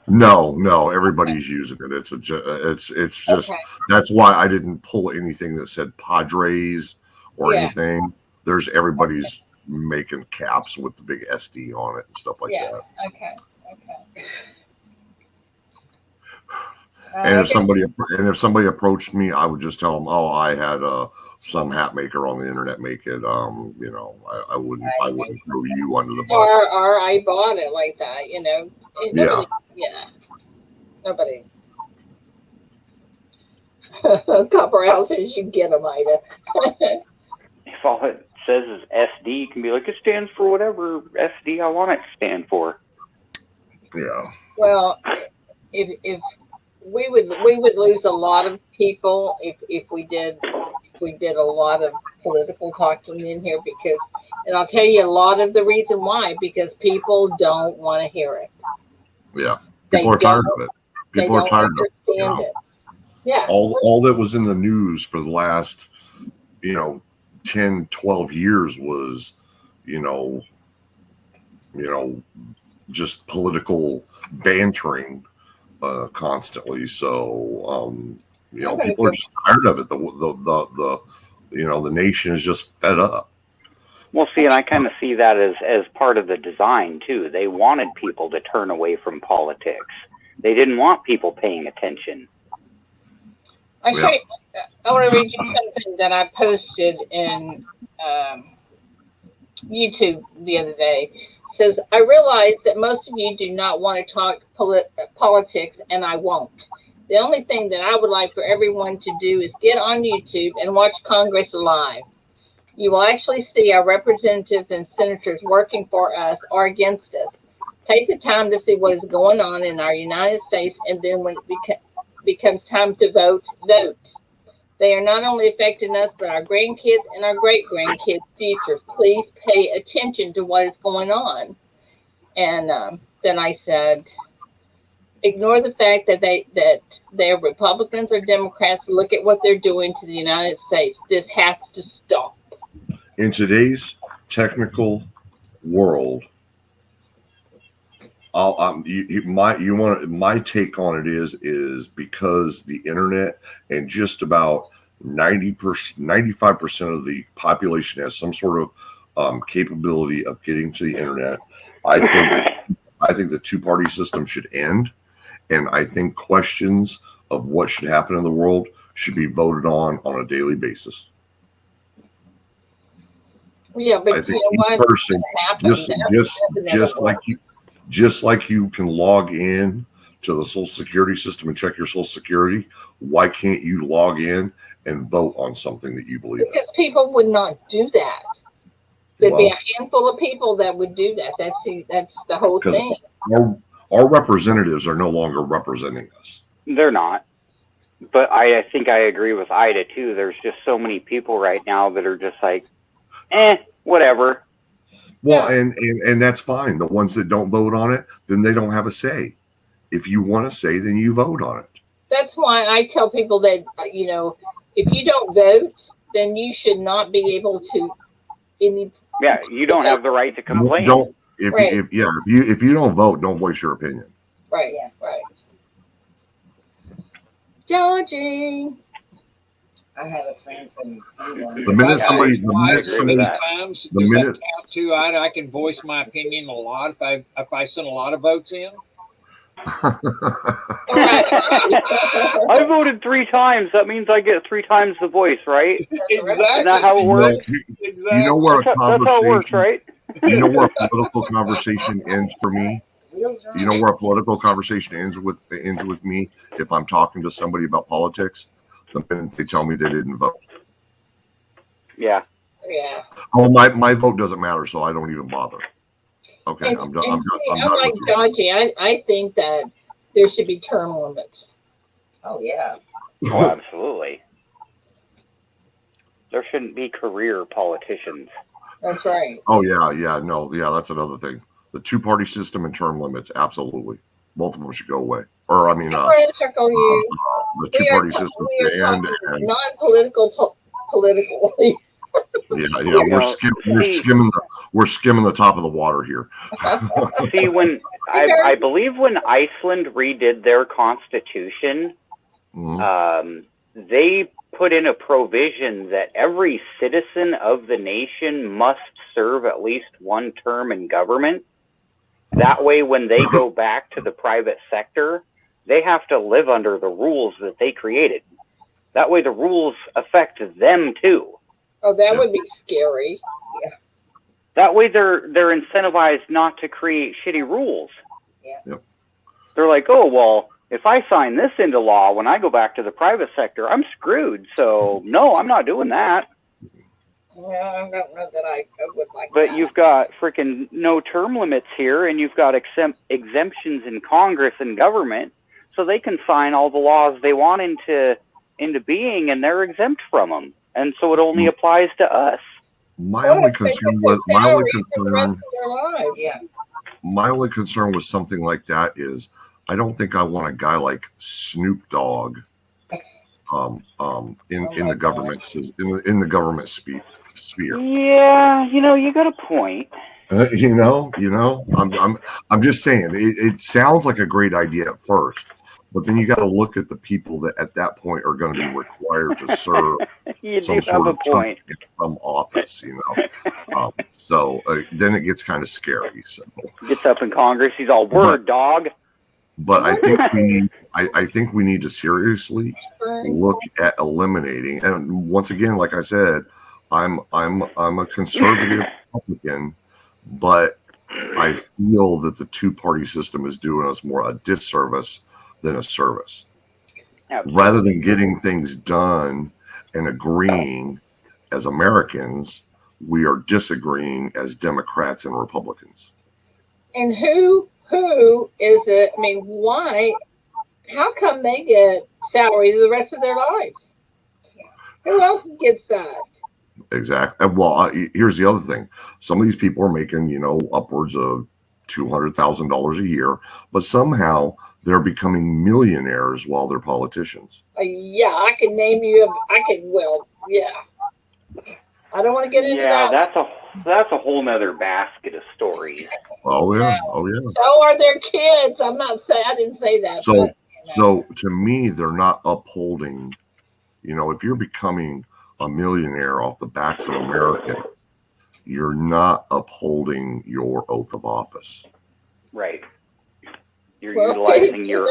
[SPEAKER 2] No, everybody's using it. It's just
[SPEAKER 1] Okay.
[SPEAKER 2] that's why I didn't pull anything that said Padres or anything. There's everybody's making caps with the big SD on it and stuff like that.
[SPEAKER 1] Okay.
[SPEAKER 2] And if somebody approached me, I would just tell them, "Oh, I had some hat maker on the internet make it." You know, I wouldn't throw you under the bus.
[SPEAKER 1] Or I bought it like that. You know, nobody. Copper houses, you get them, Ida.
[SPEAKER 3] If all it says is SD, you can be like, it stands for whatever SD I want it to stand for.
[SPEAKER 2] Yeah.
[SPEAKER 1] Well, if we would lose a lot of people if we did a lot of political talking in here, because, and I'll tell you a lot of the reason why, because people don't want to hear it.
[SPEAKER 2] Yeah. People are tired of it. People are tired of it. You know?
[SPEAKER 1] Yeah.
[SPEAKER 2] All that was in the news for the last, 10, 12 years was, just political bantering constantly. So, people are just tired of it. The nation is just fed up.
[SPEAKER 3] Well, see, and I kind of see that as part of the design too. They wanted people to turn away from politics. They didn't want people paying attention.
[SPEAKER 1] I want to read you something that I posted in YouTube the other day. It says, I realize that most of you do not want to talk politics, and I won't. The only thing that I would like for everyone to do is get on YouTube and watch Congress live. You will actually see our representatives and senators working for us or against us. Take the time to see what is going on in our United States, and then when it becomes time to vote. They are not only affecting us, but our grandkids and our great-grandkids' futures. Please pay attention to what is going on. And then I said, ignore the fact that they're Republicans or Democrats. Look at what they're doing to the United States. This has to stop.
[SPEAKER 2] In today's technical world, my take on it is because the internet and just about 95% of the population has some sort of capability of getting to the internet. I think the two-party system should end, and I think questions of what should happen in the world should be voted on a daily basis.
[SPEAKER 1] Yeah, but
[SPEAKER 2] I think each person, just like you can log in to the Social Security system and check your Social Security, why can't you log in and vote on something that you believe in?
[SPEAKER 1] Because people would not do that. There'd be a handful of people that would do that. That's the whole thing.
[SPEAKER 2] Our representatives are no longer representing us.
[SPEAKER 3] They're not. But I think I agree with Ida too. There's just so many people right now that are just like, whatever.
[SPEAKER 2] Well, and that's fine. The ones that don't vote on it, then they don't have a say. If you want to say, then you vote on it.
[SPEAKER 1] That's why I tell people that, if you don't vote, then you should not be able to.
[SPEAKER 3] You don't have the right to complain.
[SPEAKER 2] If you don't vote, don't voice your opinion.
[SPEAKER 1] Right. Georgie.
[SPEAKER 6] I had a friend from
[SPEAKER 2] The minute somebody,
[SPEAKER 4] I can voice my opinion a lot if I send a lot of votes in.
[SPEAKER 1] Right.
[SPEAKER 3] I voted 3 times. That means I get 3 times the voice, right?
[SPEAKER 4] Exactly.
[SPEAKER 3] Isn't that how it works?
[SPEAKER 2] You know where a
[SPEAKER 3] That's how it works,
[SPEAKER 2] conversation,
[SPEAKER 3] right?
[SPEAKER 2] you know where a political conversation ends for me? You know where a political conversation ends with me if I'm talking to somebody about politics? The minute they tell me they didn't vote.
[SPEAKER 3] Yeah.
[SPEAKER 1] Yeah.
[SPEAKER 2] Oh, my vote doesn't matter, so I don't even bother. Okay,
[SPEAKER 1] And,
[SPEAKER 2] I'm done.
[SPEAKER 1] and see,
[SPEAKER 2] I'm
[SPEAKER 1] I'm
[SPEAKER 2] done
[SPEAKER 1] like
[SPEAKER 2] with you.
[SPEAKER 1] Dodgy. I think that there should be term limits.
[SPEAKER 5] Oh, yeah.
[SPEAKER 3] Oh, absolutely. There shouldn't be career politicians.
[SPEAKER 1] That's right.
[SPEAKER 2] Oh yeah, no, yeah, that's another thing. The two-party system and term limits, absolutely. Both of them should go away. Or I mean,
[SPEAKER 1] Circle you.
[SPEAKER 2] the two-party system
[SPEAKER 1] We are
[SPEAKER 2] and
[SPEAKER 1] non-political politically.
[SPEAKER 2] yeah, we're skimming the top of the water here.
[SPEAKER 3] See, when I believe when Iceland redid their constitution, they put in a provision that every citizen of the nation must serve at least 1 term in government. That way, when they go back to the private sector, they have to live under the rules that they created. That way, the rules affect them too.
[SPEAKER 1] Oh, that would be scary.
[SPEAKER 5] Yeah.
[SPEAKER 3] That way, they're incentivized not to create shitty rules.
[SPEAKER 5] Yeah.
[SPEAKER 2] Yep.
[SPEAKER 3] They're like, oh well, if I sign this into law when I go back to the private sector, I'm screwed. So no, I'm not doing that.
[SPEAKER 1] Yeah, I don't know that I would like
[SPEAKER 3] But
[SPEAKER 1] that.
[SPEAKER 3] you've got freaking no term limits here, and you've got exemptions in Congress and government, so they can sign all the laws they want into being, and they're exempt from them. And so it only applies to us.
[SPEAKER 2] My only concern was
[SPEAKER 5] Yeah.
[SPEAKER 2] my only concern with something like that is I don't think I want a guy like Snoop Dogg in the government in the government sphere.
[SPEAKER 3] Yeah, you got a point.
[SPEAKER 2] I'm just saying it sounds like a great idea at first, but then you got to look at the people that at that point are going to be required to serve some sort of term in some office, so then it gets kind of scary. So
[SPEAKER 3] gets up in Congress, he's all word dog.
[SPEAKER 2] But I think we need to seriously look at eliminating. And once again, like I said, I'm a conservative Republican, but I feel that the two-party system is doing us more a disservice than a service.
[SPEAKER 3] Absolutely.
[SPEAKER 2] Rather than getting things done and agreeing as Americans, we are disagreeing as Democrats and Republicans.
[SPEAKER 1] And who is it? I mean, why? How come they get salaries the rest of their lives? Who else gets that?
[SPEAKER 2] Exactly. Well, here's the other thing. Some of these people are making, upwards of $200,000 a year, but somehow they're becoming millionaires while they're politicians.
[SPEAKER 1] Yeah, I can name you. Yeah. I don't want to get into that.
[SPEAKER 3] That's a whole nother basket of stories.
[SPEAKER 2] Oh yeah.
[SPEAKER 1] So are their kids. I'm not saying I didn't say that.
[SPEAKER 2] So to me, they're not upholding. If you're becoming a millionaire off the backs of Americans, you're not upholding your oath of office.
[SPEAKER 3] Right. You're utilizing your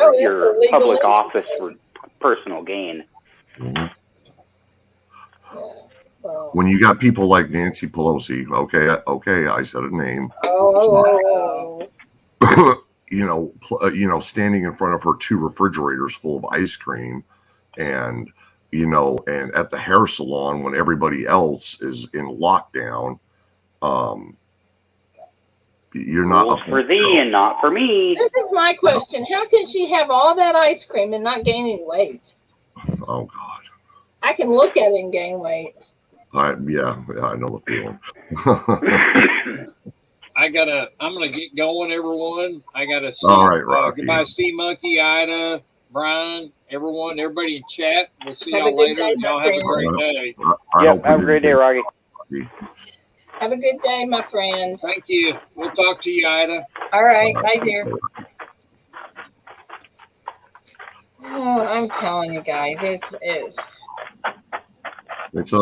[SPEAKER 3] public office for personal gain.
[SPEAKER 2] Mm-hmm. When you got people like Nancy Pelosi, okay, I said a name. Standing in front of her 2 refrigerators full of ice cream, and and at the hair salon when everybody else is in lockdown, you're not
[SPEAKER 3] rules for thee and not for me.
[SPEAKER 1] This is my question: how can she have all that ice cream and not gain any weight?
[SPEAKER 2] Oh God!
[SPEAKER 1] I can look at it and gain weight.
[SPEAKER 2] I know the feeling.
[SPEAKER 4] I'm gonna get going, everyone. I gotta see.
[SPEAKER 2] All right, Rocky.
[SPEAKER 4] Goodbye, Sea Monkey, Ida, Brian, everybody in chat. We'll see
[SPEAKER 1] Have
[SPEAKER 4] y'all later. Y'all have a great day.
[SPEAKER 3] Have a great day, Rocky.
[SPEAKER 1] Have a good day, my friend.
[SPEAKER 4] Thank you. We'll talk to you, Ida.
[SPEAKER 1] All right, bye, dear. Oh, I'm telling you guys,
[SPEAKER 2] it's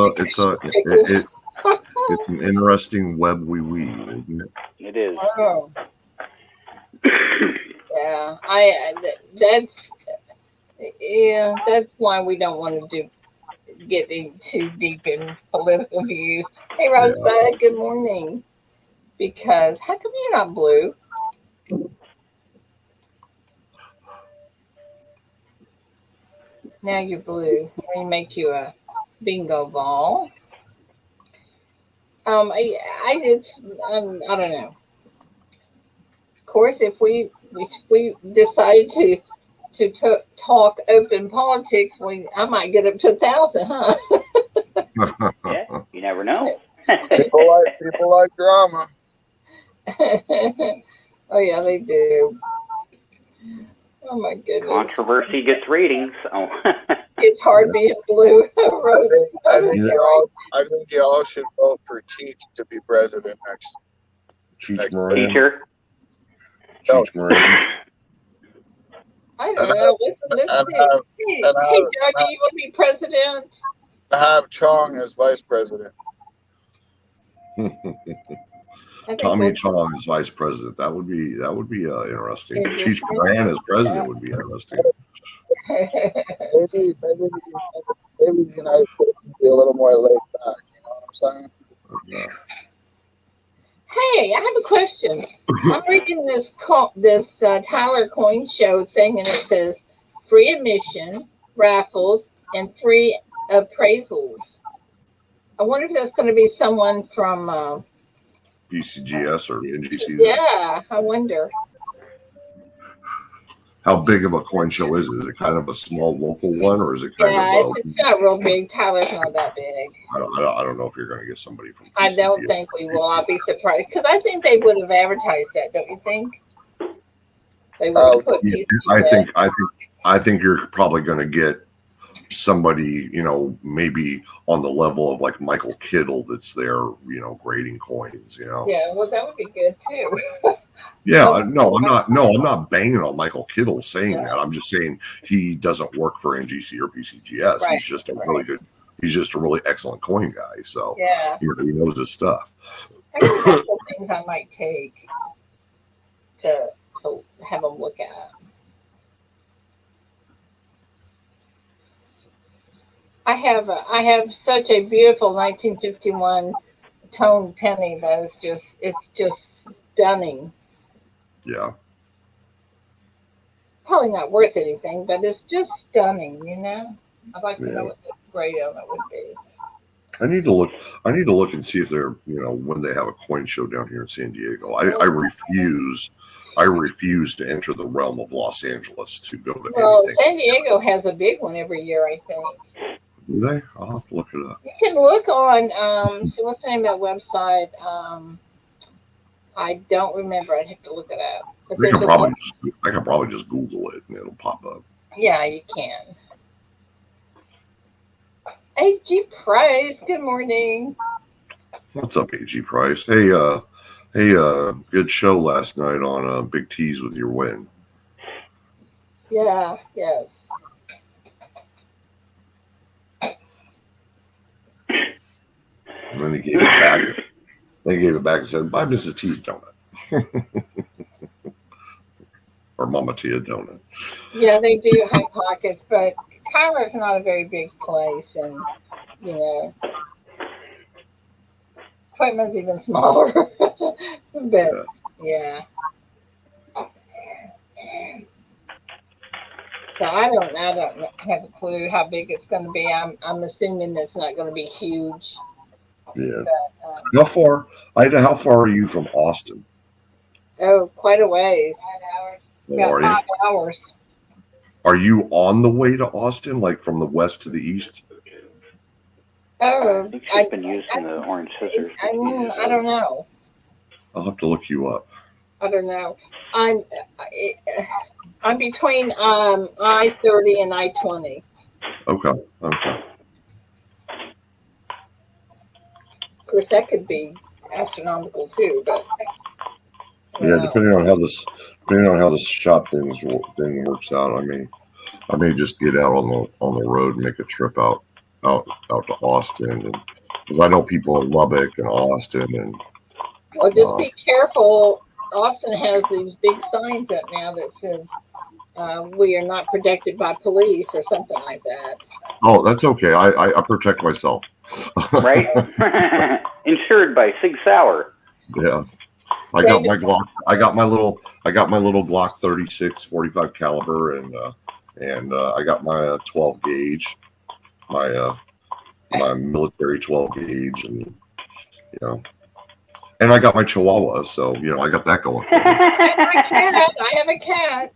[SPEAKER 2] an interesting web we weave, isn't it?
[SPEAKER 3] It is.
[SPEAKER 1] Oh. Yeah, Yeah, that's why we don't want to get in too deep in political views. Hey,
[SPEAKER 2] Yeah.
[SPEAKER 1] Rosebud, good morning. Because how come you're not blue? Now you're blue. Let me make you a bingo ball. I don't know. Of course, if we decided to talk open politics, I might get up to 1,000, huh?
[SPEAKER 3] Yeah, you never know.
[SPEAKER 7] People like drama.
[SPEAKER 1] Oh yeah, they do. Oh my goodness.
[SPEAKER 3] Controversy gets ratings. So.
[SPEAKER 1] It's hard being blue, Rose.
[SPEAKER 7] I think y'all should vote for Cheech to be president next.
[SPEAKER 2] Cheech Moran.
[SPEAKER 3] Teacher.
[SPEAKER 2] Cheech Moran.
[SPEAKER 1] I don't know. Let's see. Hey, Doug, do you want to be president?
[SPEAKER 7] Have Chong as vice president.
[SPEAKER 2] Tommy Chong as vice president. That would be interesting. Cheech Moran as president would be interesting.
[SPEAKER 7] Maybe the United States would be a little more laid back. You know what I'm saying?
[SPEAKER 2] Yeah.
[SPEAKER 1] Hey, I have a question. I'm reading this Tyler Coin Show thing, and it says free admission, raffles, and free appraisals. I wonder if that's going to be someone from
[SPEAKER 2] BCGS or NGC.
[SPEAKER 1] Yeah, I wonder.
[SPEAKER 2] How big of a coin show is it? Is it kind of a small local one, or is it kind of?
[SPEAKER 1] It's not real big. Tyler's not that big.
[SPEAKER 2] I don't know if you're going to get somebody from.
[SPEAKER 1] I don't think we will. I'll be surprised because I think they would have advertised that. Don't you think? They would have put.
[SPEAKER 2] Yeah, I think you're probably going to get somebody, maybe on the level of like Michael Kittle that's there, grading coins.
[SPEAKER 1] Yeah, well, that would be good too.
[SPEAKER 2] Yeah, no, I'm not banging on Michael Kittle saying that. I'm just saying he doesn't work for NGC or PCGS.
[SPEAKER 1] Right.
[SPEAKER 2] He's just he's just a really excellent coin guy. So
[SPEAKER 1] yeah,
[SPEAKER 2] he knows his stuff.
[SPEAKER 1] There's a couple things I might take to have them look at. I have such a beautiful 1951 toned penny that it's just stunning.
[SPEAKER 2] Yeah.
[SPEAKER 1] Probably not worth anything, but it's just stunning, I'd like to know what the grade on it would be.
[SPEAKER 2] I need to look and see if they're, when they have a coin show down here in San Diego. I refuse to enter the realm of Los Angeles to go to anything.
[SPEAKER 1] San Diego has a big one every year, I think.
[SPEAKER 2] Do they? I'll have to look it up.
[SPEAKER 1] You can look on what's the name of that website? I don't remember. I'd have to look it up. But
[SPEAKER 2] I can probably just Google it and it'll pop up.
[SPEAKER 1] Yeah, you can. A.G. Price, good morning.
[SPEAKER 2] What's up, A.G. Price? Hey, good show last night on Big T's with your win.
[SPEAKER 1] Yeah, yes.
[SPEAKER 2] And then he gave it back. They gave it back and said, "Buy Mrs. T's donut." Or Mama Tia donut.
[SPEAKER 1] Yeah, they do have pockets, but Tyler's not a very big place, and equipment's even smaller. But yeah. So I don't have a clue how big it's going to be. I'm assuming it's not going to be huge.
[SPEAKER 2] Yeah. But, how far are you from Austin?
[SPEAKER 1] Oh, quite a ways. 5 hours. About 5 hours.
[SPEAKER 2] Are you on the way to Austin, like from the west to the east?
[SPEAKER 1] Oh,
[SPEAKER 3] I think she's been using the orange scissors.
[SPEAKER 1] I don't know.
[SPEAKER 2] I'll have to look you up.
[SPEAKER 1] I don't know. I'm between I-30 and I-20.
[SPEAKER 2] Okay.
[SPEAKER 1] Of course, that could be astronomical too, but
[SPEAKER 2] yeah, depending on how this shop thing works out, I may just get out on the road and make a trip out to Austin, because I know people in Lubbock and Austin, and
[SPEAKER 1] well, just be careful Austin has these big signs up now that says we are not protected by police or something like that.
[SPEAKER 2] Oh, that's okay. I protect myself.
[SPEAKER 3] Right? Insured by Sig Sauer.
[SPEAKER 2] Yeah. I got my Glocks. I got my little Glock 36 45 caliber, and I got my 12 gauge, my military 12 gauge, and you know, and I got my Chihuahua, so you know I got that going for me.
[SPEAKER 1] I have a cat.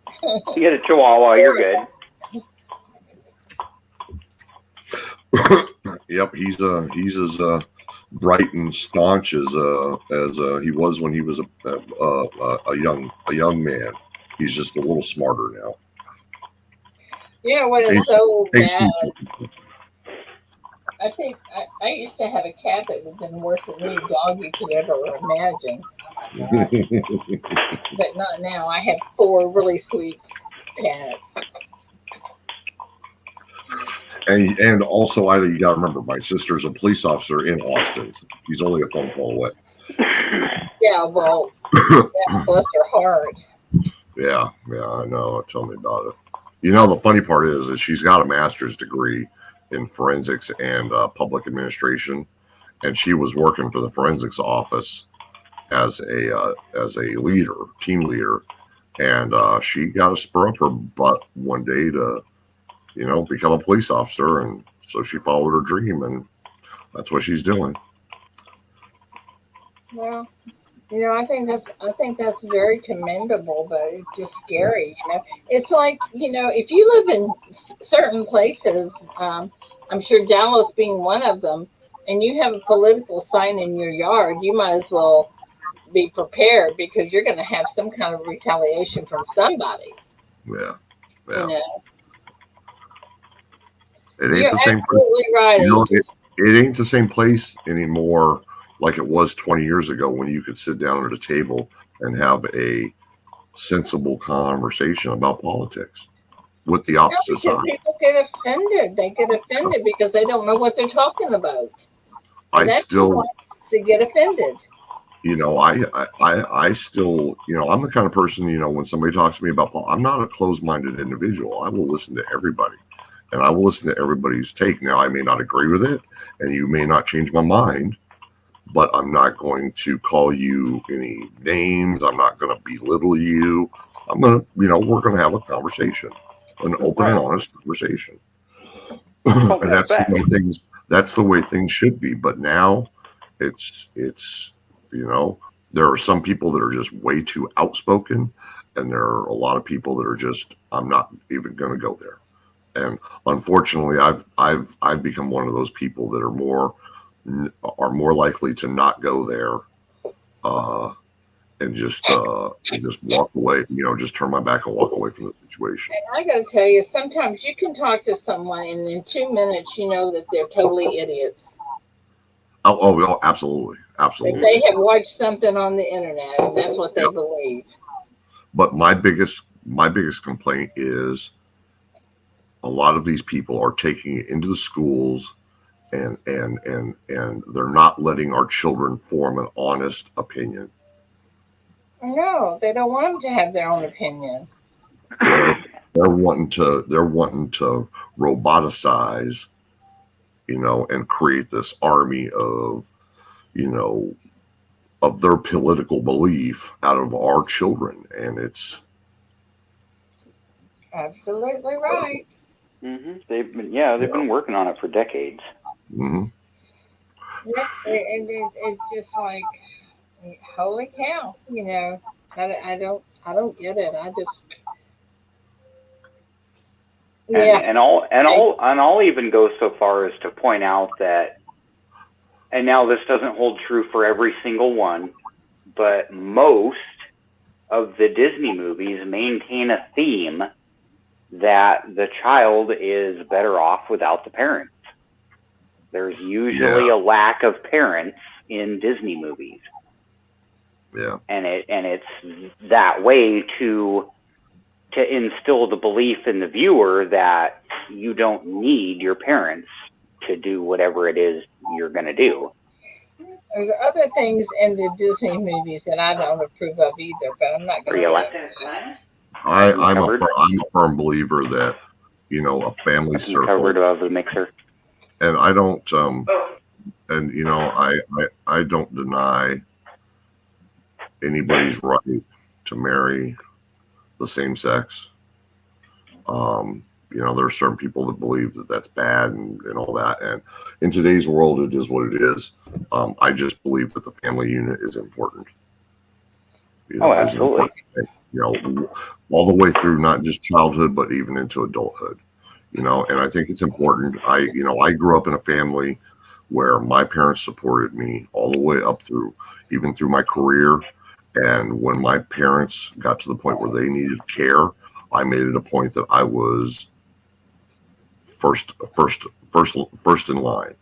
[SPEAKER 3] You get a Chihuahua, you're good.
[SPEAKER 2] Yep, he's as bright and staunch as he was when he was a young man. He's just a little smarter now.
[SPEAKER 1] Yeah, what is so bad? I think I used to have a cat that was been worse than any dog you could ever imagine. But not now. I have 4 really sweet cats.
[SPEAKER 2] And also, you got to remember, my sister's a police officer in Austin. So she's only a phone call away.
[SPEAKER 1] Yeah, well, bless her heart.
[SPEAKER 2] Yeah, I know. Tell me about it. You know, the funny part is she's got a master's degree in forensics and public administration, and she was working for the forensics office as a team leader, and she got to spur up her butt one day to, you know, become a police officer, and so she followed her dream, and that's what she's doing.
[SPEAKER 1] Well, you know, I think that's very commendable, but it's just scary. You know, it's like, you know, if you live in certain places, I'm sure Dallas being one of them, and you have a political sign in your yard, you might as well be prepared because you're going to have some kind of retaliation from somebody.
[SPEAKER 2] Yeah.
[SPEAKER 1] You know.
[SPEAKER 2] It ain't
[SPEAKER 1] You're
[SPEAKER 2] the same
[SPEAKER 1] absolutely right.
[SPEAKER 2] You know, it ain't the same place anymore like it was 20 years ago when you could sit down at a table and have a sensible conversation about politics with the opposite side.
[SPEAKER 1] People get offended. They get offended because they don't know what they're talking about. And they get offended.
[SPEAKER 2] You know, I still, you know, I'm the kind of person, you know, when somebody talks to me about politics, I'm not a closed-minded individual. I will listen to everybody. And I will listen to everybody's take. Now, I may not agree with it, and you may not change my mind, but I'm not going to call you any names. I'm not going to belittle you. I'm going to, you know, we're going to have a conversation, an open and honest conversation. And that's the way things should be. But now it's, you know, there are some people that are just way too outspoken, and there are a lot of people that are just, I'm not even going to go there. And unfortunately, I've become one of those people that are more likely to not go there, and just walk away. You know, just turn my back and walk away from the situation.
[SPEAKER 1] And I got to tell you, sometimes you can talk to someone, and in 2 minutes, you know that they're totally idiots.
[SPEAKER 2] Oh, absolutely.
[SPEAKER 1] If they have watched something on the internet, and that's what they believe.
[SPEAKER 2] But my biggest complaint is, a lot of these people are taking it into the schools, and they're not letting our children form an honest opinion.
[SPEAKER 1] No, they don't want them to have their own opinion.
[SPEAKER 2] They're wanting to roboticize, you know, and create this army of, you know, of their political belief out of our children, and it's
[SPEAKER 1] absolutely right.
[SPEAKER 3] Mm-hmm. They've been working on it for decades.
[SPEAKER 2] Mm-hmm.
[SPEAKER 1] Yep, it's just like, holy cow, you know. I don't get it. I just
[SPEAKER 3] and I'll even go so far as to point out that, and now this doesn't hold true for every single one, but most of the Disney movies maintain a theme that the child is better off without the parents. There's usually a lack of parents in Disney movies.
[SPEAKER 2] Yeah.
[SPEAKER 3] And it's that way to instill the belief in the viewer that you don't need your parents to do whatever it is you're going to do.
[SPEAKER 1] There's other things in the Disney movies that I don't approve of either, but I'm not
[SPEAKER 3] Are
[SPEAKER 1] going
[SPEAKER 3] you
[SPEAKER 1] to.
[SPEAKER 3] left?
[SPEAKER 2] I'm a firm believer that a family circle,
[SPEAKER 3] Covered above the mixer.
[SPEAKER 2] and I don't and I don't deny anybody's right to marry the same sex. There are certain people that believe that that's bad and all that. And in today's world, it is what it is. I just believe that the family unit is important. Is an
[SPEAKER 3] Absolutely.
[SPEAKER 2] important thing, all the way through not just childhood, but even into adulthood. And I think it's important. I grew up in a family where my parents supported me all the way up through, even through my career. And when my parents got to the point where they needed care, I made it a point that I was first in line.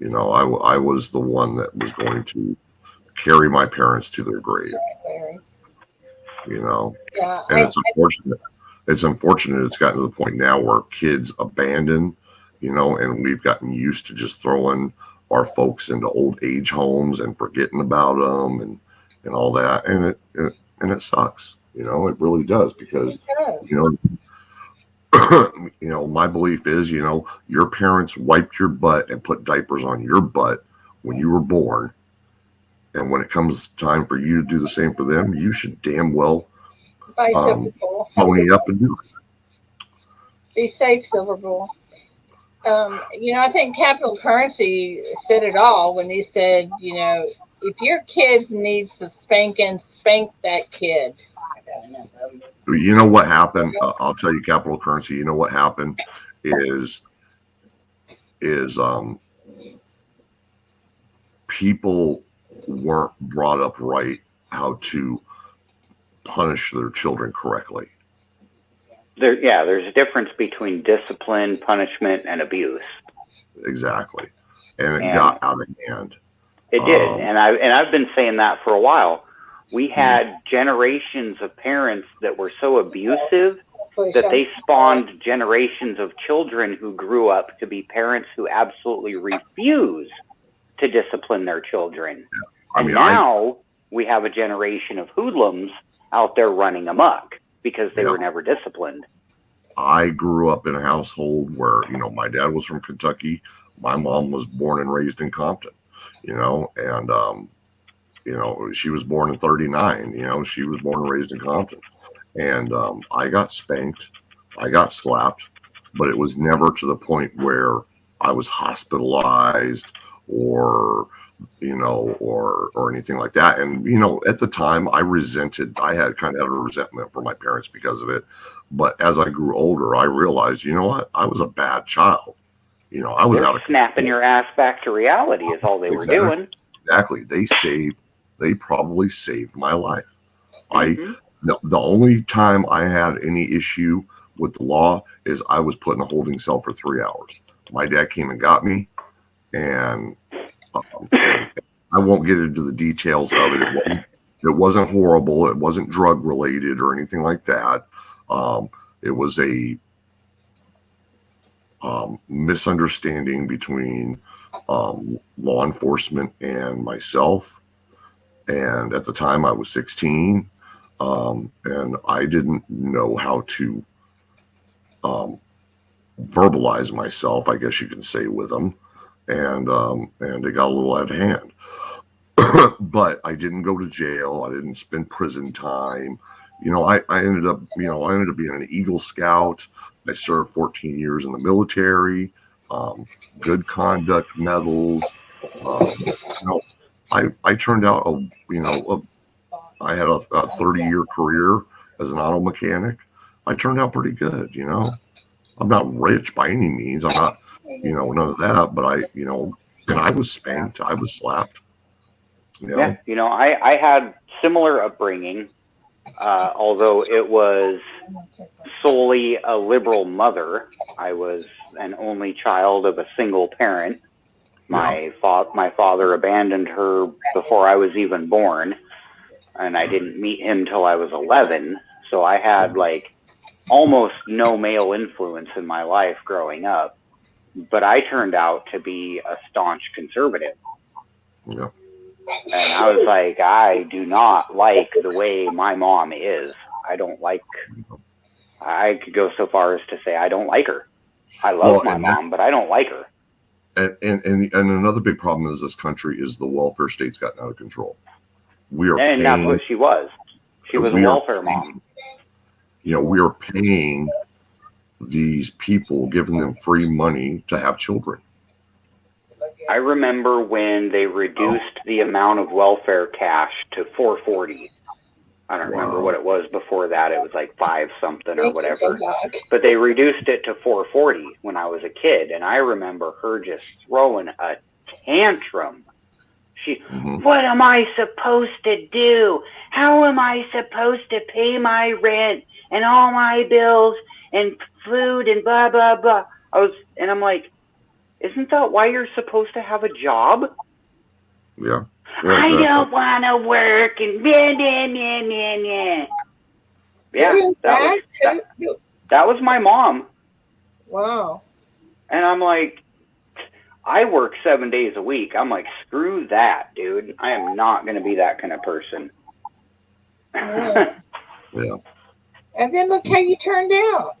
[SPEAKER 2] I was the one that was going to carry my parents to their grave.
[SPEAKER 1] Yeah,
[SPEAKER 2] And it's unfortunate. It's unfortunate it's gotten to the point now where kids abandon, and we've gotten used to just throwing our folks into old age homes and forgetting about them and all that, and it sucks. It really does, because my belief is, your parents wiped your butt and put diapers on your butt when you were born, and when it comes time for you to do the same for them, you should damn well pony up and do it.
[SPEAKER 1] Be safe, Silver Bull. I think Capital Currency said it all when he said, if your kid needs a spanking, spank that kid.
[SPEAKER 2] You know what happened? I'll tell you, Capital Currency. You know what happened is people weren't brought up right how to punish their children correctly.
[SPEAKER 3] There's a difference between discipline, punishment, and abuse.
[SPEAKER 2] Exactly, and it got out of hand.
[SPEAKER 3] It did, and I've been saying that for a while. We had generations of parents that were so abusive that they spawned generations of children who grew up to be parents who absolutely refuse to discipline their children. Now we have a generation of hoodlums out there running amok because they were never disciplined.
[SPEAKER 2] I grew up in a household where, my dad was from Kentucky. My mom was born and raised in Compton, and she was born in 39. She was born and raised in Compton. And I got spanked. I got slapped. But it was never to the point where I was hospitalized or anything like that. And, at the time I had kind of had a resentment for my parents because of it. But as I grew older, I realized, what? I was a bad child. I was out of
[SPEAKER 3] snapping your ass back to reality is all they were doing.
[SPEAKER 2] Exactly. They probably saved my life. The only time I had any issue with the law is I was put in a holding cell for 3 hours. My dad came and got me, and I won't get into the details of it. It wasn't horrible. It wasn't drug related or anything like that. It was a misunderstanding between law enforcement and myself. And at the time I was 16, and I didn't know how to verbalize myself, I guess you can say, with them. And it got a little out of hand. But I didn't go to jail. I didn't spend prison time. I ended up being an Eagle Scout. I served 14 years in the military, good conduct medals. I turned out I had a 30-year career as an auto mechanic. I turned out pretty good. I'm not rich by any means. I'm not, none of that. But and I was spanked. I was slapped.
[SPEAKER 3] Yeah, I had similar upbringing, although it was solely a liberal mother. I was an only child of a single parent. My father abandoned her before I was even born, and I didn't meet him till I was 11. So I had almost no male influence in my life growing up. But I turned out to be a staunch conservative.
[SPEAKER 2] Yeah.
[SPEAKER 3] And I was like, I do not like the way my mom is. I don't like. I could go so far as to say I don't like her. I love my mom, but I don't like her.
[SPEAKER 2] And another big problem is this country is the welfare state's gotten out of control. We are
[SPEAKER 3] And that's
[SPEAKER 2] paying.
[SPEAKER 3] what she was. She was a welfare mom.
[SPEAKER 2] You know, we are paying these people, giving them free money to have children.
[SPEAKER 3] I remember when they reduced the amount of welfare cash to $4.40. I don't remember what it was before that. It was like 5 something or whatever. But they reduced it to $4.40 when I was a kid, and I remember her just throwing a tantrum. What am I supposed to do? How am I supposed to pay my rent and all my bills and food and blah blah blah? I'm like, isn't that why you're supposed to have a job?
[SPEAKER 2] Yeah.
[SPEAKER 3] I don't want to work and blah, blah, blah, blah, blah. Yeah, that was my mom.
[SPEAKER 1] Wow.
[SPEAKER 3] And I'm like, I work 7 days a week. I'm like, screw that, dude. I am not going to be that kind of person.
[SPEAKER 1] Yeah.
[SPEAKER 2] Yeah.
[SPEAKER 1] And then look how you turned out.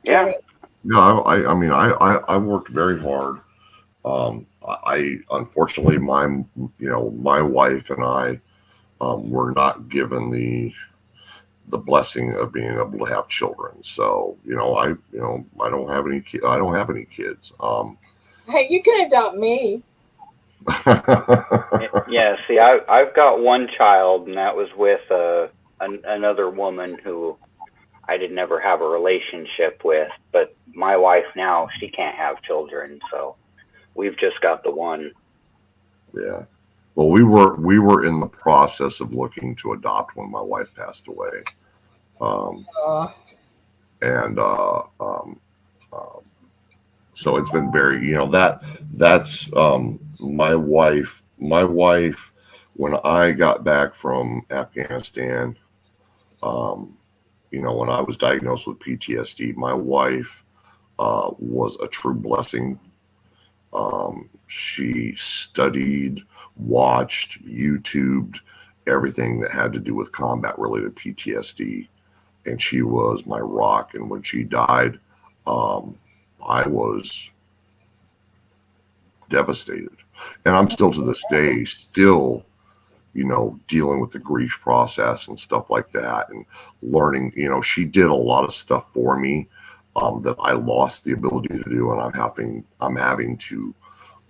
[SPEAKER 3] Yeah.
[SPEAKER 2] No, I mean, I worked very hard. I unfortunately, my wife and I were not given the blessing of being able to have children. So, I don't have any I don't have any kids.
[SPEAKER 1] Hey, you can adopt me.
[SPEAKER 3] Yeah, see, I've got one child, and that was with another woman who I did never have a relationship with. But my wife now, she can't have children, so we've just got the one.
[SPEAKER 2] Yeah. Well, we were in the process of looking to adopt when my wife passed away. So it's been very, that's my wife. My wife, when I got back from Afghanistan, when I was diagnosed with PTSD, my wife was a true blessing. She studied, watched, YouTubed everything that had to do with combat related PTSD, and she was my rock. And when she died, I was devastated, and I'm still to this day dealing with the grief process and stuff like that, and learning. She did a lot of stuff for me that I lost the ability to do, and I'm having to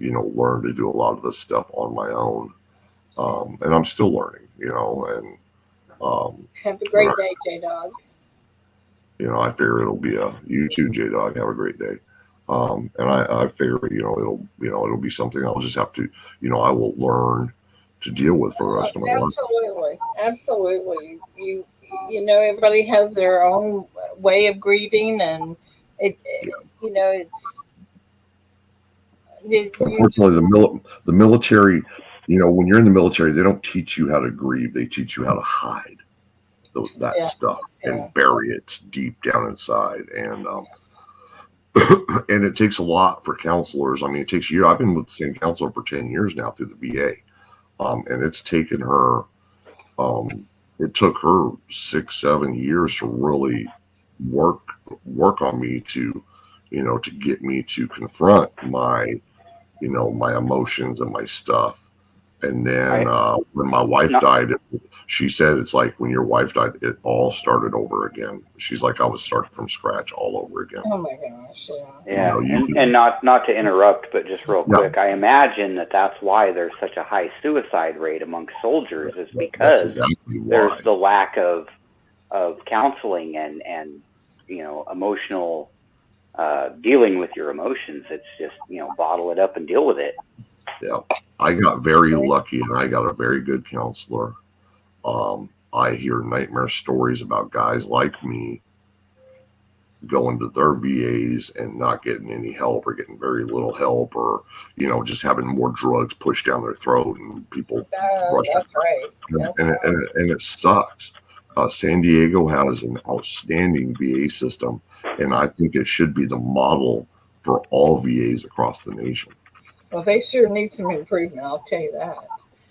[SPEAKER 2] learn to do a lot of this stuff on my own, and I'm still learning.
[SPEAKER 1] Have a great day, J-Dog.
[SPEAKER 2] I figure it'll be you too, J-Dog. Have a great day. And I figure, it'll be something I'll just have to, I will learn to deal with for the rest of my life.
[SPEAKER 1] Absolutely. Everybody has their own way of grieving, and
[SPEAKER 2] Unfortunately, the military, when you're in the military, they don't teach you how to grieve. They teach you how to hide that stuff and bury it deep down inside. And and it takes a lot for counselors. I mean, it takes years. I've been with the same counselor for 10 years now through the VA. And it's taken her, it took her 6-7 years to really work on me to get me to confront my emotions and my stuff. And then when my wife died, she said it's like when your wife died, it all started over again. She's like, I was starting from scratch all over again.
[SPEAKER 1] Oh my gosh,
[SPEAKER 3] yeah. And not to interrupt, but just real quick, I imagine that's why there's such a high suicide rate amongst soldiers, is because exactly there's the lack of counseling and emotional dealing with your emotions. It's just bottle it up and deal with it.
[SPEAKER 2] Yeah, I got very lucky, and I got a very good counselor. I hear nightmare stories about guys like me going to their VAs and not getting any help, or getting very little help, or just having more drugs pushed down their throat, and people rush it.
[SPEAKER 1] That's right.
[SPEAKER 2] And it sucks. San Diego has an outstanding VA system, and I think it should be the model for all VAs across the nation.
[SPEAKER 1] Well, they sure need some improvement. I'll tell you that.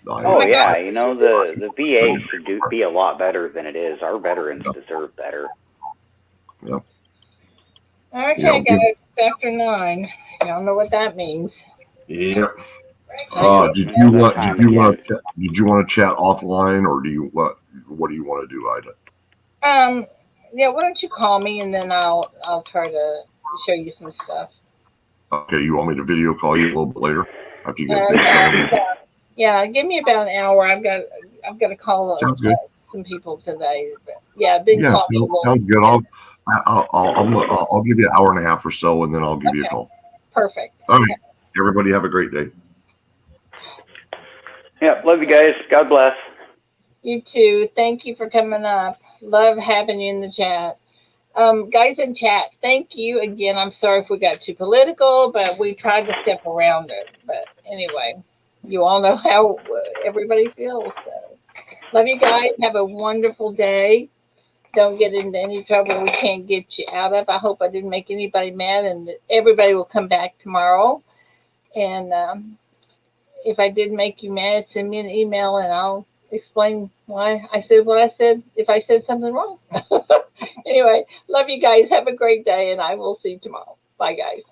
[SPEAKER 3] Oh yeah, you know the VA should be a lot better than it is. Our veterans deserve better.
[SPEAKER 2] Yep.
[SPEAKER 1] Okay,
[SPEAKER 2] Yeah.
[SPEAKER 1] guys, it's after 9. Y'all know what that means.
[SPEAKER 2] Yep. Did
[SPEAKER 3] It's that time again.
[SPEAKER 2] you want to chat offline, or do you what do you want to do, Ida?
[SPEAKER 1] Yeah, why don't you call me and then I'll try to show you some stuff.
[SPEAKER 2] Okay, you want me to video call you a little bit later after you get things done?
[SPEAKER 1] Yeah, give me about an hour. I've got to call
[SPEAKER 2] Sounds good.
[SPEAKER 1] some people today. But yeah, then call me.
[SPEAKER 2] Sounds good. I'll give you an hour and a half or so, and then I'll give you a call.
[SPEAKER 1] Perfect.
[SPEAKER 2] All right. Everybody have a great day.
[SPEAKER 3] Yeah, love you guys. God bless.
[SPEAKER 1] You too. Thank you for coming up. Love having you in the chat. Guys in chat, thank you again. I'm sorry if we got too political, but we tried to step around it. But anyway, you all know how everybody feels. So, love you guys. Have a wonderful day. Don't get into any trouble we can't get you out of. I hope I didn't make anybody mad, and everybody will come back tomorrow. And if I did make you mad, send me an email, and I'll explain why I said what I said if I said something wrong. Anyway, love you guys. Have a great day, and I will see you tomorrow. Bye, guys.